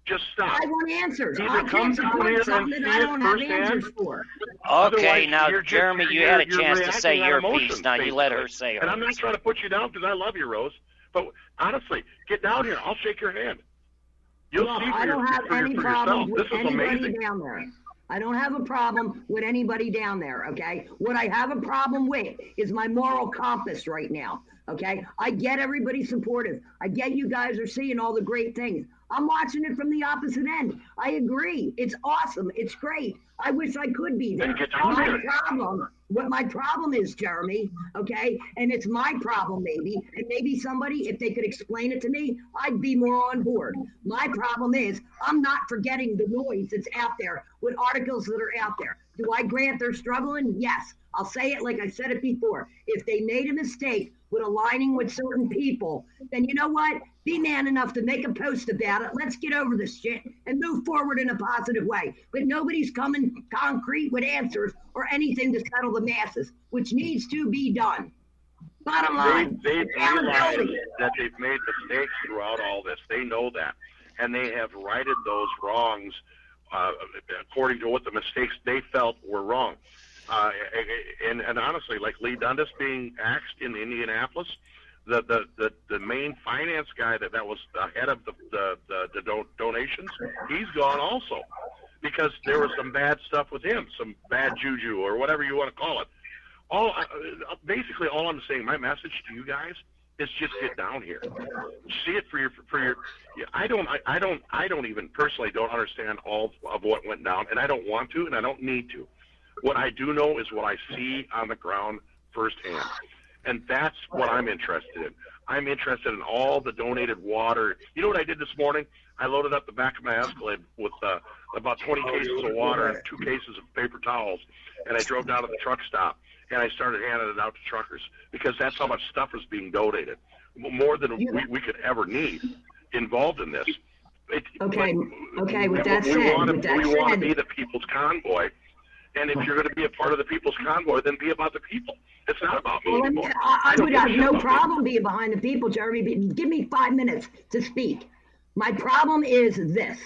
Just stop. I want answers. Either come down here and see it firsthand. Okay, now, Jeremy, you had a chance to say your piece. Now you let her say hers. And I'm not trying to put you down because I love you, Rose. But honestly, get down here. I'll shake your hand. You'll see for yourself. I don't have any problem with anybody down there. I don't have a problem with anybody down there, okay? What I have a problem with is my moral compass right now, okay? I get everybody supportive. I get you guys are seeing all the great things. I'm watching it from the opposite end. I agree. It's awesome. It's great. I wish I could be there. What my problem is, Jeremy, okay, and it's my problem maybe, and maybe somebody, if they could explain it to me, I'd be more on board. My problem is I'm not forgetting the noise that's out there with articles that are out there. Do I grant they're struggling? Yes. I'll say it like I said it before. If they made a mistake with aligning with certain people, then you know what? Be man enough to make a post about it. Let's get over this shit and move forward in a positive way. But nobody's coming concrete with answers or anything to settle the masses, which needs to be done. Bottom line. They realize that they've made mistakes throughout all this. They know that. and they have righted those wrongs according to what the mistakes they felt were wrong. And honestly, like Lee Dundas being axed in Indianapolis, the main finance guy that was head of the donations, he's gone also, because there was some bad stuff with him, some bad juju or whatever you want to call it. Basically all I'm saying, my message to you guys is just get down here, see it for your. I don't even personally don't understand all of what went down, and I don't want to, and I don't need to. What I do know is what I see on the ground firsthand, and that's what I'm interested in. I'm interested in all the donated water. You know what I did this morning? I loaded up the back of my Escalade with about 20 cases of water and 2 cases of paper towels, and I drove down to the truck stop, and I started handing it out to truckers, because that's how much stuff is being donated, more than we could ever need involved in this. Okay, with that said, we want to be the people's convoy, and if you're going to be a part of the people's convoy, then be about the people. It's not about me anymore. I would have no problem being behind the people, Jeremy. Give me 5 minutes to speak. My problem is this,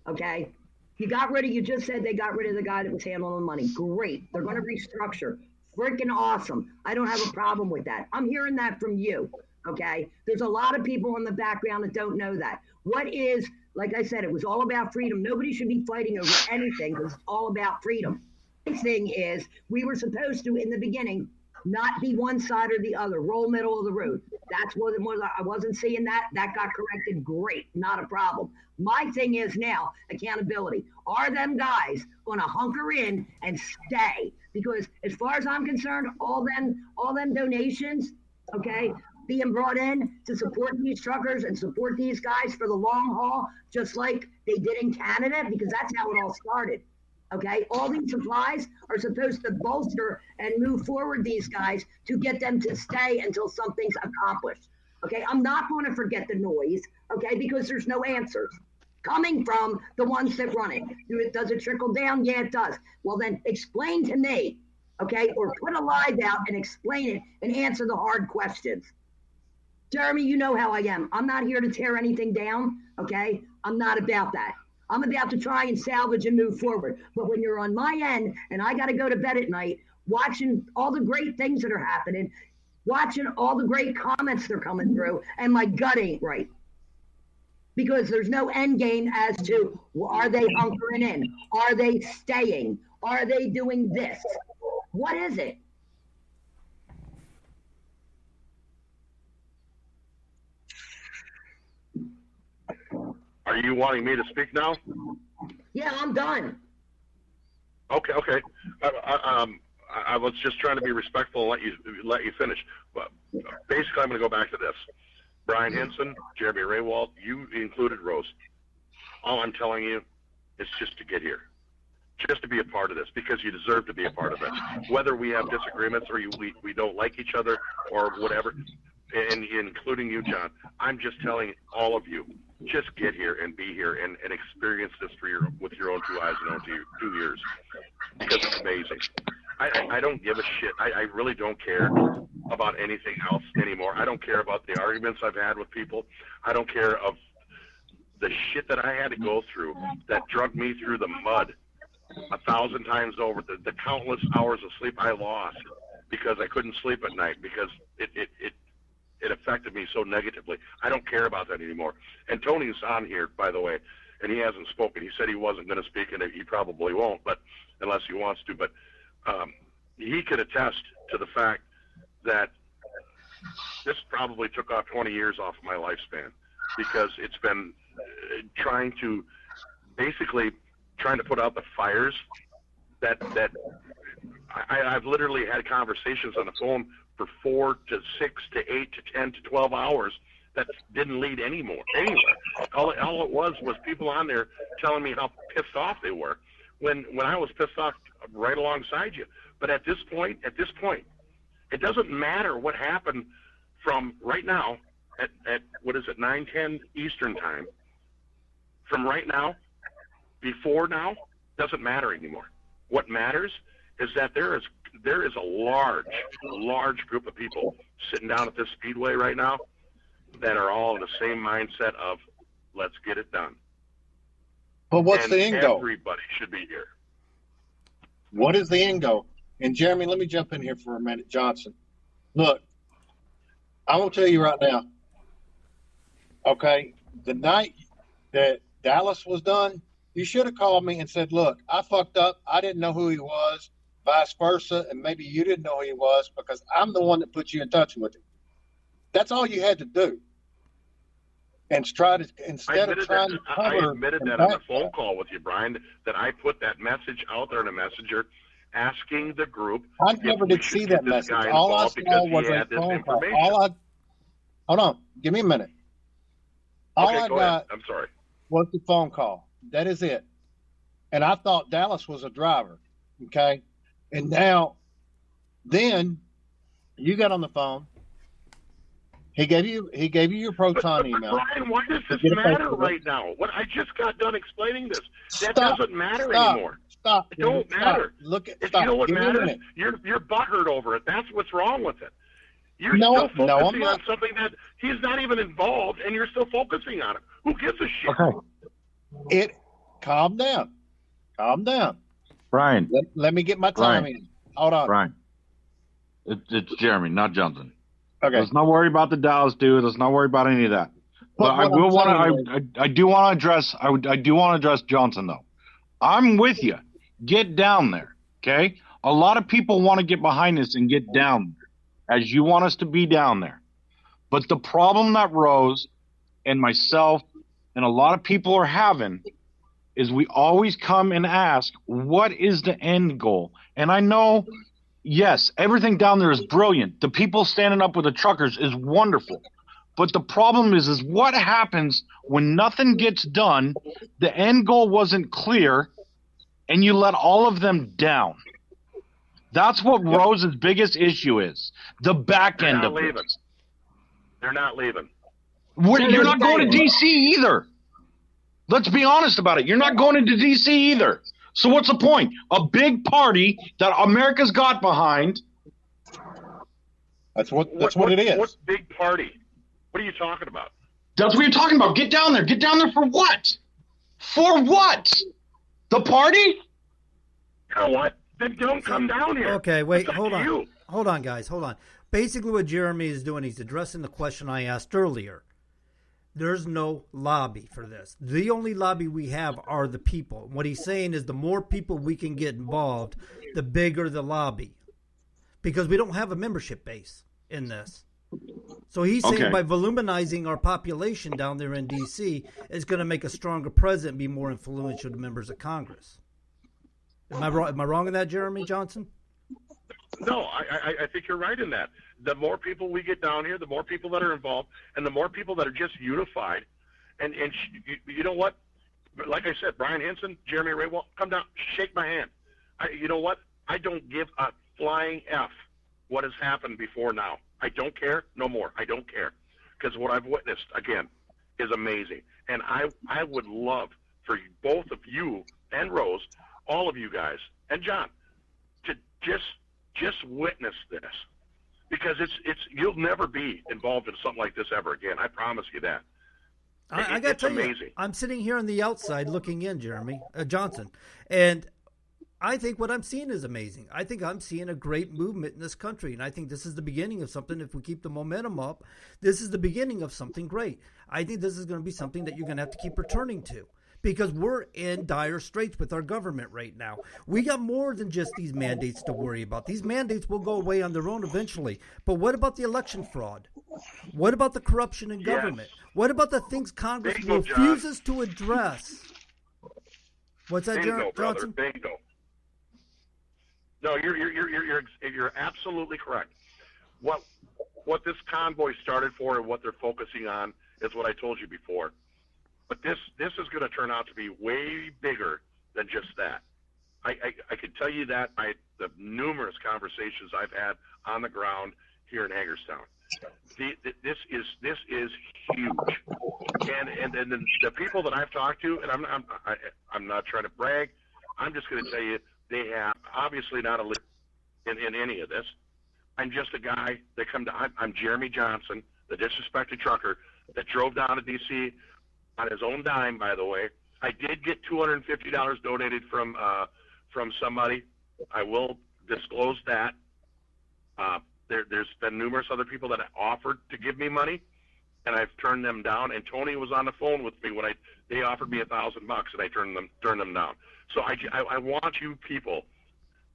okay? You just said they got rid of the guy that was handling the money. Great. They're going to restructure. Freaking awesome. I don't have a problem with that. I'm hearing that from you, okay? There's a lot of people in the background that don't know that. Like I said, it was all about freedom. Nobody should be fighting over anything, because it's all about freedom. The thing is, we were supposed to, in the beginning, not be one side or the other, roll middle of the road. That's what it was. I wasn't seeing that. That got corrected. Great. Not a problem. My thing is now accountability. Are them guys going to hunker in and stay? Because as far as I'm concerned, all them donations, okay, being brought in to support these truckers and support these guys for the long haul, just like they did in Canada, because that's how it all started. Okay, all these supplies are supposed to bolster and move forward these guys to get them to stay until something's accomplished. Okay, I'm not going to forget the noise, okay, because there's no answers coming from the ones that run it. Does it trickle down? Yeah, it does. Well, then explain to me, okay, or put a live out and explain it and answer the hard questions. Jeremy, you know how I am. I'm not here to tear anything down, okay? I'm not about that. I'm about to try and salvage and move forward. But when you're on my end and I got to go to bed at night watching all the great things that are happening, watching all the great comments that are coming through, and my gut ain't right. Because there's no end game as to, are they hunkering in? Are they staying? Are they doing this? What is it? Are you wanting me to speak now? Yeah, I'm done. Okay. I was just trying to be respectful and let you finish. But basically, I'm going to go back to this. Brian Henson, Jeremy Raywald, you included Rose. All I'm telling you is just to get here, just to be a part of this, because you deserve to be a part of it. Whether we have disagreements or we don't like each other or whatever, and including you, John, I'm just telling all of you, just get here and be here and experience this with your own 2 eyes and own 2 ears, because it's amazing. I don't give a shit. I really don't care about anything else anymore. I don't care about the arguments I've had with people. I don't care of the shit that I had to go through that dragged me through the mud 1,000 times over, the countless hours of sleep I lost because I couldn't sleep at night because it affected me so negatively. I don't care about that anymore. And Tony's on here, by the way, and he hasn't spoken. He said he wasn't going to speak, and he probably won't, but unless he wants to. But he could attest to the fact that this probably took off 20 years off of my lifespan, because it's been trying to put out the fires that I've literally had conversations on the phone for 4 to 6 to 8 to 10 to 12 hours that didn't lead anywhere. All it was people on there telling me how pissed off they were when I was pissed off right alongside you. But at this point, it doesn't matter what happened from right now at what is it, 9:10 Eastern time. From right now, before now, doesn't matter anymore. What matters is that there is a large group of people sitting down at this speedway right now that are all in the same mindset of, let's get it done. But what's and the end goal? everybody should be here. What is the end goal? And Jeremy, let me jump in here for a minute. Johnson, look, I will tell you right now. Okay, the night that Dallas was done, you should have called me and said, look, I fucked up. I didn't know who he was, vice versa. And maybe you didn't know who he was because I'm the one that put you in touch with him. That's all you had to do. And try to, instead of trying to cover. I admitted that on a phone call with you, Brian, that I put that message out there in a messenger asking the group. I never did see that message. All I saw was a phone call. Hold on. Give me a minute. All okay, I go got ahead. I'm sorry. was the phone call. That is it. And I thought Dallas was a driver. Okay. And now, then you got on the phone. He gave you your Proton email. Brian, why does this matter right now? What I just got done explaining this. That doesn't matter anymore. Stop. It don't matter. Look at. You know what matters? You're butthered over it. That's what's wrong with it. You're still focusing on something that he's not even involved, and you're still focusing on it. Who gives a shit? Okay. Calm down. Calm down. Brian. Let me get my time in. Hold on. Brian. It's Jeremy, not Johnson. Okay. Let's not worry about the Dallas dude. Let's not worry about any of that. But I will want to. I do want to address. I do want to address Johnson though. I'm with you. Get down there, okay? A lot of people want to get behind this and get down there, as you want us to be down there. But the problem that Rose and myself and a lot of people are having is we always come and ask, what is the end goal? And I know. Yes, everything down there is brilliant. The people standing up with the truckers is wonderful. But the problem is what happens when nothing gets done, the end goal wasn't clear, and you let all of them down. That's what Rose's biggest issue is, the back end of it. They're not leaving. You're not going to D.C. either. Let's be honest about it. You're not going into D.C. either. So what's the point? A big party that America's got behind. That's what it is. What big party? What are you talking about? That's what you're talking about. Get down there. Get down there for what? For what? The party? You know what? Then don't come down here. Okay, wait, hold on. Hold on, guys. Hold on. Basically what Jeremy is doing, he's addressing the question I asked earlier. There's no lobby for this. The only lobby we have are the people. What he's saying is the more people we can get involved, the bigger the lobby. Because we don't have a membership base in this. So he's saying by voluminizing our population down there in D.C. is going to make a stronger president, be more influential to members of Congress. Am I wrong in that, Jeremy Johnson? No, I think you're right in that. The more people we get down here, the more people that are involved, and the more people that are just unified. And you know what? Like I said, Brian Henson, Jeremy Raywell, come down, shake my hand. You know what? I don't give a flying F what has happened before now. I don't care no more. I don't care. Because what I've witnessed, again, is amazing. And I would love for both of you and Rose, all of you guys, and John, to just witness this. Because it's you'll never be involved in something like this ever again. I promise you that. I got to tell you, I'm sitting here on the outside looking in, Jeremy Johnson, and I think what I'm seeing is amazing. I think I'm seeing a great movement in this country, and I think this is the beginning of something. If we keep the momentum up, this is the beginning of something great. I think this is going to be something that you're going to have to keep returning to. Because we're in dire straits with our government right now. We got more than just these mandates to worry about. These mandates will go away on their own eventually. But what about the election fraud? What about the corruption in government? What about the things Congress refuses to address? What's that, Johnson? Bingo. No, you're absolutely correct. What this convoy started for and what they're focusing on is what I told you before. But this is going to turn out to be way bigger than just that. I can tell you that by the numerous conversations I've had on the ground here in Hagerstown. This is huge, and the people that I've talked to, and I'm not trying to brag. I'm just going to tell you they have obviously not a in any of this. I'm just a guy that I'm Jeremy Johnson, the disrespected trucker that drove down to D.C. on his own dime, by the way. I did get $250 donated from somebody. I will disclose that. There's been numerous other people that offered to give me money, and I've turned them down. And Tony was on the phone with me when they offered me $1,000, and I turned them down. So I want you people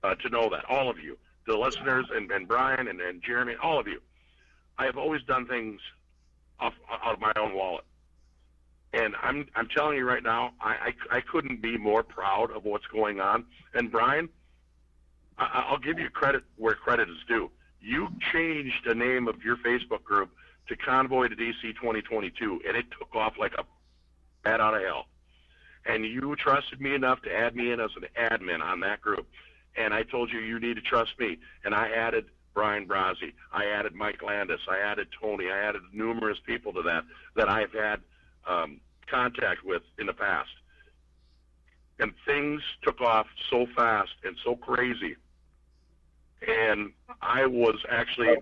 to know that, all of you, the listeners, and Brian and Jeremy, all of you. I have always done things out of my own wallet. And I'm telling you right now, I couldn't be more proud of what's going on. And Brian, I'll give you credit where credit is due. You changed the name of your Facebook group to Convoy to DC 2022, and it took off like a bat out of hell. And you trusted me enough to add me in as an admin on that group. And I told you you need to trust me. And I added Brian Brazzi. I added Mike Landis. I added Tony. I added numerous people to that I've had contact with in the past. And things took off so fast and so crazy. And I was actually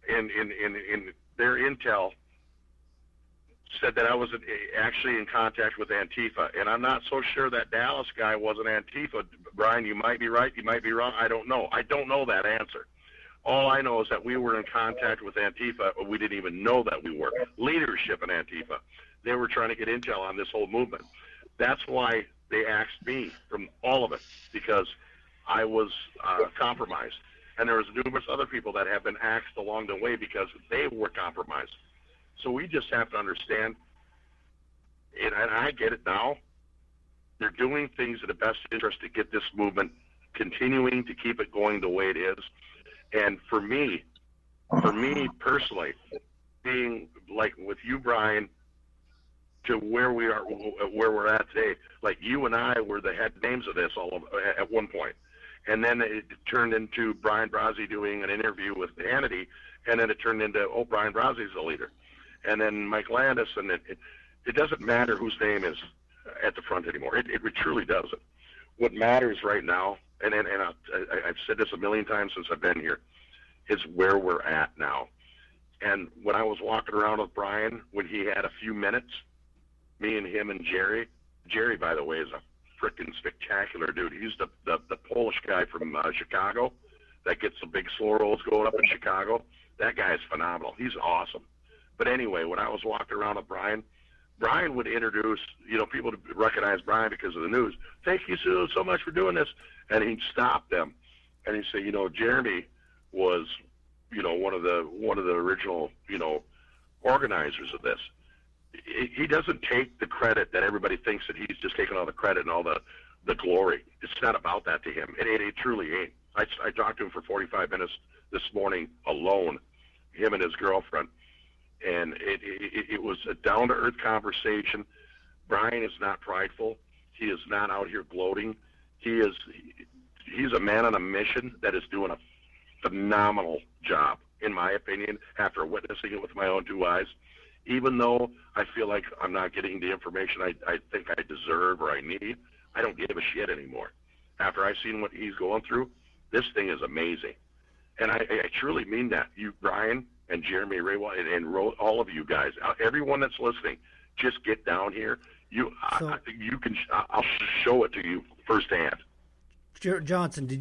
in their intel said that I was actually in contact with Antifa. And I'm not so sure that Dallas guy wasn't Antifa. Brian, you might be right. You might be wrong. I don't know. I don't know that answer. All I know is that we were in contact with Antifa, but we didn't even know that we were. Leadership in Antifa. They were trying to get intel on this whole movement. That's why they axed me from all of it, because I was compromised. And there was numerous other people that have been axed along the way because they were compromised. So we just have to understand, and I get it now, they're doing things in the best interest to get this movement continuing to keep it going the way it is. And for me personally, being like with you, Brian, to where we're at today, like you and I were the head names of this at one point. And then it turned into Brian Brazzi doing an interview with Hannity, and then it turned into, Brian Brazzi's the leader. And then Mike Landis, and it doesn't matter whose name is at the front anymore. It truly doesn't. What matters right now, and I've said this a million times since I've been here, is where we're at now. And when I was walking around with Brian, when he had a few minutes, me and him and Jerry, by the way, is a freaking spectacular dude. He's the Polish guy from Chicago that gets the big slow rolls going up in Chicago. That guy is phenomenal. He's awesome. But anyway, when I was walking around with Brian would introduce, people to recognize Brian because of the news. Thank you so much for doing this. And he'd stop them. And he'd say, Jeremy was, one of the original, organizers of this. He doesn't take the credit that everybody thinks that he's just taking all the credit and all the glory. It's not about that to him. It truly ain't. I talked to him for 45 minutes this morning alone, him and his girlfriend. And it was a down-to-earth conversation. Brian is not prideful. He is not out here gloating. He's a man on a mission that is doing a phenomenal job, in my opinion, after witnessing it with my own two eyes. Even though I feel like I'm not getting the information I think I deserve or I need, I don't give a shit anymore. After I've seen what he's going through, this thing is amazing. And I truly mean that. You, Brian, and Jeremy Ray, and all of you guys, everyone that's listening, just get down here. I'll show it to you firsthand. Johnson, do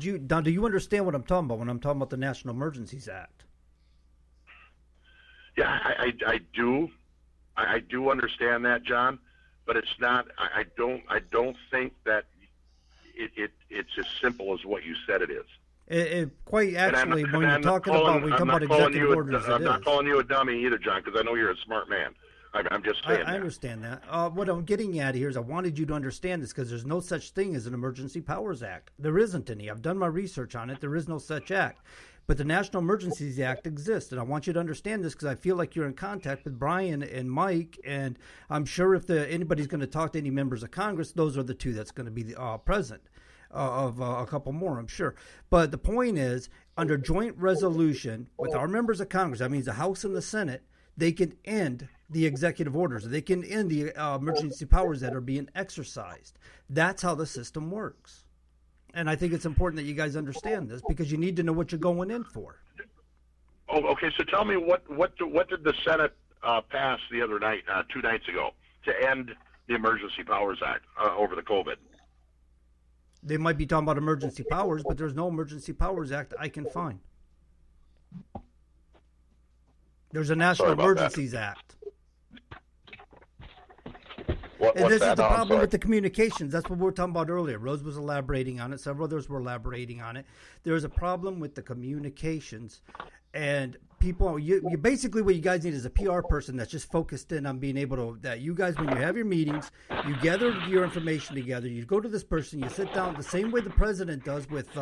you understand what I'm talking about when I'm talking about the National Emergencies Act? Yeah, I do. I do understand that, John, but it's not. I don't think that it's as simple as what you said it is. Quite actually, when you're talking about executive orders, I'm not calling you a dummy either, John, because I know you're a smart man. I'm just saying. I understand that. What I'm getting at here is I wanted you to understand this, because there's no such thing as an Emergency Powers Act. There isn't any. I've done my research on it. There is no such act. But the National Emergencies Act exists, and I want you to understand this because I feel like you're in contact with Brian and Mike, and I'm sure if anybody's going to talk to any members of Congress, those are the two that's going to be present. Of a couple more, I'm sure. But the point is, under joint resolution with our members of Congress, that means the House and the Senate, they can end the executive orders. They can end the emergency powers that are being exercised. That's how the system works. And I think it's important that you guys understand this because you need to know what you're going in for. Oh, okay. So tell me what did the Senate pass the other night, 2 nights ago, to end the Emergency Powers Act over the COVID. They might be talking about emergency powers, but there's no Emergency Powers Act I can find. There's a National Emergencies Act. And this is the problem with the communications. That's what we were talking about earlier. Rose was elaborating on it. Several others were elaborating on it. There's a problem with the communications. And people, you basically what you guys need is a PR person that's just focused in on being able to, that you guys, when you have your meetings, you gather your information together, you go to this person, you sit down the same way the president does with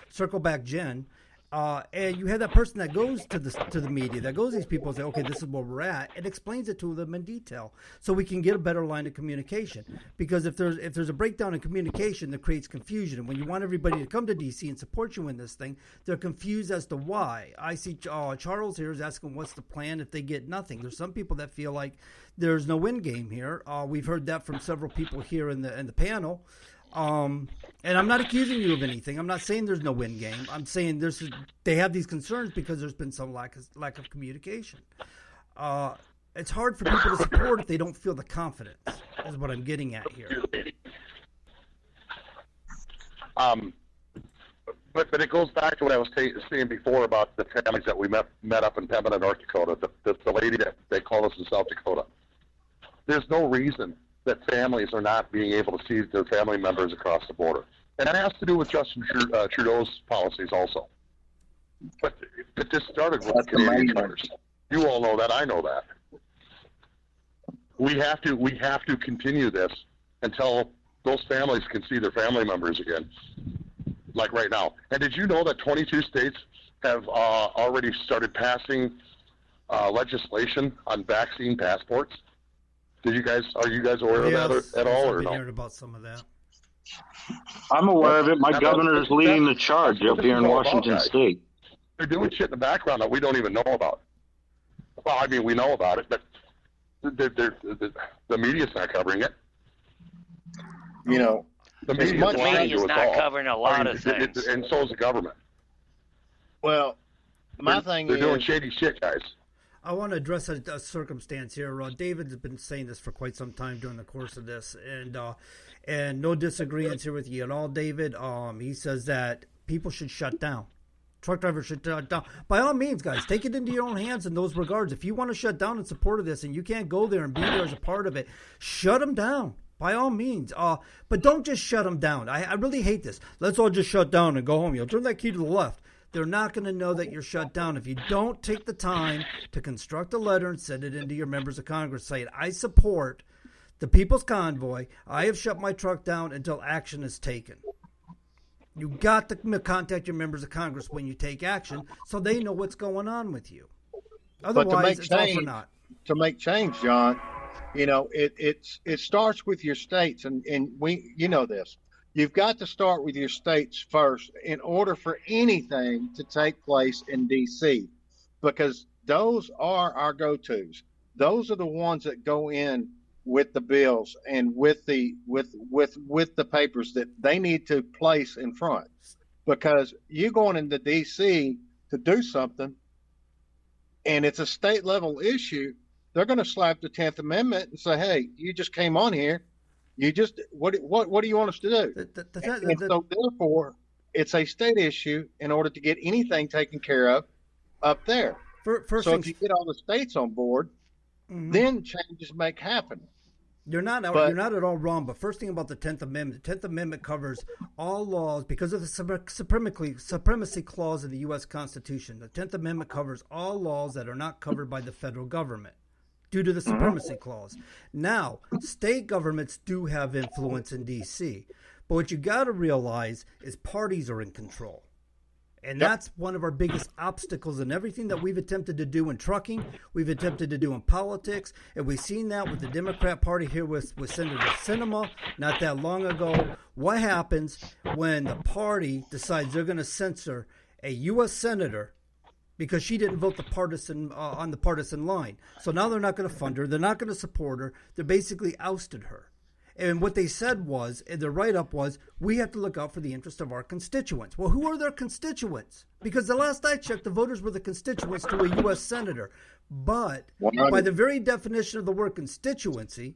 Circle Back Jen. And you have that person that goes to the media, that goes to these people and say, okay, this is where we're at, and explains it to them in detail so we can get a better line of communication. Because if there's a breakdown in communication, that creates confusion. And when you want everybody to come to D.C. and support you in this thing, they're confused as to why. I see Charles here is asking what's the plan if they get nothing. There's some people that feel like there's no win game here. We've heard that from several people here in the panel. And I'm not accusing you of anything. I'm not saying there's no win game. I'm saying they have these concerns because there's been some lack of communication. It's hard for people to support if they don't feel the confidence, is what I'm getting at here. But it goes back to what I was saying before about the families that we met up in Pembina, North Dakota, the lady that they called us in South Dakota. There's no reason that families are not being able to see their family members across the border. And that has to do with Justin Trudeau's policies also. But this started with Canadian Truckers. You all know that. I know that. We have to continue this until those families can see their family members again, like right now. And did you know that 22 states have already started passing legislation on vaccine passports? Are you guys aware of that at all, or no? I've heard about some of that. I'm aware of it. My governor is leading the charge up here in Washington State. They're doing shit in the background that we don't even know about. Well, I mean, we know about it, but the media's not covering it. You know, the media's not covering a lot of things, and so is the government. Well, they're doing shady shit, guys. I want to address a circumstance here. David's been saying this for quite some time during the course of this, and no disagreements here with you at all, David. He says that people should shut down. Truck drivers should shut down. By all means, guys, take it into your own hands in those regards. If you want to shut down in support of this and you can't go there and be there as a part of it, shut them down. By all means. But don't just shut them down. I really hate this. Let's all just shut down and go home. You'll turn that key to the left. They're not going to know that you're shut down if you don't take the time to construct a letter and send it into your members of Congress saying, I support the People's Convoy. I have shut my truck down until action is taken. You got to contact your members of Congress when you take action so they know what's going on with you. Otherwise, it's all for naught. To make change, John, you know, it starts with your states, and we, you know this. You've got to start with your states first in order for anything to take place in D.C. because those are our go-tos. Those are the ones that go in with the bills and with the papers that they need to place in front. Because you going into D.C. to do something, and it's a state-level issue, they're going to slap the 10th Amendment and say, "Hey, you just came on here. You just what do you want us to do?" And so therefore, it's a state issue in order to get anything taken care of up there. So if you get all the states on board, then changes make happen. You're not at all wrong. But first thing about the 10th Amendment, the 10th Amendment covers all laws because of the supremacy clause in the U.S. Constitution. The 10th Amendment covers all laws that are not covered by the federal government due to the supremacy clause. Now, state governments do have influence in D.C., but what you got to realize is parties are in control. And that's one of our biggest obstacles in everything that we've attempted to do in trucking, we've attempted to do in politics, and we've seen that with the Democrat Party here with Senator Sinema not that long ago. What happens when the party decides they're going to censor a U.S. senator because she didn't vote on the partisan line? So now they're not going to fund her. They're not going to support her. They basically ousted her. And what they said was, and the write-up was, we have to look out for the interest of our constituents. Well, who are their constituents? Because the last I checked, the voters were the constituents to a U.S. senator. But by the very definition of the word constituency,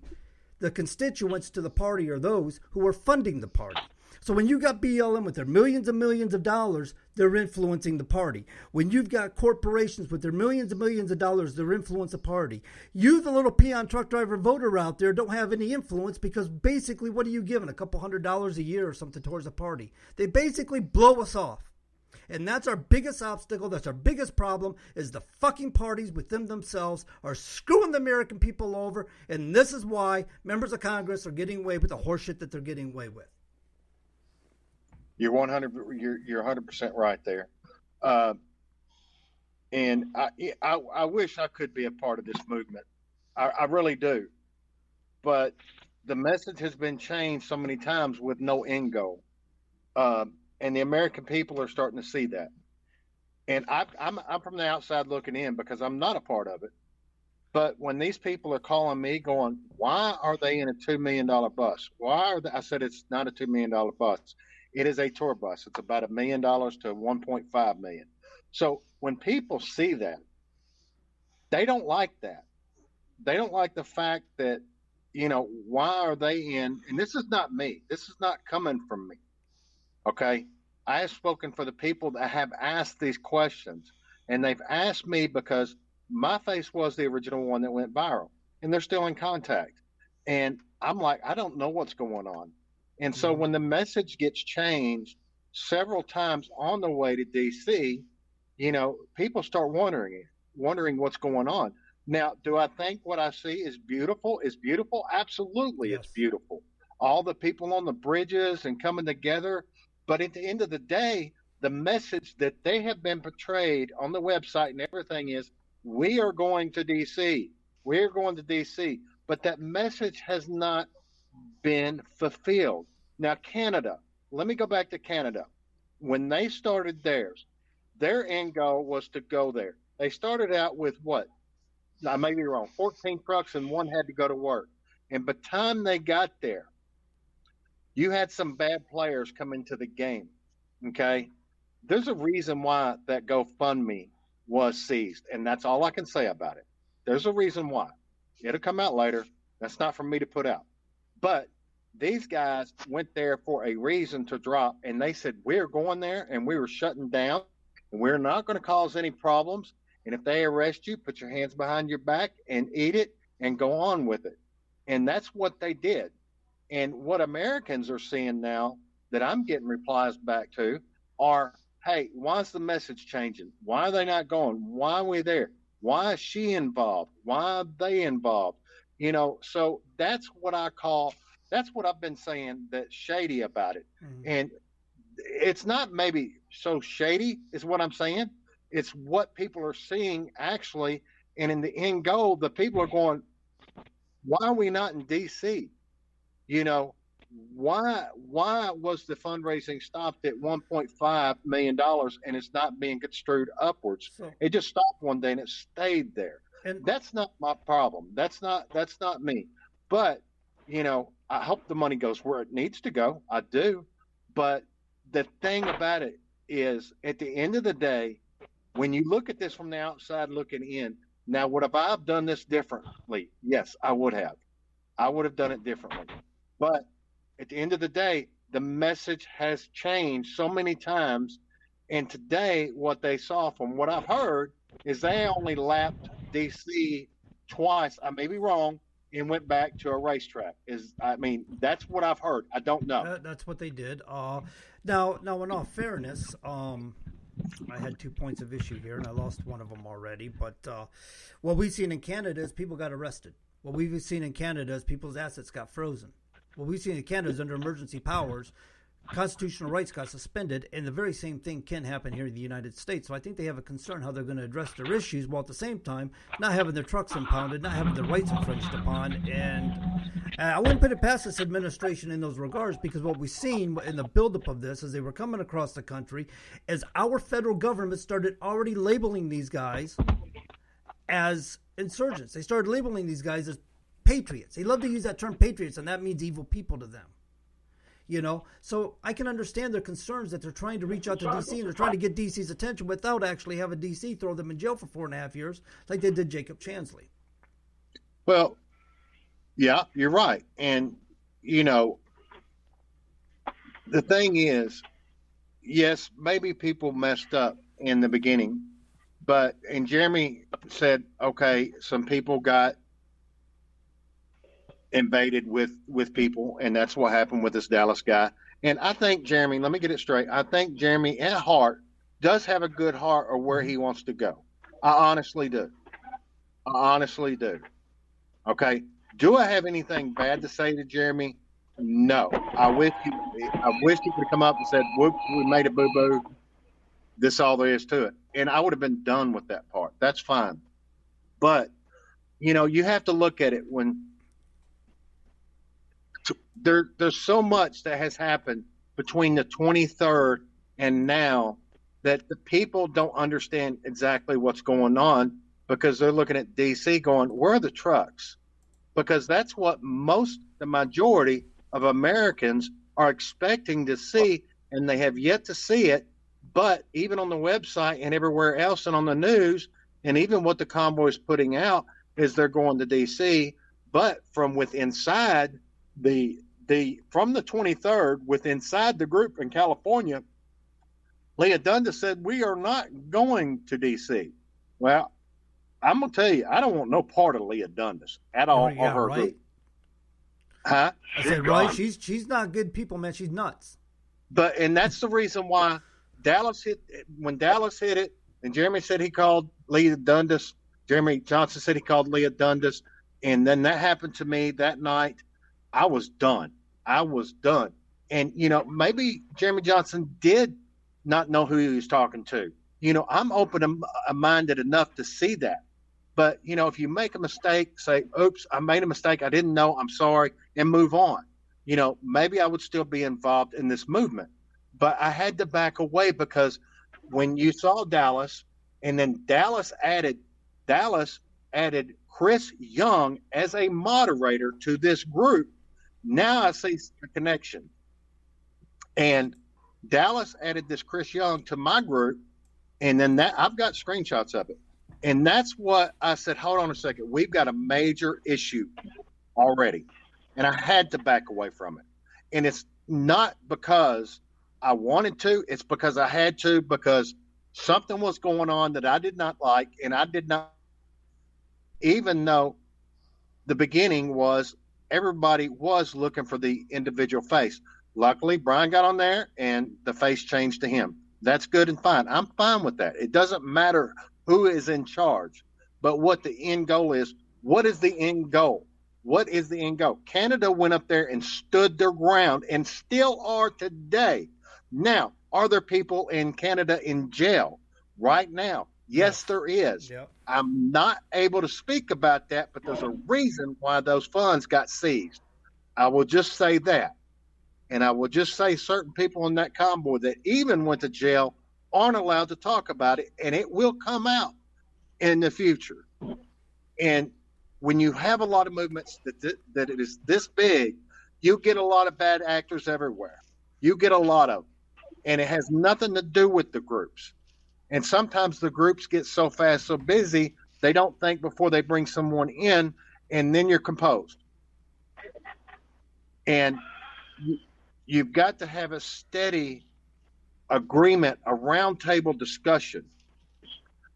The constituents to the party are those who are funding the party. So when you got BLM with their millions and millions of dollars, they're influencing the party. When you've got corporations with their millions and millions of dollars, they're influencing the party. You, the little peon truck driver voter out there, don't have any influence because basically what are you giving? A couple $100 a year or something towards the party. They basically blow us off. And that's our biggest obstacle. That's our biggest problem is the fucking parties within themselves are screwing the American people over. And this is why members of Congress are getting away with the horseshit that they're getting away with. You're 100% right there. And I wish I could be a part of this movement. I really do. But the message has been changed so many times with no end goal. And the American people are starting to see that. And I'm from the outside looking in because I'm not a part of it. But when these people are calling me going, why are they in a $2 million bus? Why are they? I said, it's not a $2 million bus. It is a tour bus. It's about $1 million to $1.5 million. So when people see that, they don't like that. They don't like the fact that, why are they in, and this is not me. This is not coming from me. Okay. I have spoken for the people that have asked these questions, and they've asked me because my face was the original one that went viral, and they're still in contact. And I'm like, I don't know what's going on. And so when the message gets changed several times on the way to DC, people start wondering what's going on. Now, do I think what I see is beautiful? Is beautiful? Absolutely, yes. It's beautiful. All the people on the bridges and coming together. But at the end of the day, the message that they have been portrayed on the website and everything is, we are going to DC. We're going to DC. But that message has not been fulfilled. Now, Canada, let me go back to Canada. When they started theirs, their end goal was to go there. They started out with what? I may be wrong, 14 trucks and one had to go to work. And by the time they got there, you had some bad players come into the game, okay? There's a reason why that GoFundMe was seized, and that's all I can say about it. There's a reason why. It'll come out later. That's not for me to put out. But these guys went there for a reason to drop, and they said, we're going there, and we were shutting down, and we're not going to cause any problems. And if they arrest you, put your hands behind your back and eat it and go on with it. And that's what they did. And what Americans are seeing now that I'm getting replies back to are, hey, why is the message changing? Why are they not going? Why are we there? Why is she involved? Why are they involved? So that's what that's what I've been saying that's shady about it. Mm-hmm. And it's not maybe so shady is what I'm saying. It's what people are seeing actually. And in the end goal, the people are going, why are we not in DC? Why was the fundraising stopped at $1.5 million and it's not being construed upwards? It just stopped one day and it stayed there. And that's not my problem. That's not me. But, I hope the money goes where it needs to go. I do. But the thing about it is, at the end of the day, when you look at this from the outside looking in, now would have I done this differently? Yes, I would have. I would have done it differently. But at the end of the day, the message has changed so many times. And today, what they saw from what I've heard is they only lapped DC twice. I may be wrong, and went back to a racetrack. That's what I've heard. I don't know. That's what they did. Now, in all fairness, I had 2 points of issue here, and I lost one of them already. But what we've seen in Canada is people got arrested. What we've seen in Canada is people's assets got frozen. What we've seen in Canada is under emergency powers, constitutional rights got suspended, and the very same thing can happen here in the United States. So I think they have a concern how they're going to address their issues while at the same time not having their trucks impounded, not having their rights infringed upon. And I wouldn't put it past this administration in those regards, because what we've seen in the buildup of this as they were coming across the country is our federal government started already labeling these guys as insurgents. They started labeling these guys as patriots. They love to use that term patriots, and that means evil people to them. So I can understand their concerns that they're trying to reach out to DC and they're trying to get DC's attention without actually having DC throw them in jail for 4.5 years like they did Jacob Chansley. Well, Yeah, you're right. And, you know, the thing is, yes, maybe people messed up in the beginning, and Jeremy said, okay, some people got invaded with people, and that's what happened with this Dallas guy. And I think Jeremy, let me get it straight. I think Jeremy at heart does have a good heart of where he wants to go. I honestly do. I honestly do. Okay. Do I have anything bad to say to Jeremy? No. I wish he would come up and said, "Whoops, we made a boo boo. This is all there is to it," and I would have been done with that part. That's fine. But you know, you have to look at it when there's so much that has happened between the 23rd and now that the people don't understand exactly what's going on, because they're looking at DC going, where are the trucks? Because that's what the majority of Americans are expecting to see, and they have yet to see it. But even on the website and everywhere else and on the news, and even what the convoy is putting out, is they're going to DC. But from inside from the 23rd, inside the group in California, Leah Dundas said, we are not going to DC. Well, I'm going to tell you, I don't want no part of Leah Dundas at all, or her right? group. Huh? I said, right? She's not good people, man. She's nuts. And that's the reason why when Dallas hit it, and Jeremy said he called Leah Dundas, Jeremy Johnson said he called Leah Dundas, and then that happened to me that night. I was done. And, you know, maybe Jeremy Johnson did not know who he was talking to. You know, I'm open-minded enough to see that. But, you know, if you make a mistake, say, oops, I made a mistake. I didn't know. I'm sorry, and move on. You know, maybe I would still be involved in this movement. But I had to back away, because when you saw Dallas, and then Dallas added Chris Young as a moderator to this group, now I see a connection. And Dallas added this Chris Young to my group, and then I've got screenshots of it. And that's what I said, hold on a second. We've got a major issue already. And I had to back away from it. And it's not because I wanted to. It's because I had to, because something was going on that I did not like. And I did not, even though the beginning was everybody was looking for the individual face. Luckily, Brian got on there and the face changed to him. That's good and fine. I'm fine with that. It doesn't matter who is in charge, but what the end goal is. What is the end goal? What is the end goal? Canada went up there and stood their ground, and still are today. Now, are there people in Canada in jail right now? Yes, there is. Yep. I'm not able to speak about that, but there's a reason why those funds got seized. I will just say that. And I will just say certain people in that convoy that even went to jail aren't allowed to talk about it, and it will come out in the future. And when you have a lot of movements that it is this big, you get a lot of bad actors everywhere. You get a lot of them. And it has nothing to do with the groups. And sometimes the groups get so fast, so busy, they don't think before they bring someone in, and then you're composed. And you've got to have a steady agreement, a roundtable discussion.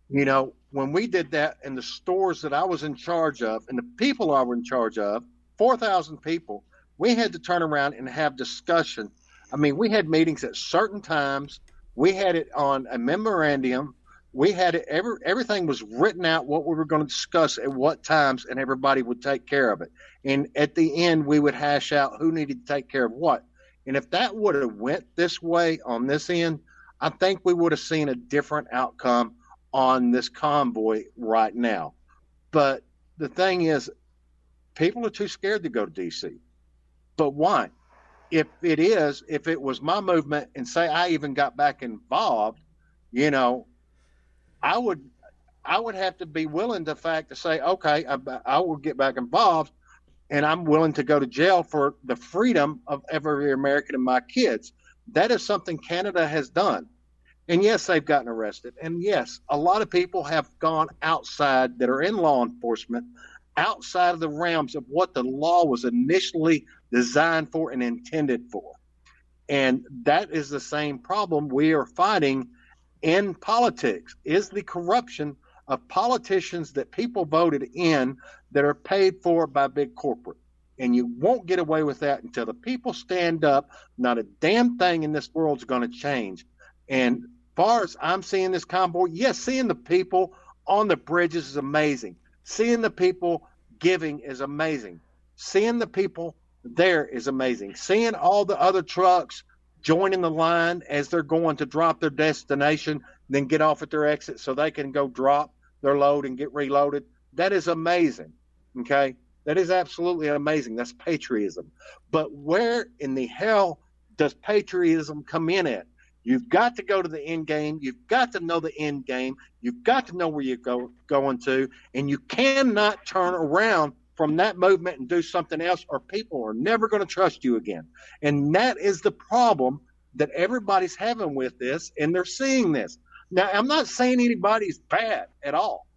You know, when we did that in the stores that I was in charge of, and the people I was in charge of, 4,000 people, we had to turn around and have discussion. I mean, we had meetings at certain times. We had it on a memorandum. We had it, everything was written out, what we were going to discuss at what times, and everybody would take care of it. And at the end, we would hash out who needed to take care of what. And if that would have went this way on this end, I think we would have seen a different outcome on this convoy right now. But the thing is, people are too scared to go to DC. But why? If it was my movement, and say I even got back involved, you know, I would have to be willing to say, okay, I will get back involved, and I'm willing to go to jail for the freedom of every American and my kids. That is something Canada has done. And yes, they've gotten arrested. And yes, a lot of people have gone outside that are in law enforcement, outside of the realms of what the law was initially designed for and intended for. And that is the same problem we are fighting in politics, is the corruption of politicians that people voted in that are paid for by big corporate. And you won't get away with that until the people stand up. Not a damn thing in this world is going to change. And far as I'm seeing this convoy, yes, seeing the people on the bridges is amazing. Seeing the people giving is amazing. Seeing the people there is amazing. Seeing all the other trucks joining the line as they're going to drop their destination, then get off at their exit so they can go drop their load and get reloaded. That is amazing. Okay. That is absolutely amazing. That's patriotism. But where in the hell does patriotism come in at? You've got to go to the end game. You've got to know the end game. You've got to know where you're going to, and you cannot turn around from that movement and do something else, or people are never going to trust you again. And that is the problem that everybody's having with this, and they're seeing this. Now, I'm not saying anybody's bad at all.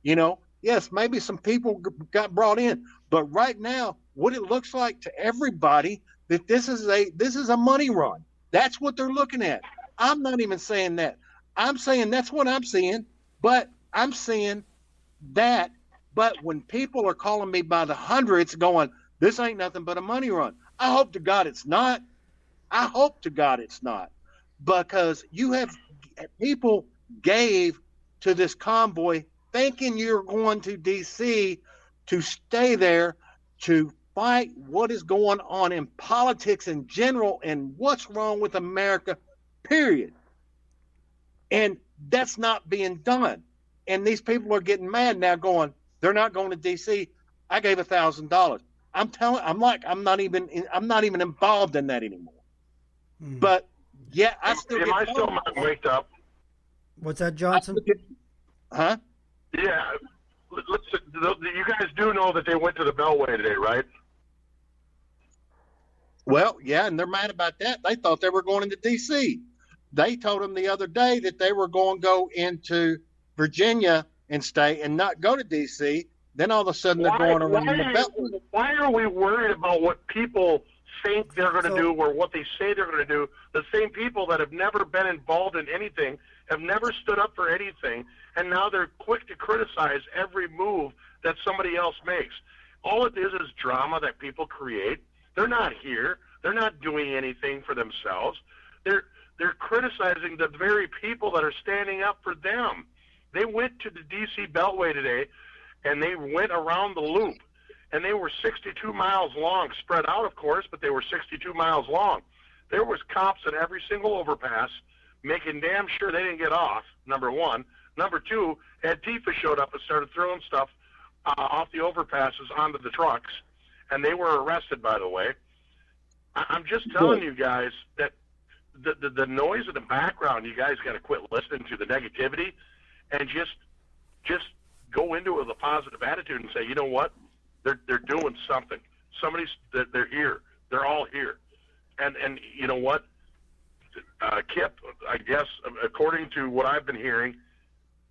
You know, yes, maybe some people got brought in, but right now, what it looks like to everybody that this is a money run. That's what they're looking at. I'm not even saying that. I'm saying that's what I'm seeing, but I'm seeing that. But when people are calling me by the hundreds going, this ain't nothing but a money run. I hope to God it's not. I hope to God it's not. Because you have people gave to this convoy thinking you're going to D.C. to stay there to fight what is going on in politics in general and what's wrong with America, period. And that's not being done. And these people are getting mad now going, they're not going to D.C. I gave $1,000. I'm not even involved in that anymore. But yeah, I still get. Am I still not waked up? What's that, Johnson? Yeah. Listen, you guys do know that they went to the Beltway today, right? Well, yeah, and they're mad about that. They thought they were going into D.C. They told them the other day that they were going to go into Virginia and stay and not go to D.C. Then all of a sudden they're going around the Beltway. Why are we worried about what people think they're going to do or what they say they're going to do? The same people that have never been involved in anything, have never stood up for anything, and now they're quick to criticize every move that somebody else makes. All it is drama that people create. They're not here. They're not doing anything for themselves. They're criticizing the very people that are standing up for them. They went to the D.C. Beltway today, and they went around the loop, and they were 62 miles long, spread out, of course, but they were 62 miles long. There was cops in every single overpass making damn sure they didn't get off, number one. Number two, Antifa showed up and started throwing stuff off the overpasses onto the trucks, and they were arrested, by the way. I'm just telling you guys that the noise in the background, you guys got to quit listening to the negativity and just go into it with a positive attitude and say, you know what? They're doing something. They're here. They're all here. And you know what? Kip, I guess, according to what I've been hearing,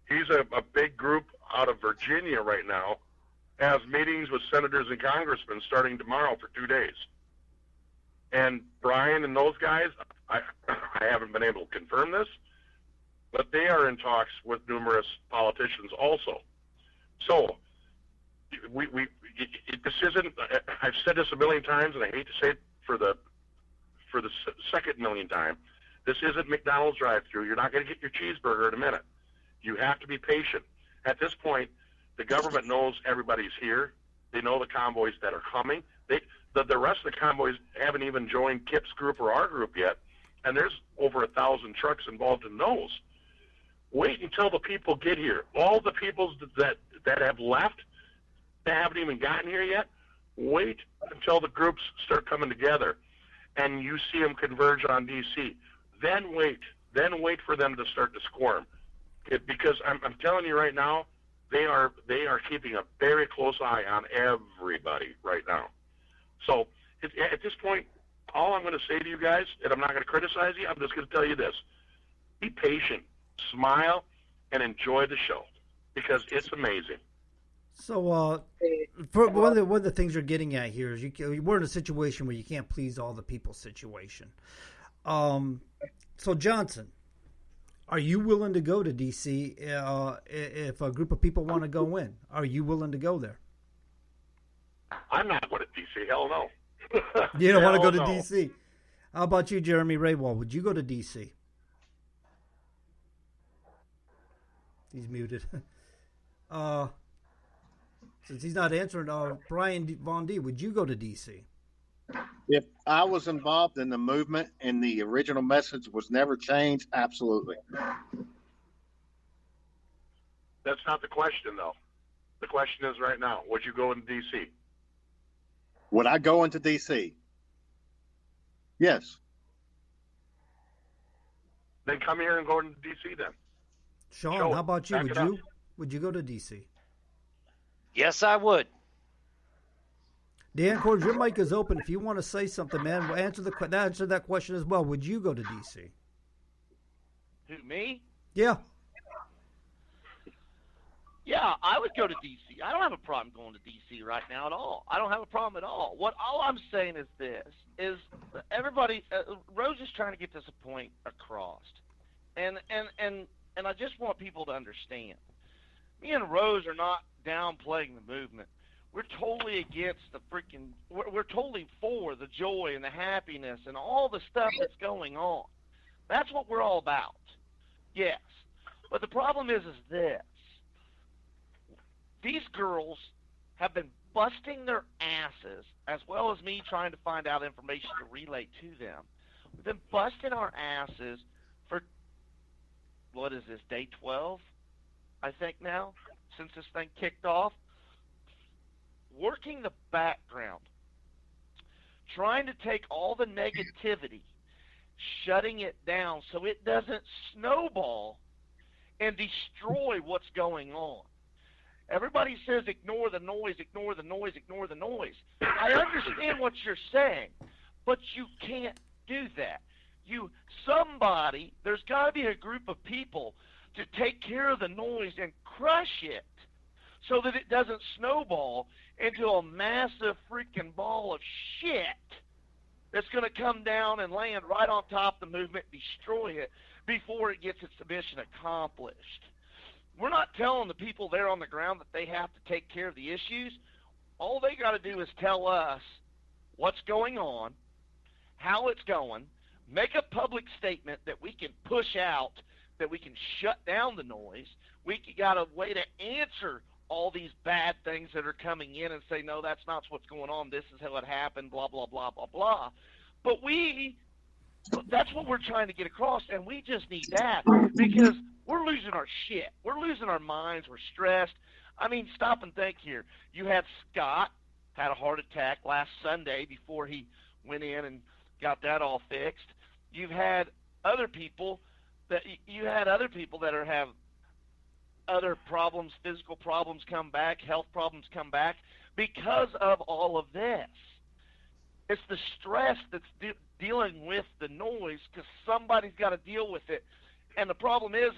he's a big group out of Virginia right now, has meetings with senators and congressmen starting tomorrow for 2 days. And Brian and those guys, I haven't been able to confirm this, but they are in talks with numerous politicians also. So this isn't. I've said this a million times, and I hate to say it for the second million time. This isn't McDonald's drive-thru. You're not going to get your cheeseburger in a minute. You have to be patient. At this point, the government knows everybody's here. They know the convoys that are coming. The rest of the convoys haven't even joined Kip's group or our group yet, and there's over 1,000 trucks involved in those. Wait until the people get here. All the people that have left, that haven't even gotten here yet, wait until the groups start coming together and you see them converge on D.C. Then wait for them to start to squirm. Because I'm telling you right now, they are keeping a very close eye on everybody right now. So at this point, all I'm going to say to you guys, and I'm not going to criticize you, I'm just going to tell you this. Be patient, smile, and enjoy the show because it's amazing. So, for one of the things you're getting at here is we're in a situation where you can't please all the people's situation. So Johnson, are you willing to go to D.C. If a group of people want to go in? Are you willing to go there? I'm not going to D.C. Hell no. You don't want to go to D.C. How about you, Jeremy Raywall? Would you go to D.C.? He's muted. Since he's not answering, Brian Von D, would you go to D.C.? If I was involved in the movement and the original message was never changed, absolutely. That's not the question, though. The question is right now, would you go into D.C.? Would I go into D.C.? Yes. Then come here and go into D.C. then. Sean, how about you? Would you go to D.C.? Yes, I would. Dan Cords, your mic is open. If you want to say something, man, answer that question as well. Would you go to D.C.? Who, me? Yeah. Yeah, I would go to D.C. I don't have a problem going to D.C. right now at all. I don't have a problem at all. All I'm saying is this, is everybody, Rose is trying to get this point across. And I just want people to understand. Me and Rose are not downplaying the movement. We're totally against we're totally for the joy and the happiness and all the stuff that's going on. That's what we're all about. Yes. But the problem is this. These girls have been busting their asses, as well as me trying to find out information to relay to them. We've been busting our asses for, what is this, day 12, I think now, since this thing kicked off. Working the background, trying to take all the negativity, shutting it down so it doesn't snowball and destroy what's going on. Everybody says ignore the noise, ignore the noise, ignore the noise. I understand what you're saying, but you can't do that. There's got to be a group of people to take care of the noise and crush it so that it doesn't snowball into a massive freaking ball of shit that's going to come down and land right on top of the movement, destroy it before it gets its mission accomplished. We're not telling the people there on the ground that they have to take care of the issues. All they got to do is tell us what's going on, how it's going, make a public statement that we can push out, that we can shut down the noise. We got a way to answer all these bad things that are coming in and say, no, that's not what's going on. This is how it happened, blah, blah, blah, blah, blah. But that's what we're trying to get across, and we just need that because we're losing our shit. We're losing our minds. We're stressed. I mean, stop and think here. You had Scott had a heart attack last Sunday before he went in and got that all fixed. You've had other people that have other problems, physical problems come back, health problems come back because of all of this. It's the stress that's dealing with the noise because somebody's got to deal with it. And the problem is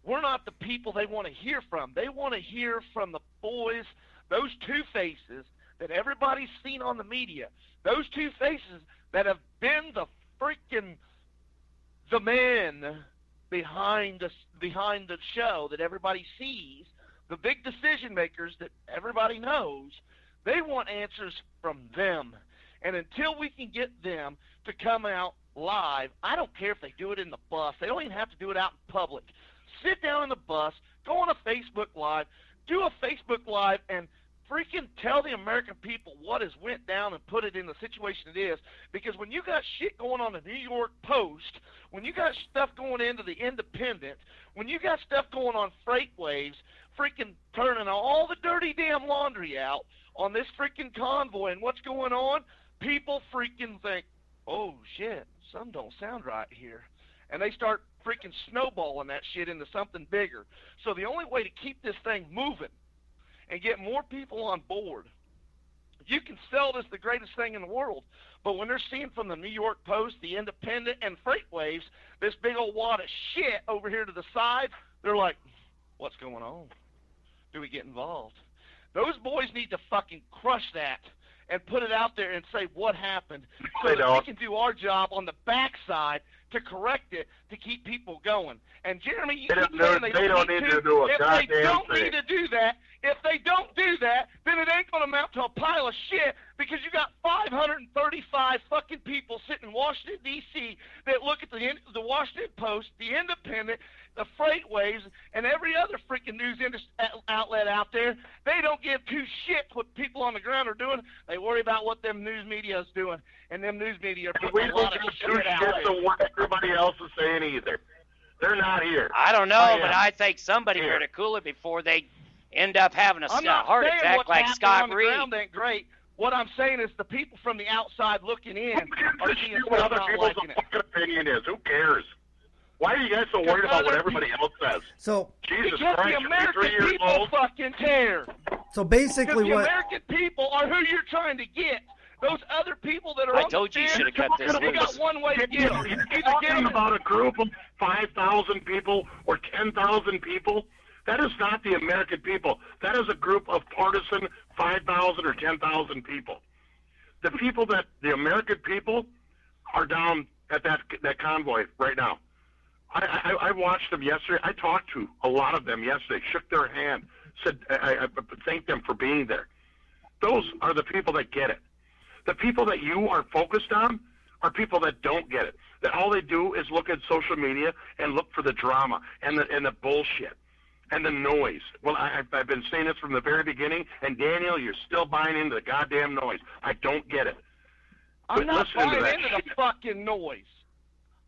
we're not the people they want to hear from. They want to hear from the boys, those two faces that everybody's seen on the media, those two faces that have been the men behind the show that everybody sees, the big decision makers that everybody knows. They want answers from them. And until we can get them to come out live, I don't care if they do it in the bus. They don't even have to do it out in public. Sit down in the bus, go on a Facebook Live, do a Facebook Live, and freaking tell the American people what has went down and put it in the situation it is. Because when you got shit going on the New York Post, when you got stuff going into the Independent, when you got stuff going on Freight Waves, freaking turning all the dirty damn laundry out on this freaking convoy and what's going on, people freaking think, oh shit, something don't sound right here. And they start freaking snowballing that shit into something bigger. So the only way to keep this thing moving and get more people on board, you can sell it as the greatest thing in the world, but when they're seeing from the New York Post, the Independent, and Freight Waves, this big old wad of shit over here to the side, they're like, what's going on? Do we get involved? Those boys need to fucking crush that and put it out there and say what happened so They that don't. we can do our job on the backside to correct it, to keep people going. And Jeremy, you keep saying they don't need to do a if goddamn they don't thing. need to do that, then it ain't going to amount to a pile of shit, because you got 535 fucking people sitting in Washington, D.C. that look at the Washington Post, the Independent, the Freight Waves, and every other freaking news outlet out there. They don't give two shits what people on the ground are doing. They worry about what them news media is doing, and them news media are We putting a don't lot of give shit two out shits there. of what everybody else is saying either. They're not here. I don't know, I but am. I think somebody Here. better cool it before they end up having a I'm not heart saying attack what's like happening Scott on the Reed. ground ain't great. What I'm saying is the people from the outside looking in Who are gives a seeing shit what stuff other not people's liking it. fucking opinion is? Who cares? Why are you guys so worried about what everybody else says? So Jesus Because Christ, the you're 3 American years people old. fucking care. so Because basically the what American people are who you're trying to get. Those other people that are I on told the you you stand, should have cut this you got loose. one way to get them. You're Either get talking them about a group of 5,000 people or 10,000 people. That is not the American people. That is a group of partisan 5,000 or 10,000 people. The people that the American people are down at that convoy right now. I watched them yesterday. I talked to a lot of them yesterday. Shook their hand. Said I thanked them for being there. Those are the people that get it. The people that you are focused on are people that don't get it. That all they do is look at social media and look for the drama and the bullshit and the noise. Well, I've been saying this from the very beginning, and Daniel, you're still buying into the goddamn noise. I don't get it. I'm not Listening to buying that into shit. the fucking noise.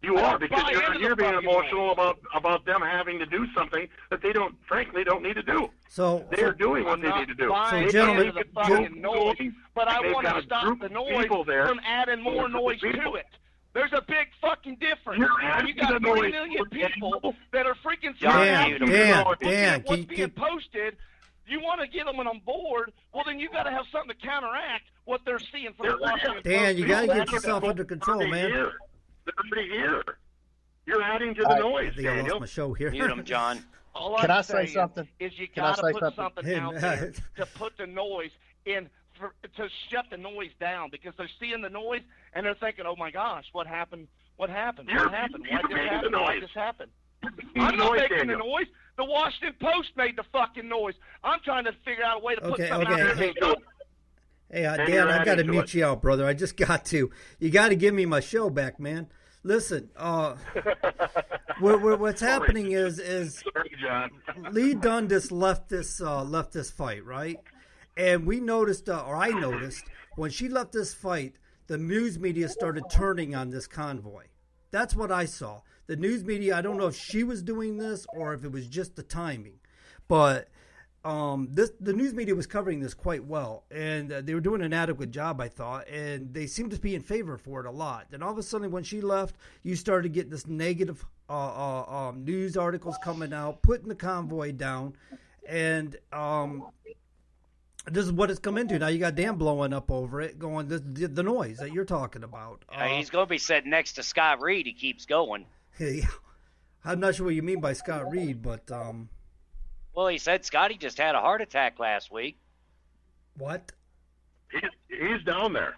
You I are, don't because buy into you're the being fucking emotional about them having to do something that they frankly don't need to do. so They are doing what I'm they not need to do. buying So, gentlemen, into the fucking noise, but I They've want got to a stop group the of noise people there. from adding more noise to People. it. There's a big fucking difference. You're When adding you got the 3 noise. million people that are freaking John, sitting Dan, out Dan, here Dan, looking Dan, at what's can- being posted, you want to get them on board, well, then you got to have something to counteract what they're seeing from the Washington Dan, Post. you got to People get yourself are under control, already man. here. They're already here. You're adding to the I noise, think I lost Daniel. my show here. Mute him, John. All Can I'm I say saying something? is you Can I got to say put something? something Hey, out man. there to put the noise in, to shut the noise down, because they're seeing the noise and they're thinking, oh my gosh, what happened? What happened? You're- What happened? you're Why this making the happen? Why noise. this happen? You're I'm not noise, making the Daniel. noise. The Washington Post made the fucking noise. I'm trying to figure out a way to put Okay, something okay, out there hey. that's good. Hey, And Dan, you're I got to adding to mute it. you out, brother. I just got to. You got to give me my show back, man. Listen, what's happening is Sorry, John. Lee Dundas left this fight, right? And we noticed, or I noticed, when she left this fight, the news media started turning on this convoy. That's what I saw. The news media, I don't know if she was doing this or if it was just the timing, but the news media was covering this quite well, and they were doing an adequate job, I thought, and they seemed to be in favor for it a lot. Then all of a sudden, when she left, you started to get this negative news articles coming out, putting the convoy down, and this is what it's come into. Now you got Dan blowing up over it, going the noise that you're talking about. He's going to be sitting next to Scott Reed. He keeps going. I'm not sure what you mean by Scott Reed, but Well, he said Scotty just had a heart attack last week. what? He's down there.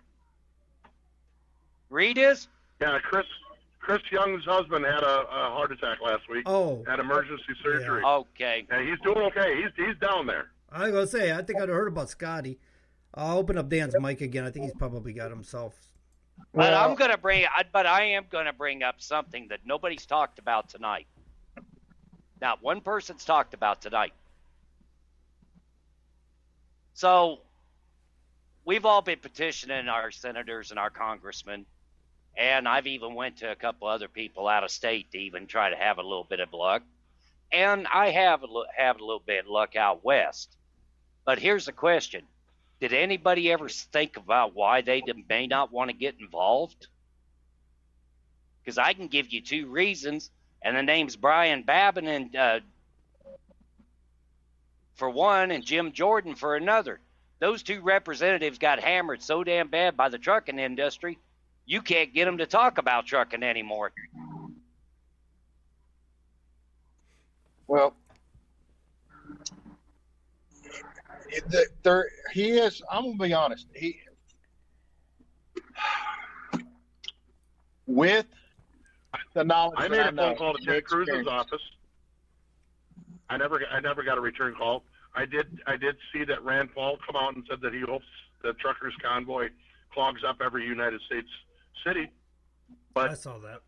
Reed is? Yeah, Chris Young's husband had a heart attack last week. Oh. Had emergency surgery. Okay. And he's doing okay. He's down there. I was gonna say, I think I'd heard about Scotty. I'll open up Dan's mic again. I think he's probably got himself. But Well- I am going to bring up something that nobody's talked about tonight. Not one person's talked about tonight. So, we've all been petitioning our senators and our congressmen, and I've even went to a couple other people out of state to even try to have a little bit of luck. And I have a little bit of luck out west. But here's the question. Did anybody ever think about why they may not want to get involved? Because I can give you two reasons, and the name's Brian Babin and for one, and Jim Jordan for another. Those two representatives got hammered so damn bad by the trucking industry, you can't get them to talk about trucking anymore. Well, He is. I'm gonna be honest. With the knowledge I that made I a know, phone call to the Ted Cruz's experience. office. I never got a return call. I did see that Rand Paul come out and said that he hopes the truckers convoy clogs up every United States city. But I saw that.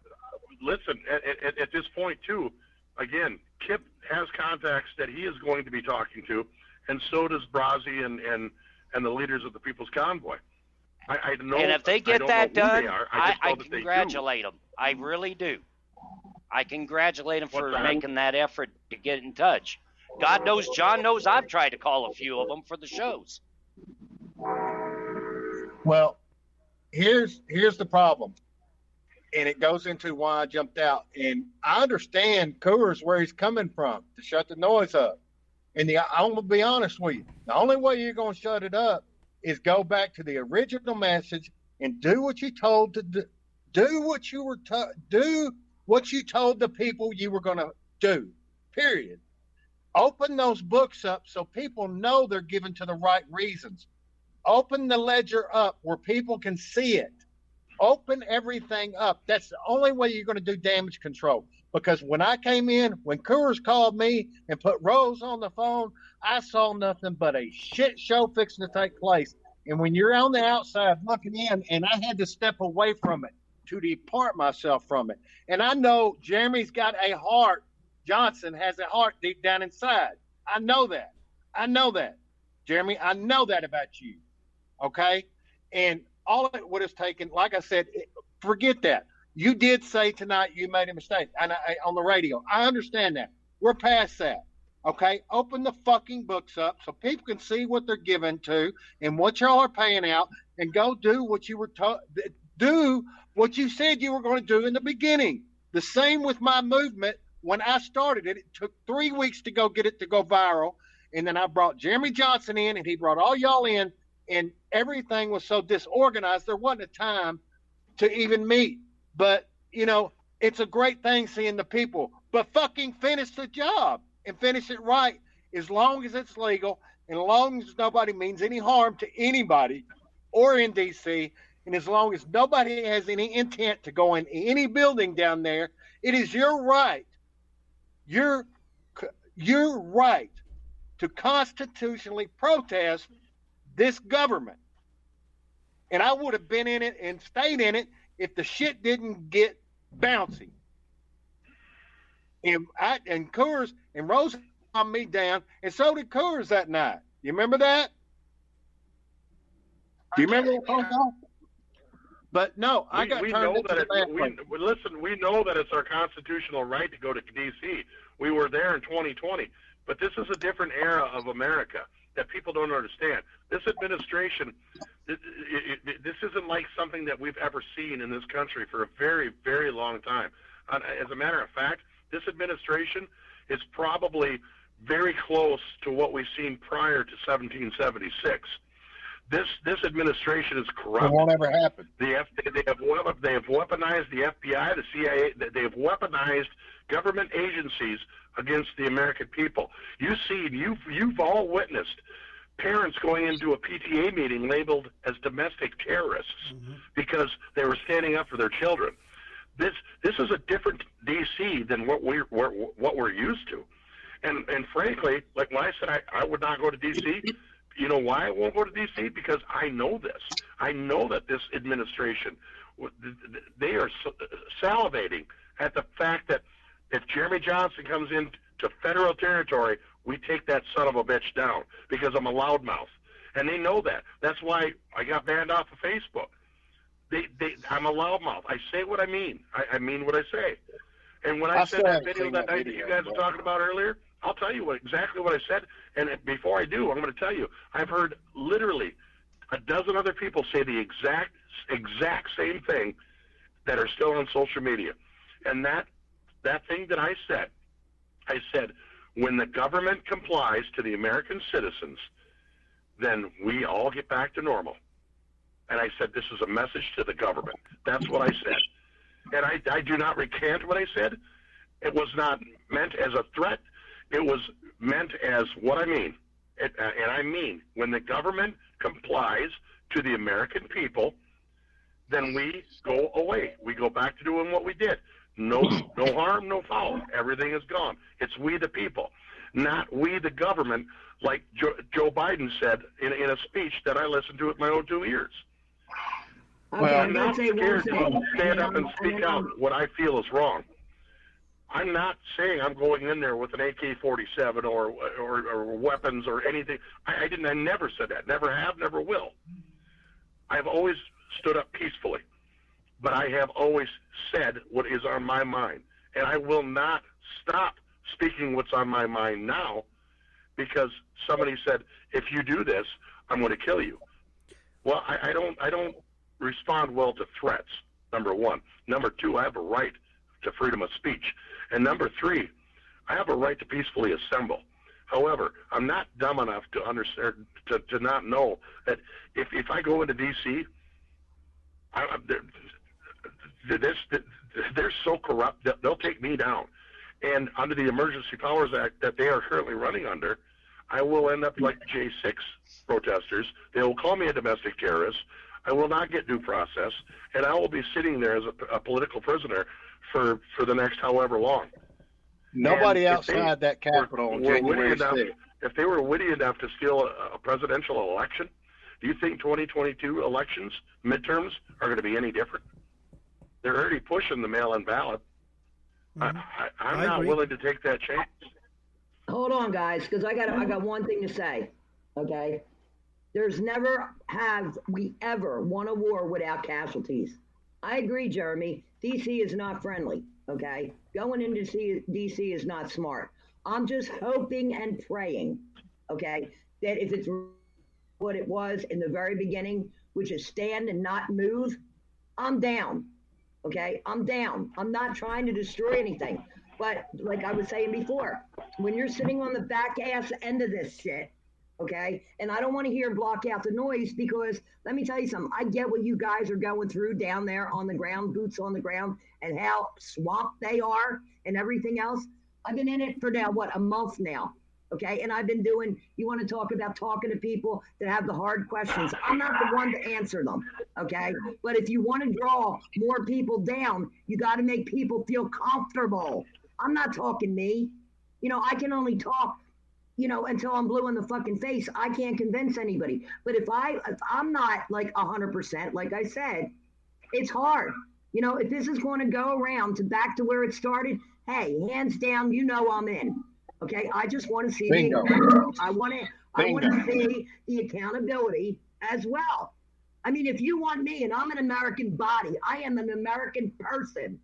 Listen, at this point too, again, Kip has contacts that he is going to be talking to, and so does Brazi and the leaders of the People's Convoy. I know. And if they get that done, I just know congratulate them. I really do. I congratulate them for What's that? making that effort to get in touch. God knows, John knows I've tried to call a few of them for the shows. Well, here's the problem, and it goes into why I jumped out. And I understand Coors where he's coming from to shut the noise up. And I'm gonna be honest with you. The only way you're gonna shut it up is go back to the original message and do what you told to do. Do what you were do what you told the people you were gonna do. Period. Open those books up so people know they're given to the right reasons. Open the ledger up where people can see it. Open everything up. That's the only way you're going to do damage control. Because when I came in, when Coors called me and put Rose on the phone, I saw nothing but a shit show fixing to take place. And when you're on the outside looking in, and I had to step away from it to depart myself from it. And I know Jeremy's got a heart. Johnson has a heart deep down inside. I know that. I know that. Jeremy, I know that about you. Okay? And all of it would have taken, like I said, forget that. You did say tonight you made a mistake on the radio. I understand that. We're past that. Okay? Open the fucking books up so people can see what they're given to and what y'all are paying out, and go do what you were do what you said you were going to do in the beginning. The same with my movement. When I started it, it took 3 weeks to go get it to go viral. And then I brought Jeremy Johnson in, and he brought all y'all in, and everything was so disorganized, there wasn't a time to even meet. But, you know, it's a great thing seeing the people. But fucking finish the job and finish it right, as long as it's legal, and as long as nobody means any harm to anybody or in D.C., and as long as nobody has any intent to go in any building down there. It is your right. Your right to constitutionally protest this government. And I would have been in it and stayed in it if the shit didn't get bouncy. And Coors and Rose calmed me down, and so did Coors that night. You remember that? Do you remember that phone call? But no, I got turned into the bad place. Listen, we know that it's our constitutional right to go to D.C. We were there in 2020. But this is a different era of America that people don't understand. This administration, this isn't like something that we've ever seen in this country for a very, very long time. As a matter of fact, this administration is probably very close to what we've seen prior to 1776. This administration is corrupt. It won't ever happen. They have weaponized the FBI, the CIA. They have weaponized government agencies against the American people. You've all witnessed parents going into a PTA meeting labeled as domestic terrorists because they were standing up for their children. This is a different DC than what we're used to. And frankly, like when I said I would not go to DC. You know why I won't go to D.C.? Because I know this. I know that this administration, they are salivating at the fact that if Jeremy Johnson comes into federal territory, we take that son of a bitch down because I'm a loudmouth. And they know that. That's why I got banned off of Facebook. I'm a loudmouth. I say what I mean. I mean what I say. And when I said that video that night that you guys were talking about earlier, I'll tell you exactly what I said. And before I do, I'm going to tell you, I've heard literally a dozen other people say the exact same thing that are still on social media. And that thing that I said, when the government complies to the American citizens, then we all get back to normal. And I said, this is a message to the government. That's what I said. And I do not recant what I said. It was not meant as a threat. It was meant as what I mean. and I mean, when the government complies to the American people, then we go away. We go back to doing what we did. No harm, no foul. Everything is gone. It's we the people, not we the government, like Joe Biden said in a speech that I listened to with my own 2 ears. Okay, I'm not scared to stand up and speak out what I feel is wrong. I'm not saying I'm going in there with an AK-47 or weapons or anything. I never said that. Never have, never will. I've always stood up peacefully, but I have always said what is on my mind, and I will not stop speaking what's on my mind now because somebody said, if you do this, I'm going to kill you. Well, I don't respond well to threats, number one. Number two, I have a right to freedom of speech. And number three, I have a right to peacefully assemble. However, I'm not dumb enough to understand to not know that if I go into D.C., they're so corrupt that they'll take me down. And under the Emergency Powers Act that they are currently running under, I will end up like J6 protesters. They will call me a domestic terrorist. I will not get due process, and I will be sitting there as a political prisoner for the next however long. Nobody outside that Capitol on January 6th. If they were witty enough to steal a presidential election, do you think 2022 elections, midterms, are going to be any different? They're already pushing the mail-in ballot. I'm not willing to take that chance. Hold on, guys, because I got one thing to say. Okay, there's never have we ever won a war without casualties. I agree, Jeremy. DC is not friendly. Okay, going into DC is not smart. I'm just hoping and praying, okay, that if it's what it was in the very beginning, which is stand and not move, I'm down. Okay, I'm down. I'm not trying to destroy anything. But like I was saying before, when you're sitting on the back ass end of this shit, okay, and I don't want to hear block out the noise because let me tell you something. I get what you guys are going through down there on the ground, boots on the ground, and how swamped they are and everything else. I've been in it for now, a month now. Okay, and I've been doing, you want to talk about talking to people that have the hard questions. I'm not the one to answer them, okay? But if you want to draw more people down, you got to make people feel comfortable. I'm not talking me. You know, I can only talk, you know, until I'm blue in the fucking face. I can't convince anybody. But if I'm not like 100%, like I said, it's hard. You know, if this is going to go around to back to where it started, hey, hands down, you know I'm in. Okay, I just want to see I want to see the accountability as well. I mean, if you want me and I'm an American body, I am an American person,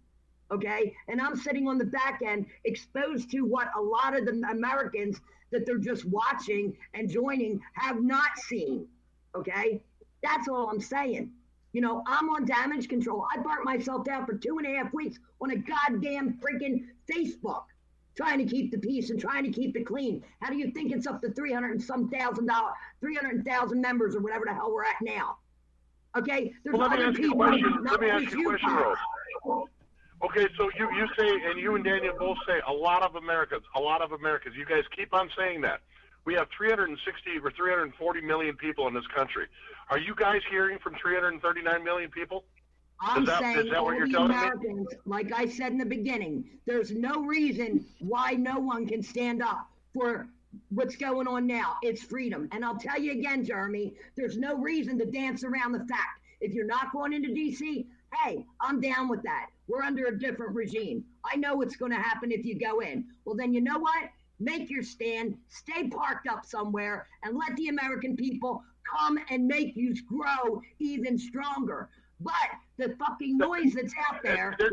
okay? And I'm sitting on the back end exposed to what a lot of the Americans that they're just watching and joining have not seen, okay? That's all I'm saying. You know, I'm on damage control. I burnt myself down for 2.5 weeks on a goddamn freaking Facebook. Trying to keep the peace and trying to keep it clean. How do you think it's up to 300,000 members or whatever the hell we're at now? Okay, there's other people. Let me ask you a question, Rose. Okay, so you say, and you and Daniel both say, a lot of Americans. You guys keep on saying that. We have 360 or 340 million people in this country. Are you guys hearing from 339 million people? I'm saying all the Americans, like I said in the beginning, there's no reason why no one can stand up for what's going on now. It's freedom. And I'll tell you again, Jeremy, there's no reason to dance around the fact. If you're not going into D.C., hey, I'm down with that. We're under a different regime. I know what's going to happen if you go in. Well, then you know what? Make your stand, stay parked up somewhere, and let the American people come and make you grow even stronger. But the fucking noise that's out there, let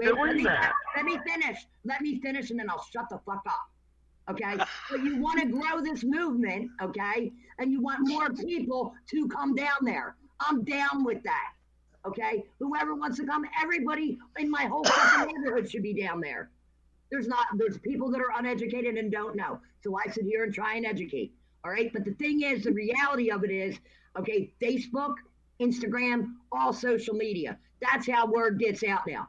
me finish, and then I'll shut the fuck up. Okay? But you want to grow this movement, okay? And you want more people to come down there. I'm down with that. Okay? Whoever wants to come, everybody in my whole fucking neighborhood should be down there. There's people that are uneducated and don't know. So I sit here and try and educate. All right? But the thing is, the reality of it is, okay, Facebook, Instagram, all social media. That's how word gets out now.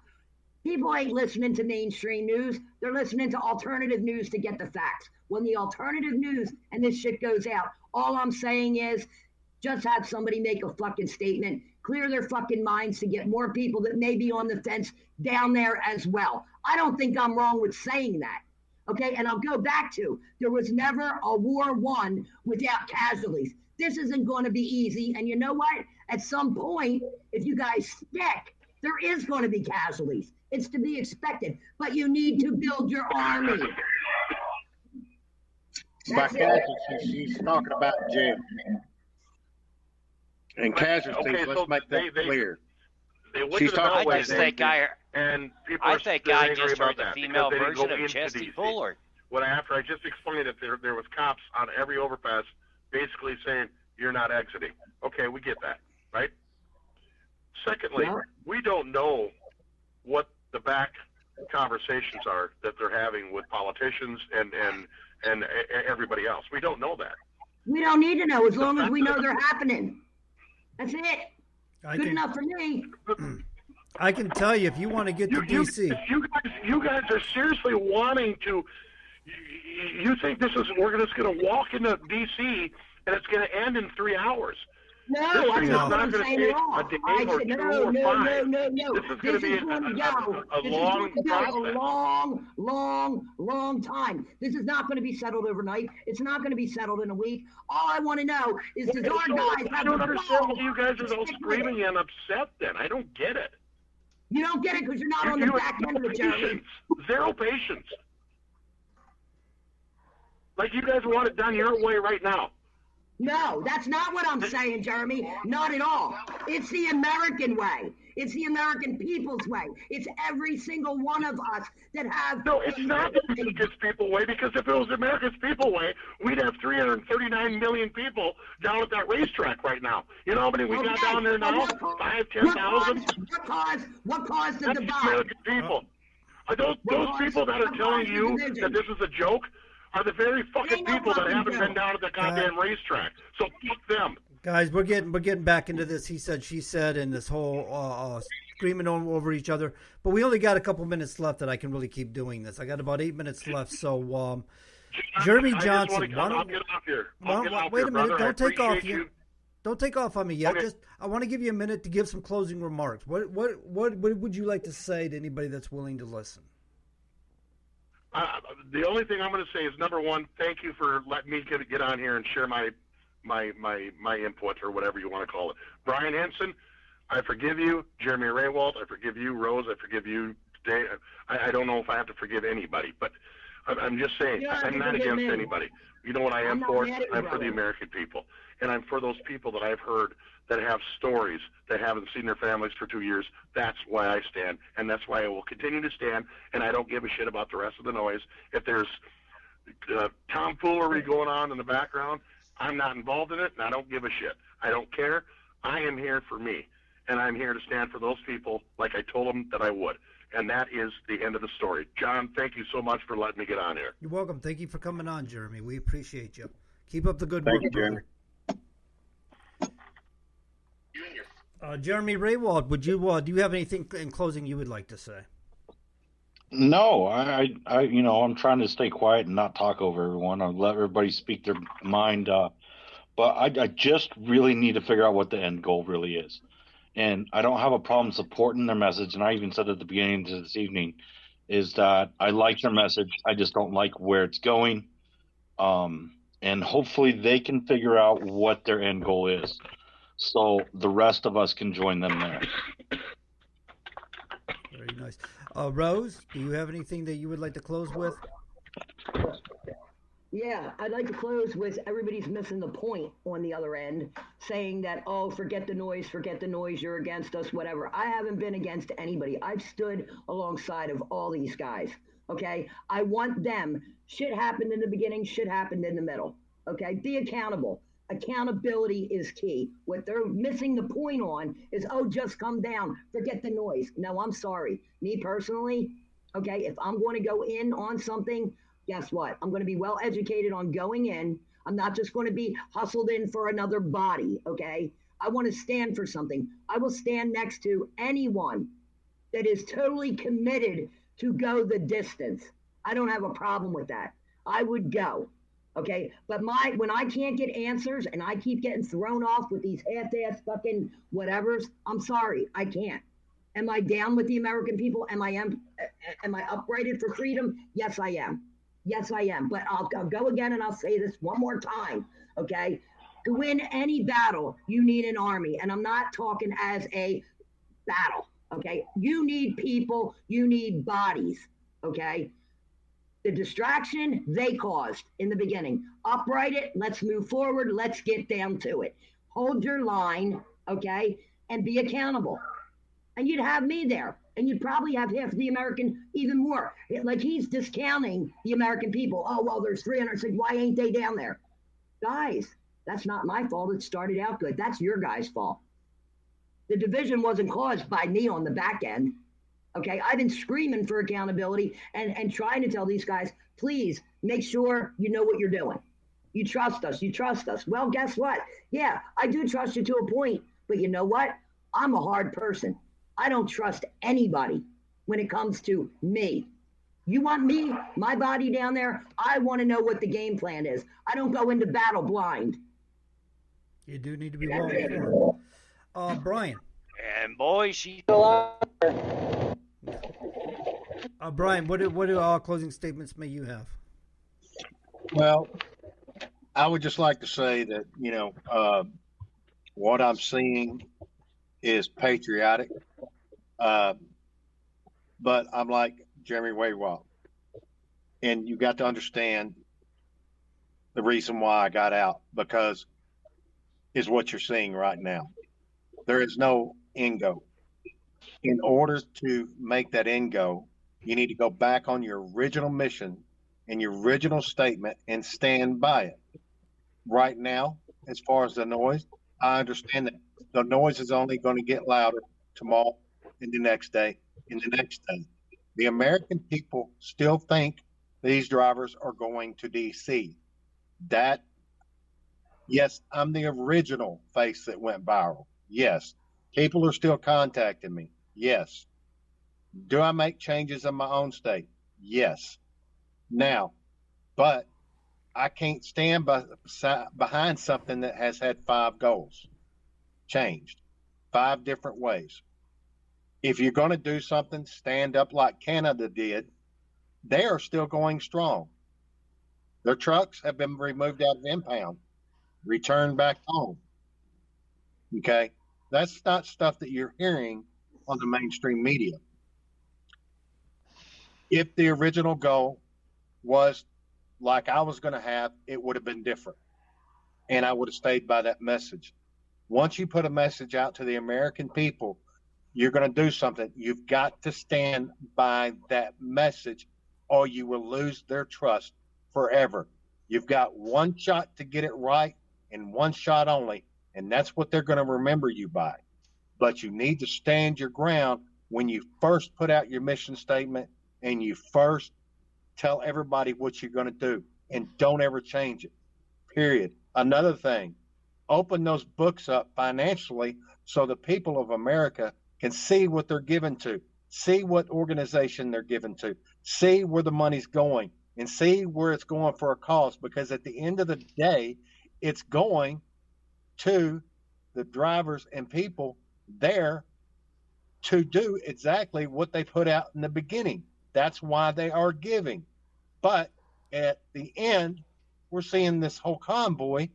People ain't listening to mainstream news. They're listening to alternative news to get the facts. When the alternative news and this shit goes out, all I'm saying is just have somebody make a fucking statement, clear their fucking minds to get more people that may be on the fence down there as well. I don't think I'm wrong with saying that. Okay, and I'll go back to, there was never a war won without casualties. This isn't going to be easy. And you know what? At some point, if you guys stick, there is going to be casualties. It's to be expected. But you need to build your army. By casualties, she's talking about jail. And casualties, let's make that clear. She's talking about and people I think I just heard the female version of Chesty Puller. When after I just explained that there was cops on every overpass basically saying, you're not exiting. Okay, we get that, right? Secondly, we don't know what the back conversations are that they're having with politicians and everybody else. We don't know that. We don't need to know as long as we know they're happening. That's it. Good enough for me. I can tell you, if you want to get to D.C. You guys are seriously wanting to. You think we're just going to walk into D.C. and it's going to end in 3 hours? No, I'm not going to say at all. I said no. This is going to be a long time. This is not going to be settled overnight. It's not going to be settled in a week. All I want to know is does our guys have I don't understand why you guys are all screaming and upset then. I don't get it. You don't get it because you're not on the back end of it, Jeremy. Zero patience. Like you guys want it done your way right now. No, that's not what I'm saying, Jeremy. Not at all. It's the American way. It's the American people's way. It's every single one of us that have... No, it's not the America's people way, because if it was America's people way, we'd have 339 million people down at that racetrack right now. You know how many we got down there now? 5,000, 10,000? What caused the divide? That's American people. Those people that are telling you that this is a joke are the very fucking people that haven't been down at the goddamn racetrack. So fuck them. Guys, we're getting back into this he said, she said, and this whole screaming over each other. But we only got a couple minutes left that I can really keep doing this. I got about 8 minutes left. So, Jeremy Johnson, I'll get off here. Wait a minute. Don't take off. You. Don't take off on me yet. Okay. I want to give you a minute to give some closing remarks. What would you like to say to anybody that's willing to listen? The only thing I'm going to say is, number one, thank you for letting me get on here and share my input, or whatever you want to call it. Brian Henson, I forgive you. Jeremy Raywald, I forgive you. Rose, I forgive you. Today, I don't know if I have to forgive anybody, but I'm just saying, I'm not against anybody. You know what I am for? I'm for the American people. And I'm for those people that I've heard that have stories that haven't seen their families for 2 years. That's why I stand, and that's why I will continue to stand, and I don't give a shit about the rest of the noise. If there's tomfoolery going on in the background, I'm not involved in it, and I don't give a shit. I don't care. I am here for me, and I'm here to stand for those people like I told them that I would. And that is the end of the story. John, thank you so much for letting me get on here. You're welcome. Thank you for coming on, Jeremy. We appreciate you. Keep up the good work, Jeremy. Jeremy Raywald, would you do you have anything in closing you would like to say? No, I I'm trying to stay quiet and not talk over everyone. I'll let everybody speak their mind. But I just really need to figure out what the end goal really is. And I don't have a problem supporting their message. And I even said at the beginning of this evening is that I like their message. I just don't like where it's going. And hopefully they can figure out what their end goal is, so the rest of us can join them there. Very nice. Rose, do you have anything that you would like to close with? Yeah, I'd like to close with everybody's missing the point on the other end, saying that, oh, forget the noise, you're against us, whatever. I haven't been against anybody. I've stood alongside of all these guys, okay? I want them. Shit happened in the beginning, shit happened in the middle, okay? Be accountable. Accountability is key. What they're missing the point on is, oh, just come down, forget the noise. No, I'm sorry. Me personally, okay, if I'm going to go in on something, guess what? I'm going to be well educated on going in. I'm not just going to be hustled in for another body, okay? I want to stand for something. I will stand next to anyone that is totally committed to go the distance. I don't have a problem with that. I would go. Okay. But when I can't get answers and I keep getting thrown off with these half-ass fucking whatevers, I'm sorry, I can't. Am I down with the American people? Am I uprighted for freedom? Yes, I am. Yes, I am. But I'll go again and I'll say this one more time. Okay. To win any battle, you need an army. And I'm not talking as a battle. Okay. You need people, you need bodies. Okay. The distraction they caused in the beginning. Upright it. Let's move forward. Let's get down to it. Hold your line. Okay. And be accountable. And you'd have me there. And you'd probably have half the American, even more. Like he's discounting the American people. Oh, well, there's 306. Why ain't they down there? Guys, that's not my fault. It started out good. That's your guys' fault. The division wasn't caused by me on the back end. Okay, I've been screaming for accountability and trying to tell these guys, please make sure you know what you're doing. You trust us. You trust us. Well, guess what? Yeah, I do trust you to a point. But you know what? I'm a hard person. I don't trust anybody when it comes to me. You want me, my body down there? I want to know what the game plan is. I don't go into battle blind. You do need to be well informed. Brian. And boy, she's Brian, what closing statements may you have? Well, I would just like to say that, what I'm seeing is patriotic. But I'm like Jeremy Waywalt. And you got to understand the reason why I got out, because is what you're seeing right now. There is no end goal. In order to make that end goal, you need to go back on your original mission and your original statement and stand by it. Right now, as far as the noise, I understand that the noise is only going to get louder tomorrow and the next day and the next day. The American people still think these drivers are going to DC. Yes, I'm the original face that went viral. Yes. People are still contacting me. Yes. Do I make changes in my own state? Yes. Now, but I can't stand behind something that has had 5 goals changed 5 different ways. If you're going to do something, stand up like Canada did. They are still going strong. Their trucks have been removed out of impound, returned back home. Okay? That's not stuff that you're hearing on the mainstream media. If the original goal was like I was going to have, it would have been different. And I would have stayed by that message. Once you put a message out to the American people, you're going to do something. You've got to stand by that message or you will lose their trust forever. You've got one shot to get it right and one shot only. And that's what they're going to remember you by. But you need to stand your ground when you first put out your mission statement and you first tell everybody what you're going to do, and don't ever change it, period. Another thing, open those books up financially so the people of America can see what they're given to, see what organization they're given to, see where the money's going, and see where it's going for a cause. Because at the end of the day, it's going to the drivers and people there to do exactly what they put out in the beginning. That's why they are giving. But at the end, we're seeing this whole convoy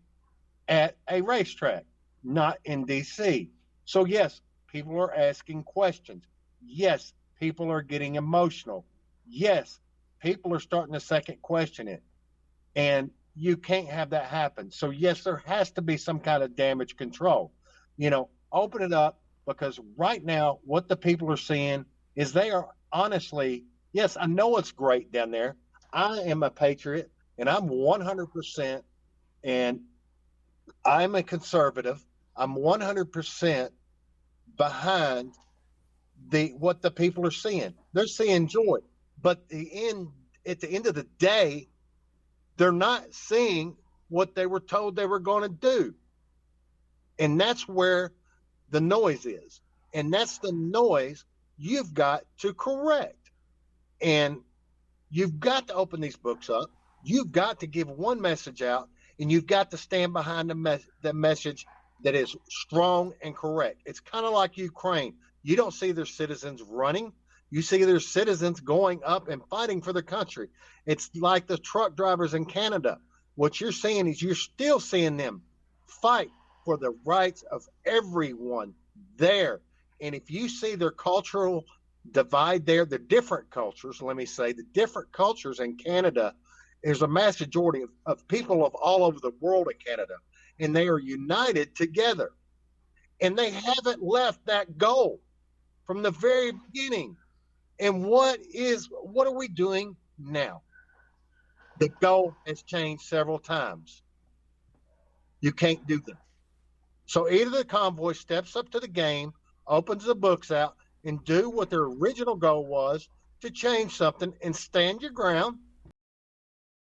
at a racetrack, not in DC. So yes, people are asking questions. Yes, people are getting emotional. Yes, people are starting to second question it. And you can't have that happen. So yes, there has to be some kind of damage control. Open it up, because right now what the people are seeing is they are honestly, yes, I know it's great down there. I am a patriot and I'm 100%, and I'm a conservative. I'm 100% behind what the people are seeing. They're seeing joy, but at the end of the day, they're not seeing what they were told they were going to do. And that's where the noise is. And that's the noise you've got to correct. And you've got to open these books up. You've got to give one message out, and you've got to stand behind the message that is strong and correct. It's kind of like Ukraine. You don't see their citizens running. You see their citizens going up and fighting for their country. It's like the truck drivers in Canada. What you're seeing is you're still seeing them fight for the rights of everyone there. And if you see their cultural divide there, the different cultures, let me say, the different cultures in Canada, there's a mass majority of people of all over the world in Canada, and they are united together. And they haven't left that goal from the very beginning. And what are we doing now? The goal has changed several times. You can't do that. So either the convoy steps up to the game, opens the books out, and do what their original goal was, to change something, and stand your ground,